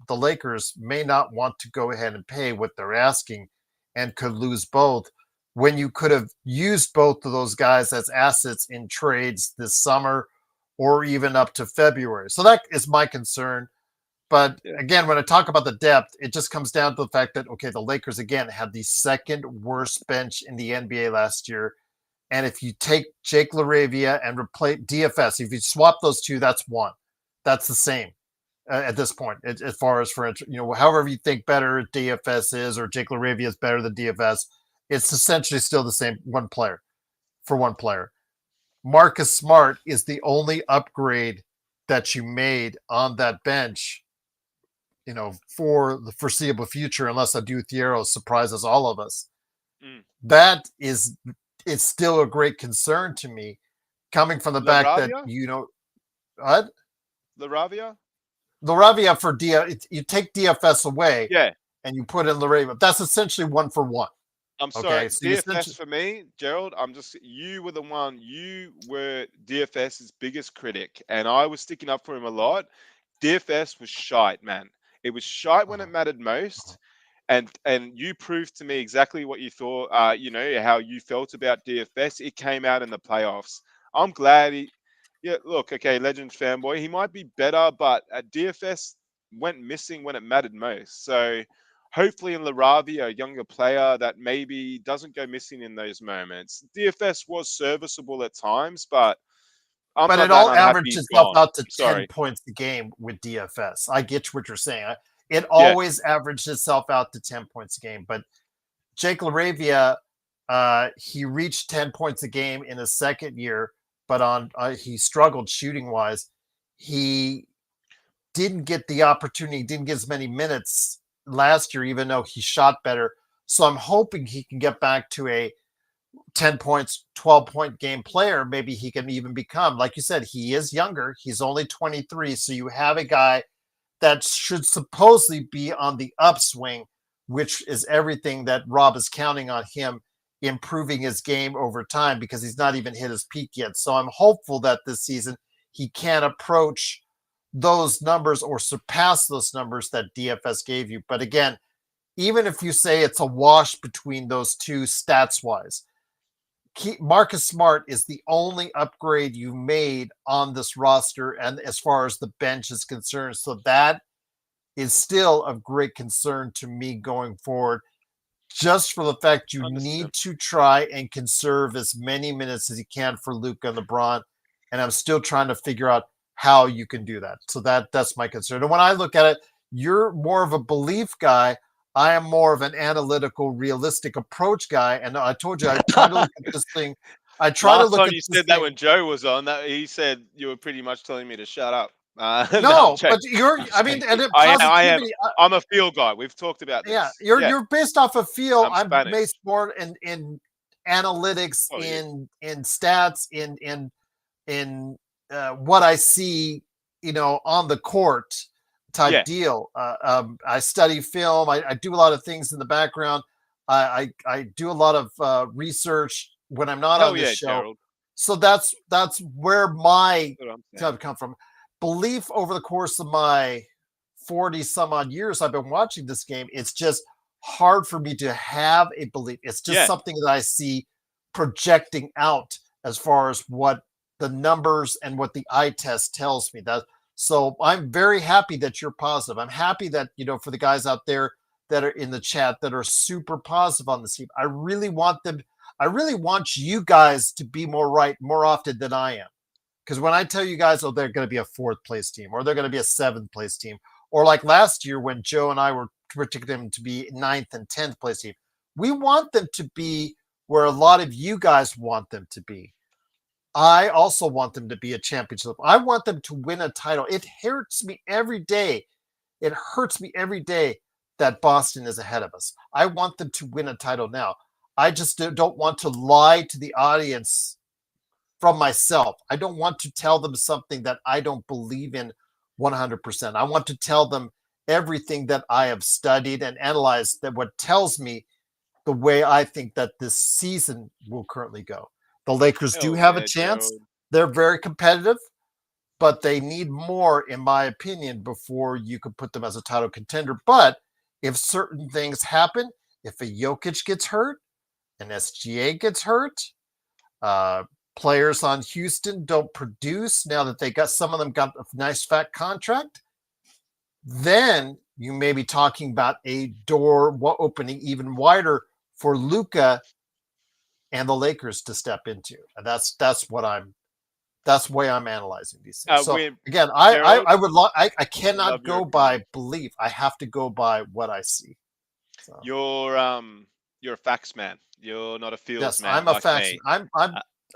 the Lakers, may not want to go ahead and pay what they're asking, and could lose both, when you could have used both of those guys as assets in trades this summer, or even up to February. So that is my concern. But yeah. again, when I talk about the depth, it just comes down to the fact that, okay, the Lakers again had the second worst bench in the NBA last year. And if you take Jake LaRavia and replace DFS, if you swap those two, that's one. That's the same at this point, as far as for, however you think better DFS is, or Jake LaRavia is better than DFS, it's essentially still the same one player for one player. Marcus Smart is the only upgrade that you made on that bench, for the foreseeable future, unless Adu Thiero surprises all of us. Mm. That is, it's still a great concern to me, coming from the back that, Laravia, what? Laravia. Laravia you take DFS away Yeah, and you put in Laravia. That's essentially one for one. I'm sorry. Okay, so you DFS essentially, for me, Gerald. You were the one. You were DFS's biggest critic, and I was sticking up for him a lot. DFS was shite, man. It was shite when it mattered most. And you proved to me exactly what you thought, how you felt about DFS. It came out in the playoffs. I'm glad Yeah, look, okay, Legends fanboy. He might be better, but at DFS went missing when it mattered most. So hopefully in Laravi, a younger player that maybe doesn't go missing in those moments. DFS was serviceable at times, but I'm But not it that all unhappy averaged he's itself gone. out to 10 Sorry. points a game with DFS. I get what you're saying. It Yeah. always averaged itself out to 10 points a game. But Jake LaRavia, he reached 10 points a game in his second year, but he struggled shooting wise. He didn't get the opportunity, didn't get as many minutes last year, even though he shot better. So I'm hoping he can get back to a 10 points, 12-point game player. Maybe he can even become, like you said, he is younger. He's only 23. So you have a guy that should supposedly be on the upswing, which is everything that Rob is counting on him improving his game over time because he's not even hit his peak yet. So I'm hopeful that this season he can approach those numbers or surpass those numbers that DFS gave you. But again, even if you say it's a wash between those two stats wise, Marcus Smart is the only upgrade you made on this roster, and as far as the bench is concerned. So that is still of great concern to me going forward, just for the fact you Understood. need to try and conserve as many minutes as you can for Luca and LeBron. And I'm still trying to figure out how you can do that. So that's my concern. And when I look at it, you're more of a belief guy. I am more of an analytical, realistic approach guy. And I told you I try to look at this thing. I try to Last look time at you this said that thing. when Joe was on, that he said you were pretty much telling me to shut up. No, I'm No, joking. but you're. I'm I mean, joking. and then I am. positivity. I'm a feel guy. We've talked about Yeah, this. you're Yeah, you're based off of feel. I'm I'm Spanish. based more in analytics, Oh, you. in stats, in what I see, on the court type Yeah. deal. I study film. I do a lot of things in the background. I do a lot of research when I'm not on Hell this yeah, show. Gerald. So that's where my That's what I'm saying. come from. Belief over the course of my 40 some odd years I've been watching this game, it's just hard for me to have a belief. It's just Yeah. something that I see projecting out as far as what the numbers and what the eye test tells me. That so I'm very happy that you're positive. I'm happy that, for the guys out there that are in the chat that are super positive on this team. I really want you guys to be more right more often than I am. Because when I tell you guys, oh, they're going to be a fourth place team, or they're going to be a seventh place team, or like last year when Joe and I were predicting them to be ninth and 10th place team, we want them to be where a lot of you guys want them to be. I also want them to be a championship. I want them to win a title. It hurts me every day. It hurts me every day that Boston is ahead of us. I want them to win a title now. I just don't want to lie to the audience from myself. I don't want to tell them something that I don't believe in 100%. I want to tell them everything that I have studied and analyzed, that what tells me the way I think that this season will currently go. The Lakers do Hell have a yeah, chance. Gerald. They're very competitive, but they need more, in my opinion, before you could put them as a title contender. But if certain things happen, if a Jokic gets hurt, an SGA gets hurt, uh, players on Houston don't produce now that they got some of them got a nice fat contract, then you may be talking about a door opening even wider for Luca and the Lakers to step into. And that's the way I'm analyzing these things. So Win, again, Gerald. I cannot Love your go by opinion. belief. I have to go by what I see. So You're a facts man. You're not a feels yes, man I'm a like faction. me. I'm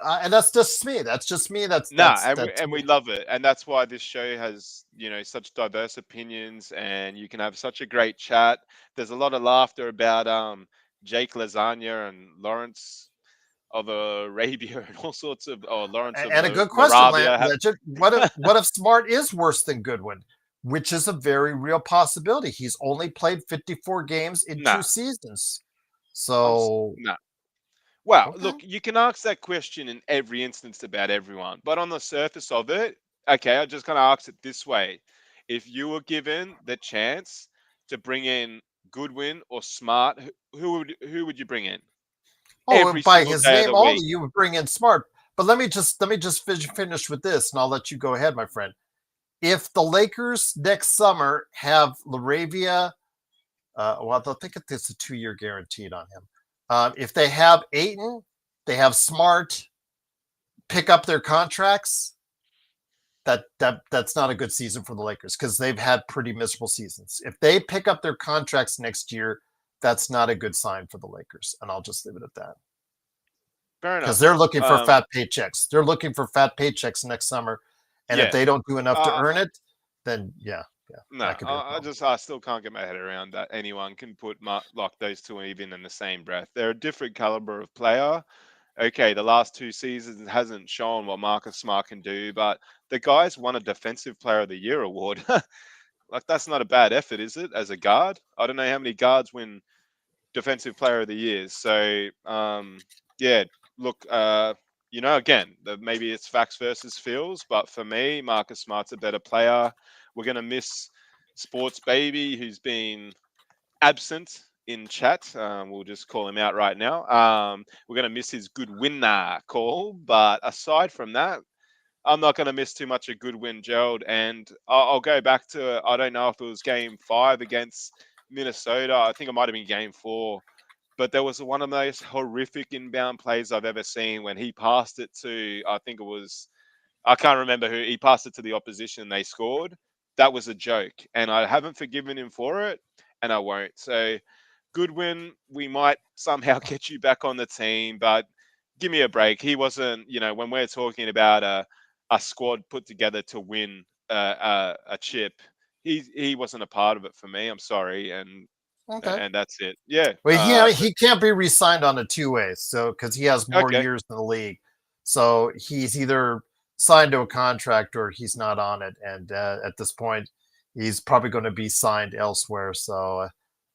and that's just me. That's just me. Nah, and we That's and we me. love it, and that's why this show has such diverse opinions, and you can have such a great chat. There's a lot of laughter about Jake Lasagna and Lawrence of Arabia and all sorts of, or Lawrence of And a good question, Moravia. Legend. What if Smart is worse than Goodwin? Which is a very real possibility. He's only played 54 games in two Nah, seasons. I'm So nah. Well, okay. look, you can ask that question in every instance about everyone, but on the surface of it, okay, I just kind of ask it this way. If you were given the chance to bring in Goodwin or Smart, who would you bring in Oh, every by single his day of name the only, week? you would bring in Smart. But let me just finish with this, and I'll let you go ahead, my friend. If the Lakers next summer have Laravia, well, they'll think it's a 2-year guaranteed on him. If they have Ayton, they have Smart, pick up their contracts. That's not a good season for the Lakers because they've had pretty miserable seasons. If they pick up their contracts next year, that's not a good sign for the Lakers, and I'll just leave it at that. Fair Because enough. they're looking for fat paychecks. They're looking for fat paychecks next summer, and if Yeah. they don't do enough to Uh, earn it, then yeah, no, that could be a problem. I still can't get my head around that anyone can put like those two even in the same breath. They're a different caliber of player. Okay, the last 2 seasons hasn't shown what Marcus Smart can do, but the guy's won a Defensive Player of the Year award. Like that's not a bad effort, is it? As a guard, I don't know how many guards win Defensive Player of the Year. So yeah, look, again, maybe it's facts versus feels, but for me, Marcus Smart's a better player. We're gonna miss Sports Baby, who's been absent in chat. We'll just call him out right now. We're going to miss his good winner call. But aside from that, I'm not going to miss too much a good win, Gerald. And I'll go back to, I don't know if it was game 5 against Minnesota. I think it might have been game 4. But there was one of the most horrific inbound plays I've ever seen when he passed it to, I can't remember who, he passed it to the opposition. They scored. That was a joke. And I haven't forgiven him for it. And I won't. So, Goodwin, we might somehow get you back on the team, but give me a break. He wasn't, when we're talking about a squad put together to win a chip, he wasn't a part of it for me. I'm sorry, and Okay. and that's it. Yeah. Well, he can't be re-signed on a two-way, so because he has more Okay. years in the league, so he's either signed to a contract or he's not on it. And at this point, he's probably going to be signed elsewhere. So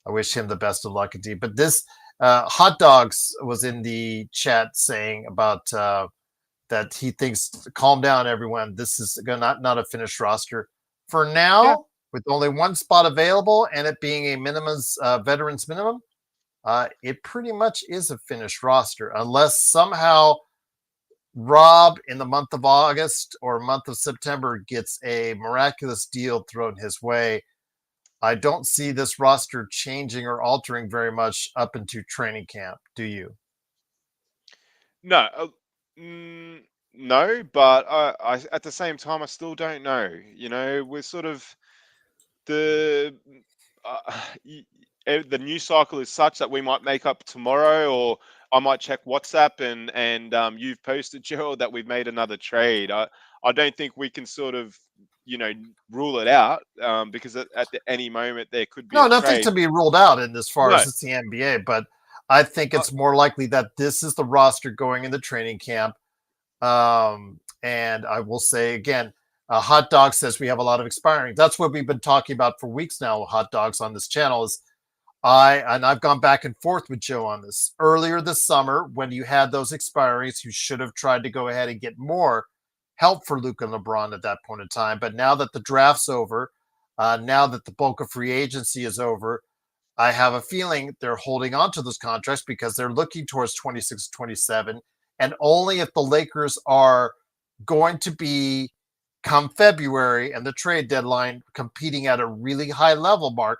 I wish him the best of luck indeed. But this hot dogs was in the chat saying about that he thinks, calm down, everyone. This is not a finished roster for Yeah. now, with only one spot available and it being a veterans minimum. It pretty much is a finished roster unless somehow Rob in the month of August or month of September gets a miraculous deal thrown his way. I don't see this roster changing or altering very much up into training camp. Do you? No. Mm, no, but I at the same time I still don't know. We're sort of the uh, the news cycle is such that we might make up tomorrow, or I might check WhatsApp and you've posted, Gerald, that we've made another trade. I don't think we can sort of you know rule it out because at any moment there could be No, a nothing trade. to be ruled out in as far No, as it's the NBA, but I think uh, it's more likely that this is the roster going in the training camp. And I will say again, Hot Dog says we have a lot of expiring. That's what we've been talking about for weeks now. Hot Dogs on this channel is I've gone back and forth with Joe on this. Earlier this summer, when you had those expiries, you should have tried to go ahead and get more help for Luca and LeBron at that point in time. But now that the draft's over, now that the bulk of free agency is over, I have a feeling they're holding on to those contracts because they're looking towards 26, 27. And only if the Lakers are going to be, come February and the trade deadline, competing at a really high level, Mark,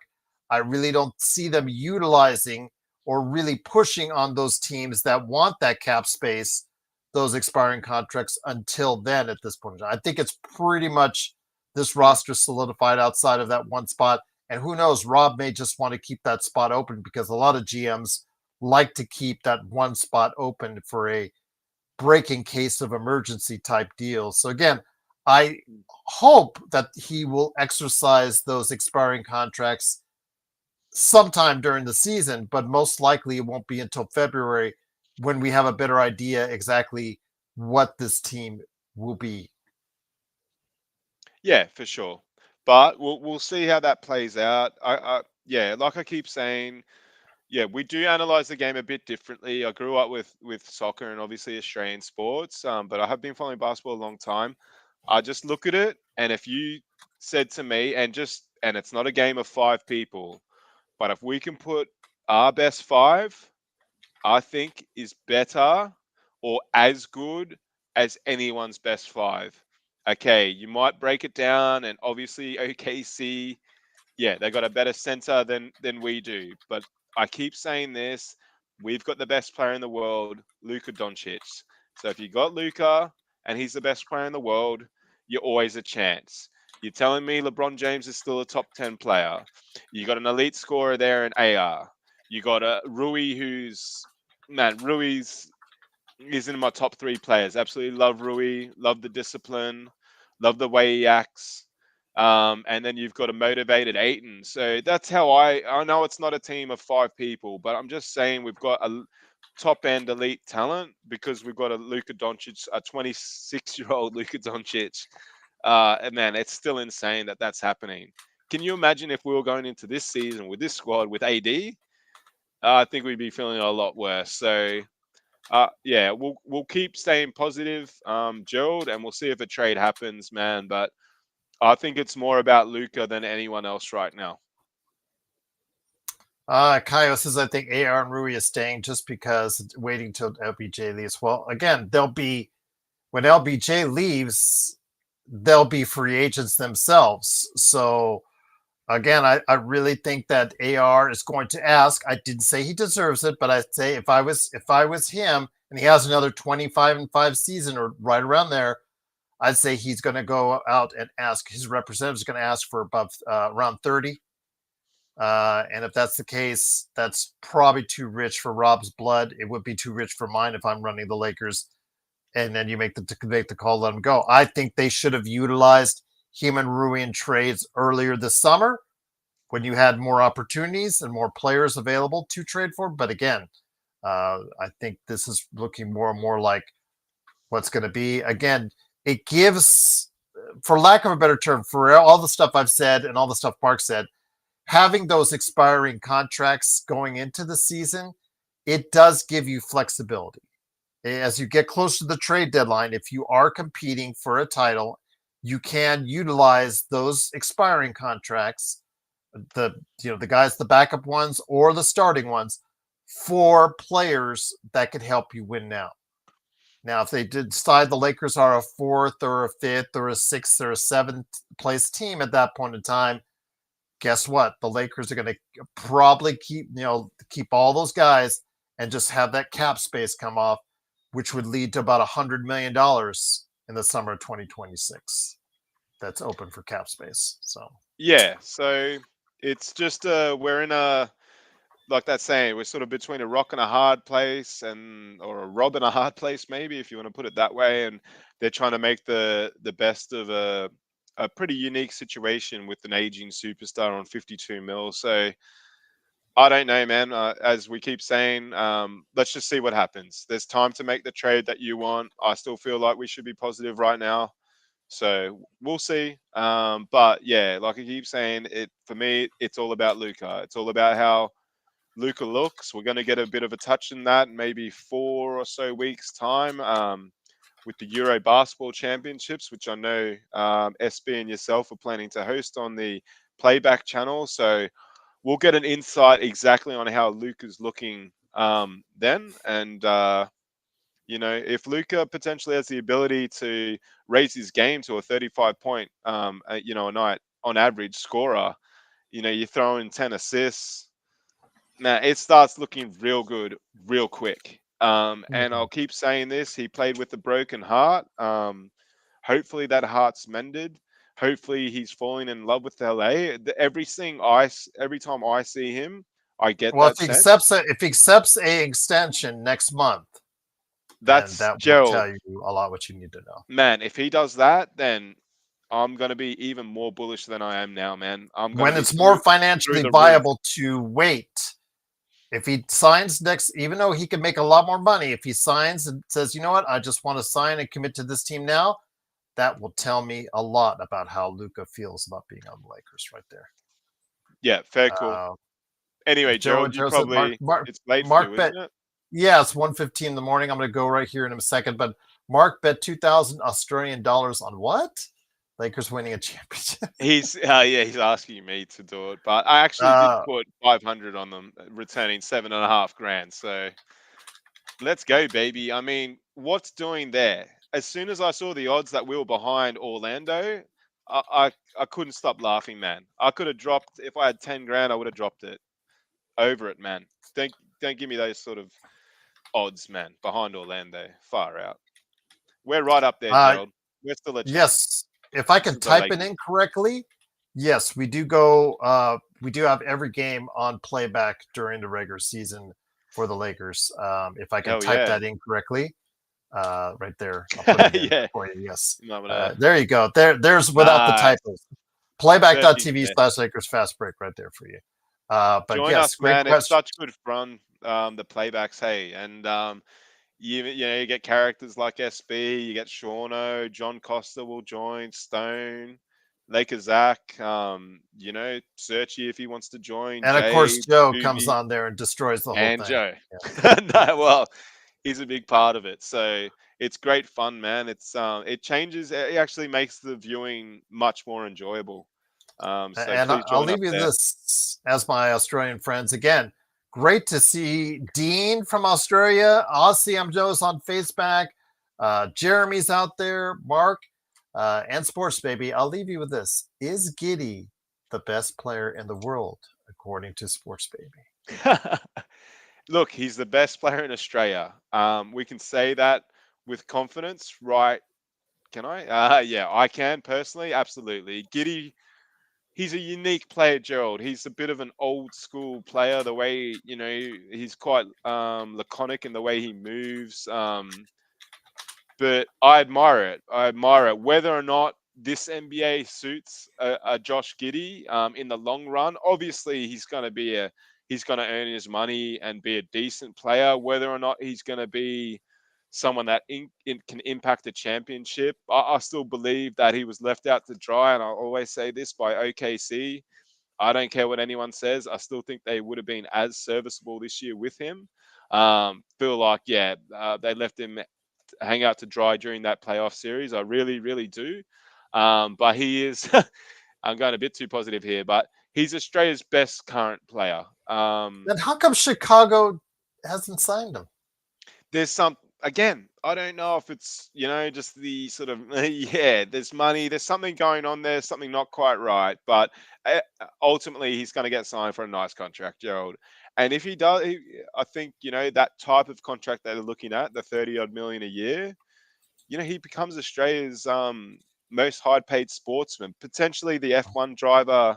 I really don't see them utilizing or really pushing on those teams that want that cap space, those expiring contracts until then at this point. I think it's pretty much this roster solidified outside of that one spot. And who knows, Rob may just want to keep that spot open because a lot of GMs like to keep that one spot open for a breaking case of emergency type deal. So again, I hope that he will exercise those expiring contracts sometime during the season, but most likely it won't be until February when we have a better idea exactly what this team will be. yeah, for sure. But we'll see how that plays out. Yeah, like I keep saying, yeah, we do analyze the game a bit differently. I grew up with soccer and obviously Australian sports, but I have been following basketball a long time. I just look at it, and if you said to me, and it's not a game of 5 people, but if we can put our best 5, I think is better or as good as anyone's best five. Okay, you might break it down, and obviously OKC, yeah, they got a better center than we do. But I keep saying this: we've got the best player in the world, Luca Doncic. So if you got Luca and he's the best player in the world, you're always a chance. You're telling me LeBron James is still a top 10 player. You got an elite scorer there in AR. You got a Rui who's man, Rui's he's in my top three players. Absolutely love Rui, love the discipline, love the way he acts. And then you've got a motivated Aiton. So that's how I know it's not a team of five people, but I'm just saying we've got a top end elite talent because we've got a Luka Doncic, a 26-year-old Luka Doncic. And man, it's still insane that that's happening. Can you imagine if we were going into this season with this squad with AD? I think we'd be feeling a lot worse. So yeah, we'll keep staying positive, Gerald, and we'll see if a trade happens, man. But I think it's more about Luca than anyone else right now. Kyle says, I think AR and Rui is staying just because waiting till LBJ leaves. Well, again, when LBJ leaves, they'll be free agents themselves. So again, I really think that AR is going to ask. I didn't say he deserves it, but I'd say if I was him and he has another 25-5 season or right around there, I'd say he's going to go out and ask. His representative is going to ask for above around 30. And if that's the case, that's probably too rich for Rob's blood. It would be too rich for mine if I'm running the Lakers. And then you make the call, let him go. I think they should have utilized him and Rui in trades earlier this summer when you had more opportunities and more players available to trade for. But again, I think this is looking more and more like what's going to be. Again, it gives, for lack of a better term, for all the stuff I've said and all the stuff Mark said, having those expiring contracts going into the season, it does give you flexibility. As you get close to the trade deadline, if you are competing for a title, you can utilize those expiring contracts, the guys, the backup ones or the starting ones, for players that could help you win now. Now, if they decide the Lakers are a fourth or a fifth or a sixth or a seventh place team at that point in time, guess what? The Lakers are going to probably keep all those guys and just have that cap space come off, which would lead to about $100 million in the summer of 2026. That's open for cap space. So Yeah, so it's just we're in a like that saying, we're sort of between a rock and a hard place, or a rob and a hard place, maybe if you want to put it that way. And they're trying to make the best of a pretty unique situation with an aging superstar on 52 mil. So I don't know, man. As we keep saying, let's just see what happens. There's time to make the trade that you want. I still feel like we should be positive right now. So we'll see. But yeah, like I keep saying, for me, it's all about Luca. It's all about how Luca looks. We're going to get a bit of a touch in that in maybe 4 or so weeks' time with the Euro Basketball Championships, which I know SB and yourself are planning to host on the playback channel. So we'll get an insight exactly on how Luca's looking then. And, if Luca potentially has the ability to raise his game to a 35-point, a night on average scorer, you throw in 10 assists, now it starts looking real good real quick. And I'll keep saying this: he played with a broken heart. Hopefully that heart's mended. Hopefully he's falling in love with LA. Every time I see him, I get well, that sense. if he accepts a extension next month, then That's that will Gerald. tell you a lot what you need to know. Man, if he does that, then I'm gonna be even more bullish than I am now, man. I'm gonna When be it's more through financially the roof. viable to wait, if he signs next, even though he can make a lot more money, if he signs and says, you know what, I just want to sign and commit to this team now, that will tell me a lot about how Luca feels about being on the Lakers right there. Yeah, fair call. Uh, Anyway, Gerald, Joe said, it's late for Mark you, bet. isn't it? Yeah, it's 1:15 in the morning. I'm going to go right here in a second. But Mark bet 2,000 Australian dollars on what? Lakers winning a championship. He's asking me to do it, but I actually did put 500 on them, returning 7.5 grand. So let's go, baby. I mean, what's doing there? as soon as I saw the odds that we were behind Orlando, I couldn't stop laughing, man. I could have dropped if I had 10 grand. I would have dropped it over it, man. Don't give me those sort of odds, man. Behind Orlando, far out. We're right up there, Uh, Gerald. We're still a chance. yes, if I This can is the type it Lakers. in correctly, yes, we do go. We do have every game on playback during the regular season for the Lakers. If I can Hell type yeah. that in correctly, right there, I'll put it in Yeah. for you. Yes, You might wanna, there you go. There's without the nice. typos. Turkey's Playback.tv best. slash Lakers fast break right there for you. But Join yes, us, great man. It's question. such good fun. The playbacks, hey, and you get characters like SB. You get Shauno, John Costa will join, Stone, Laker Zach. Searchy if he wants to join, And of course, Jay, Joe comes Doobie, on there and destroys the whole and thing. Joe. Yeah. No, well, he's a big part of it. So it's great fun, man. It changes. It actually makes the viewing much more enjoyable. So And please I'll join up leave you there. this as my Australian friends again. Great to see Dean from Australia. Aussie, I'm Joe's on Facebook. Jeremy's out there. Mark and Sports Baby. I'll leave you with this. Is Giddy the best player in the world, according to Sports Baby? Look, he's the best player in Australia. We can say that with confidence, right? Can I? Yeah, I can personally, absolutely. Giddy, he's a unique player, Gerald. He's a bit of an old school player. The way he's quite laconic in the way he moves. But I admire it. I admire it. Whether or not this NBA suits a Josh Giddey in the long run, obviously he's going to earn his money and be a decent player. Whether or not he's going to be someone that can impact a championship, I still believe that he was left out to dry. And I always say this by OKC. I don't care what anyone says. I still think they would have been as serviceable this year with him. Feel like, they left him hang out to dry during that playoff series. I really, really do. But he is, I'm going a bit too positive here, but he's Australia's best current player. Then how come Chicago hasn't signed him? There's again, I don't know if it's, just the sort of, there's money, there's something going on there, something not quite right. But ultimately, he's going to get signed for a nice contract, Gerald. And if he does, I think, that type of contract that they're looking at, the 30 odd million a year, he becomes Australia's most high paid sportsman, potentially the F1 driver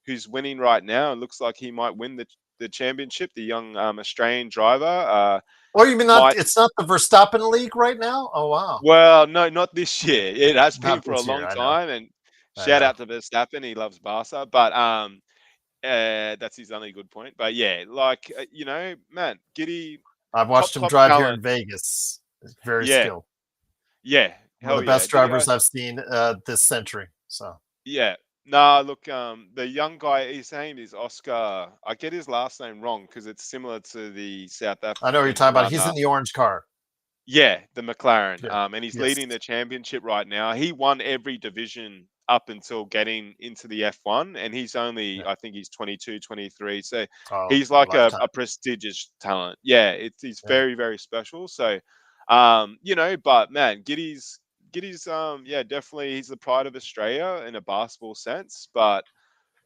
who's winning right now. It looks like he might win the championship, the young Australian driver. Oh, you mean it's not the Verstappen League right now? Oh, wow. Well, no, not this year. It has been Not for a this year. long I know. time, and I shout know. out to Verstappen. He loves Barca, but that's his only good point. But yeah, like man, Giddy, I've top watched him top drive here in talent. Vegas. Very Yeah, skilled. yeah, One of hell the yeah, best Giddy. drivers I've seen this century. So Yeah. Nah, look, the young guy, his name is Oscar. I get his last name wrong because it's similar to the South I know what you're African talking about. He's runner. in the orange car. Yeah, the McLaren. Yeah. And he's Yes. leading the championship right now. He won every division up until getting into the F1, and he's only, Yeah. I think he's 22, 23. So Oh, he's like lifetime. a prestigious talent. Yeah, he's Yeah. very, very special. So, but man, Giddy's, definitely he's the pride of Australia in a basketball sense. But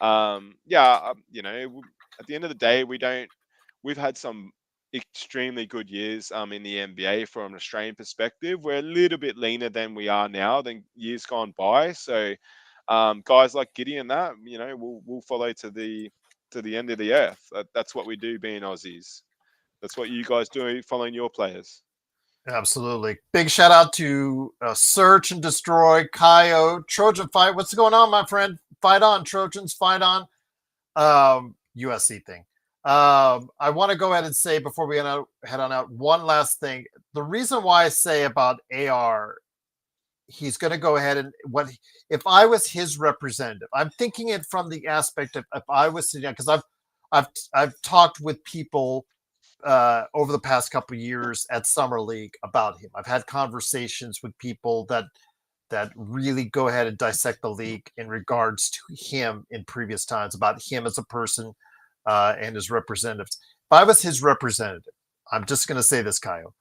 at the end of the day, we've had some extremely good years in the NBA from an Australian perspective. We're a little bit leaner than we are now than years gone by. So guys like Giddy and that, we'll follow to the end of the earth. That's what we do being Aussies. That's what you guys do following your players. Absolutely. Big shout out to Search and Destroy, Kaio, Trojan Fight. What's going on, my friend? Fight on, Trojans, fight on. USC thing. I want to go ahead and say before we head on out, one last thing. The reason why I say about AR, he's going to go ahead and if I was his representative, I'm thinking it from the aspect of if I was sitting down, because I've talked with people over the past couple of years at Summer League about him. I've had conversations with people that really go ahead and dissect the league in regards to him in previous times, about him as a person and his representatives. If I was his representative, I'm just going to say this, Kyle.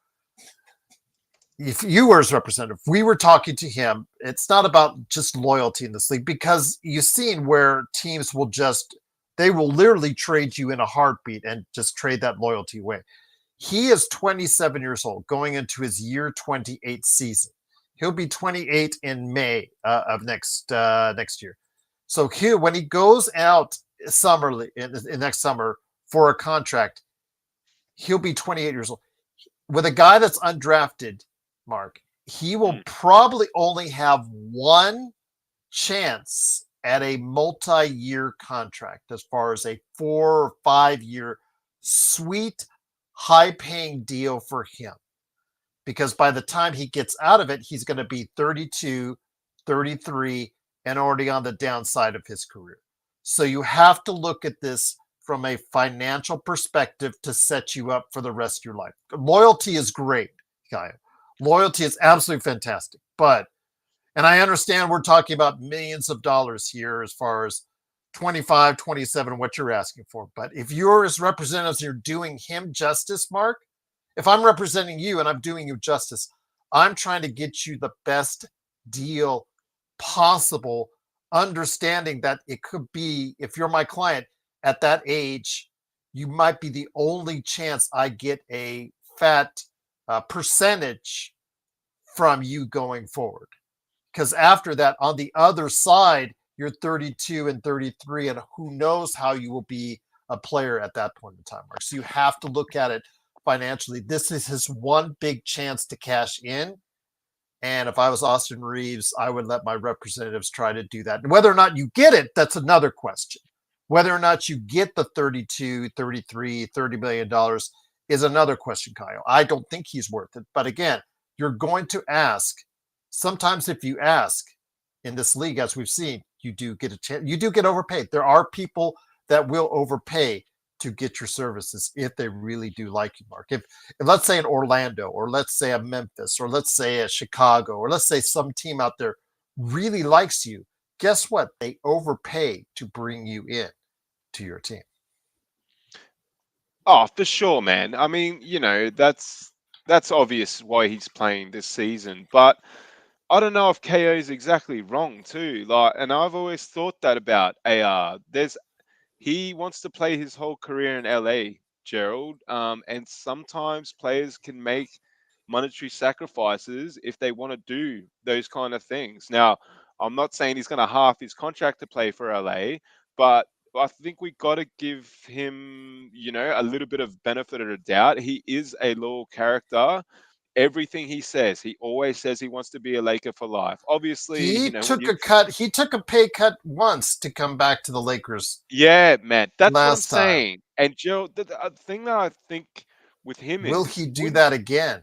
if you were his representative, we were talking to him. It's not about just loyalty in this league because you've seen where teams will they will literally trade you in a heartbeat and just trade that loyalty away. He is 27 years old, going into his year 28 season. He'll be 28 in May of next year. So when he goes out in next summer for a contract, he'll be 28 years old. With a guy that's undrafted, Mark, he will probably only have one chance at a multi-year contract as far as a 4 or 5 year sweet, high-paying deal for him. Because by the time he gets out of it, he's going to be 32, 33, and already on the downside of his career. So you have to look at this from a financial perspective to set you up for the rest of your life. Loyalty is great, Kyle. Loyalty is absolutely fantastic. And I understand we're talking about millions of dollars here as far as 25, 27, what you're asking for. But if you're his representatives, you're doing him justice, Mark. If I'm representing you and I'm doing you justice, I'm trying to get you the best deal possible, understanding that it could be, if you're my client at that age, you might be the only chance I get a fat percentage from you going forward. Because after that, on the other side, you're 32 and 33, and who knows how you will be a player at that point in time, Mark. So you have to look at it financially. This is his one big chance to cash in. And if I was Austin Reeves, I would let my representatives try to do that. And whether or not you get it, that's another question. Whether or not you get the 32, 33, $30 million is another question, Kyle. I don't think he's worth it. But again, you're going to ask. Sometimes if you ask in this league, as we've seen, you do get a chance. You do get overpaid. There are people that will overpay to get your services if they really do like you, Mark. If let's say an Orlando, or let's say a Memphis, or let's say a Chicago, or let's say some team out there really likes you, guess what? They overpay to bring you in to your team. Oh, for sure, man. I mean, that's obvious why he's playing this season, but I don't know if KO is exactly wrong too. Like, and I've always thought that about AR. He wants to play his whole career in LA, Gerald. And sometimes players can make monetary sacrifices if they want to do those kind of things. Now, I'm not saying he's going to half his contract to play for LA, but I think we got to give him, a little bit of benefit of the doubt. He is a loyal character. Everything he says, he always says he wants to be a Laker for life. Obviously, He when took you a cut. He took a pay cut once to come back to the Lakers yeah, man, that's what I'm last time. saying. And Joe, the thing that I think with him Will is, he do wouldn't that again?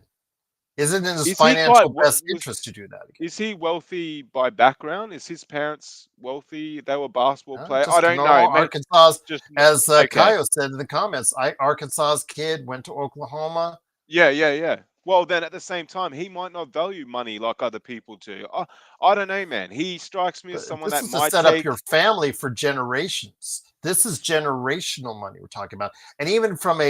Is it in his is he quite financial best interest to was do that again? is he wealthy by background? Is his parents wealthy? They were basketball players. I Just a don't know, normal man. Arkansas, Just as okay. Kaio said in the comments. Arkansas's kid went to Oklahoma. Yeah, yeah, yeah. Well, then at the same time, he might not value money like other people do. I don't know, man. He strikes me as But someone this that is to might set up take. your family for generations. This is generational money we're talking about. And even from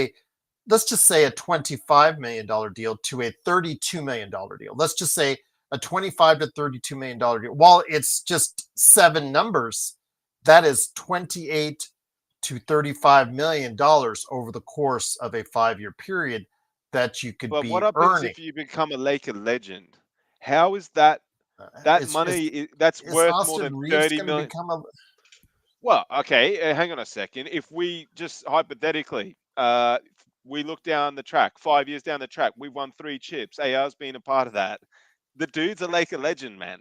let's just say a $25 million deal to a $32 million deal. Let's just say a $25 to $32 million deal. While it's just seven numbers, that is 28 to $35 million over the course of a 5 year period that you could But what be happens earning. if you become a Laker legend? How is that Is, is, money that's is worth more Austin than Reeves 30 going to million? become a Well, okay, hang on a second. If we just hypothetically, we look down the track, 5 years down the track, we've won 3 chips. AR's been a part of that. The dude's a Laker legend, man.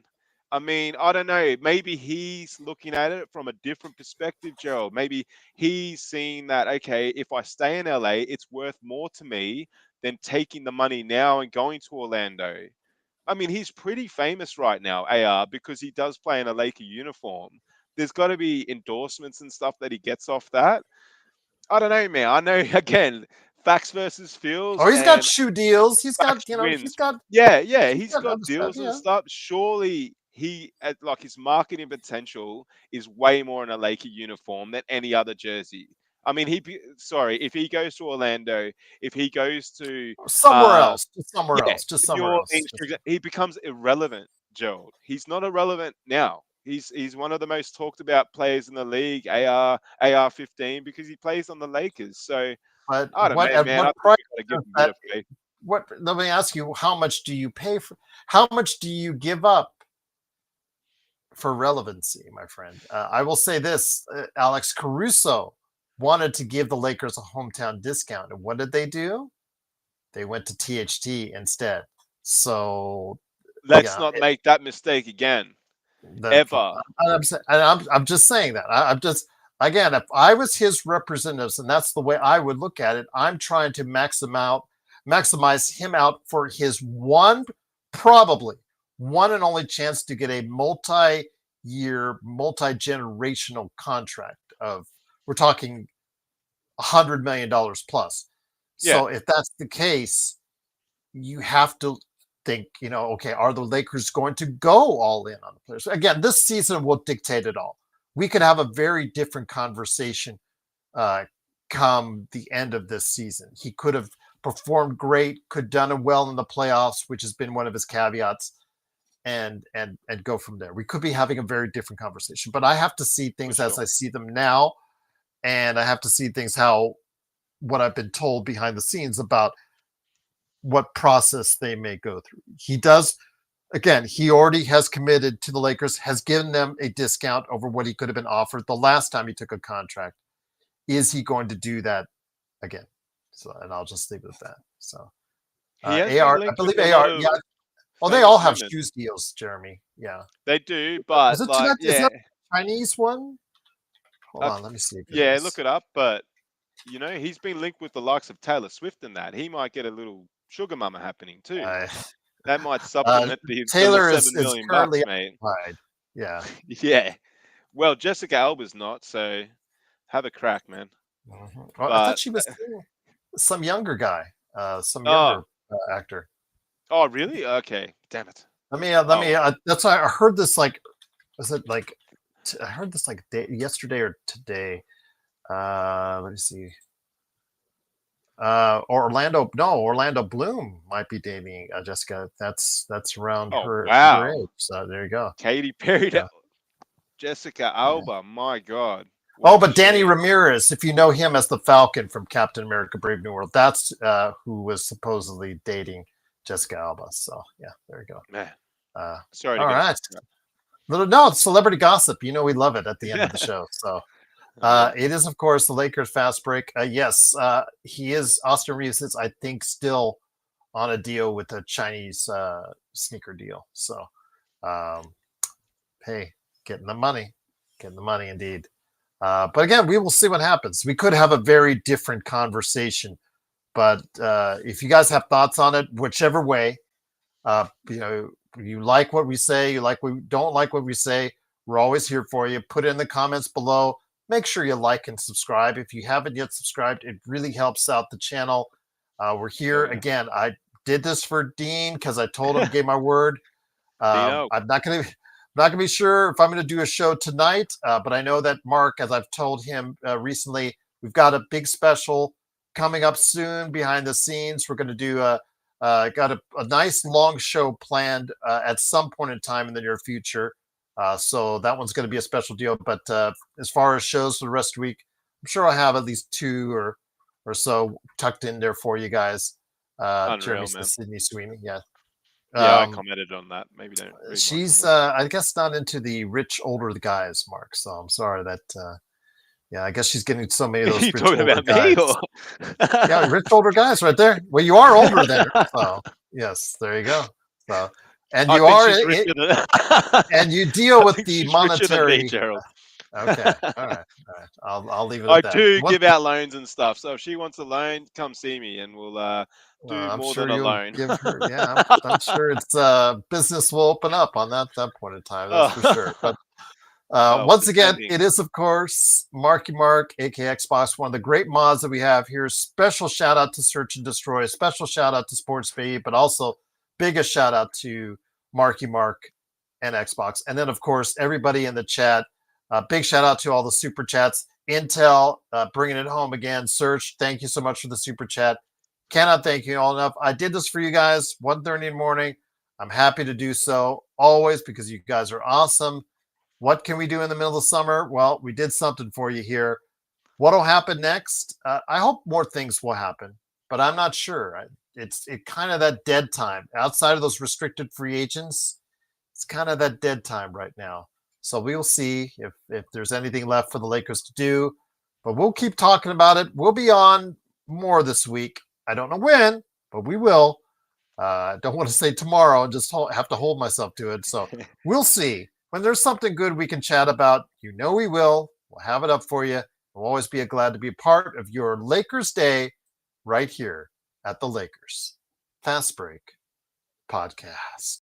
I mean, I don't know. Maybe he's looking at it from a different perspective, Gerald. Maybe he's seeing that, okay, if I stay in LA, it's worth more to me than taking the money now and going to Orlando. I mean, he's pretty famous right now, AR, because he does play in a Laker uniform. There's got to be endorsements and stuff that he gets off that. I don't know, man. I know again, facts versus feels, Oh, he's got and shoe deals. He's got, facts wins. he's got Yeah, yeah, he's he's got got other stuff. deals and Yeah. stuff. Surely like his marketing potential is way more in a Laker uniform than any other jersey. I mean, if he goes to Orlando, if he goes to somewhere uh, else, just somewhere yeah, else, just New somewhere else. Orleans, for example, he becomes irrelevant, Gerald. He's not irrelevant now. He's one of the most talked about players in the league, AR 15, because he plays on the Lakers. So But I don't what know, at man. I what think price we got to give does him a bit that? of faith. What? Let me ask you: how much do you pay for? How much do you give up for relevancy, my friend? I will say this: Alex Caruso wanted to give the Lakers a hometown discount, and what did they do? They went to THT instead. So Let's yeah, not make that mistake again, ever. I'm just saying that. I'm just again, if I was his representatives, and that's the way I would look at it, I'm trying to maximize him out for his probably one and only chance to get a multi-year, multi-generational contract of we're talking $100 million plus. Yeah, So if that's the case, you have to think, okay, are the Lakers going to go all in on the players? Again, this season will dictate it all. We could have a very different conversation come the end of this season. He could have performed great, could done it well in the playoffs, which has been one of his caveats, and go from there. We could be having a very different conversation. But I have to see for things as sure. I see them now, and I have to see things what I've been told behind the scenes about what process they may go through. He does, again, he already has committed to the Lakers, has given them a discount over what he could have been offered the last time he took a contract. Is he going to do that again? So, and I'll just leave it at that. So, He has been AR, I linked with believe a lot AR, of yeah. Well, they all famous have women. shoes deals, Jeremy. Yeah. They do, Is but it like, is yeah, that a Chinese one? Hold on, let me see if it yeah, is. look it up. But he's been linked with the likes of Taylor Swift and that. He might get a little sugar mama happening too. Uh, That might uh, supplement the Taylor seven is million currently bucks, mate. occupied. Yeah. Yeah. Well, Jessica Alba's not, so have a crack, man. Well, I thought But she was seeing some younger guy, some oh, younger actor. oh, really? Okay, damn it. Let Oh, me. well. That's why I heard this. Like, was it like? I heard this like yesterday or today. Let me see. Orlando. No, Orlando Bloom might be dating Jessica. That's around Oh, her wow. age. So there you go. Katy Perry to Yeah. Jessica Yeah. Alba. My God, Oh, what a but Danny shame. Ramirez, if you know him as the Falcon from Captain America: Brave New World, that's who was supposedly dating Jessica Alba. So yeah, there you go. Man, Uh, sorry to all get right. it. No, it's celebrity gossip. We love it at the end of the show. So Yeah. it is, of course, the Lakers fast break. Yes, he is. Austin Reeves is, I think, still on a deal with a Chinese sneaker deal. So, um, hey, getting the money indeed. But again, we will see what happens. We could have a very different conversation. But if you guys have thoughts on it, whichever way, you like what we say, you like we don't like what we say, we're always here for you. Put it in the comments below. Make sure you like and subscribe. If you haven't yet subscribed, it really helps out the channel. We're here Hell yeah. again. I did this for Dean because I told him, gave my word. Dino. I'm not gonna be sure if I'm gonna do a show tonight, but I know that Mark, as I've told him recently, we've got a big special coming up soon behind the scenes. We're gonna do got a nice long show planned at some point in time in the near future. So that one's going to be a special deal. But as far as shows for the rest of the week, I'm sure I'll have at least two or so tucked in there for you guys. Jeremy Unreal, man. says Sydney Sweeney. Yeah. Yeah, I Um, commented on that. Maybe don't read my she's, comments. I guess, not into the rich older guys, Mark. So I'm sorry that, yeah, I guess she's getting so many of Are those you rich talking older about me guys. or? Yeah, rich older guys right there. Well, you are older than her. So, yes, there you go. So, and I you think are she's it, richer than. and you deal I with think the she's richer than me, monetary. Gerald. Okay. All right. All right. I'll leave it I at that. do What give out loans and stuff. So if she wants a loan, come see me and we'll do I'm more than sure a you'll loan. give her. Yeah, I'm sure it's business will open up on that point in time. That's for sure. Oh, But oh, once again, depending. it is, of course, Marky Mark, aka Xbox, one of the great mods that we have here. Special shout out to Search and Destroy, special shout out to Sports Baby, but also biggest shout out to Marky Mark and Xbox. And then, of course, everybody in the chat. Big shout out to all the super chats. Intel, bringing it home again. Serge, thank you so much for the super chat. Cannot thank you all enough. I did this for you guys, 1:30 in the morning. I'm happy to do so always because you guys are awesome. What can we do in the middle of the summer? Well, we did something for you here. What will happen next? I hope more things will happen, but I'm not sure. It's kind of that dead time outside of those restricted free agents. It's kind of that dead time right now. So we will see if there's anything left for the Lakers to do, but we'll keep talking about it. We'll be on more this week. I don't know when, but we will. I don't want to say tomorrow and just have to hold myself to it. So we'll see. When there's something good we can chat about, we will. We'll have it up for you. We'll always be glad to be a part of your Lakers Day right here at the Lakers Fast Break Podcast.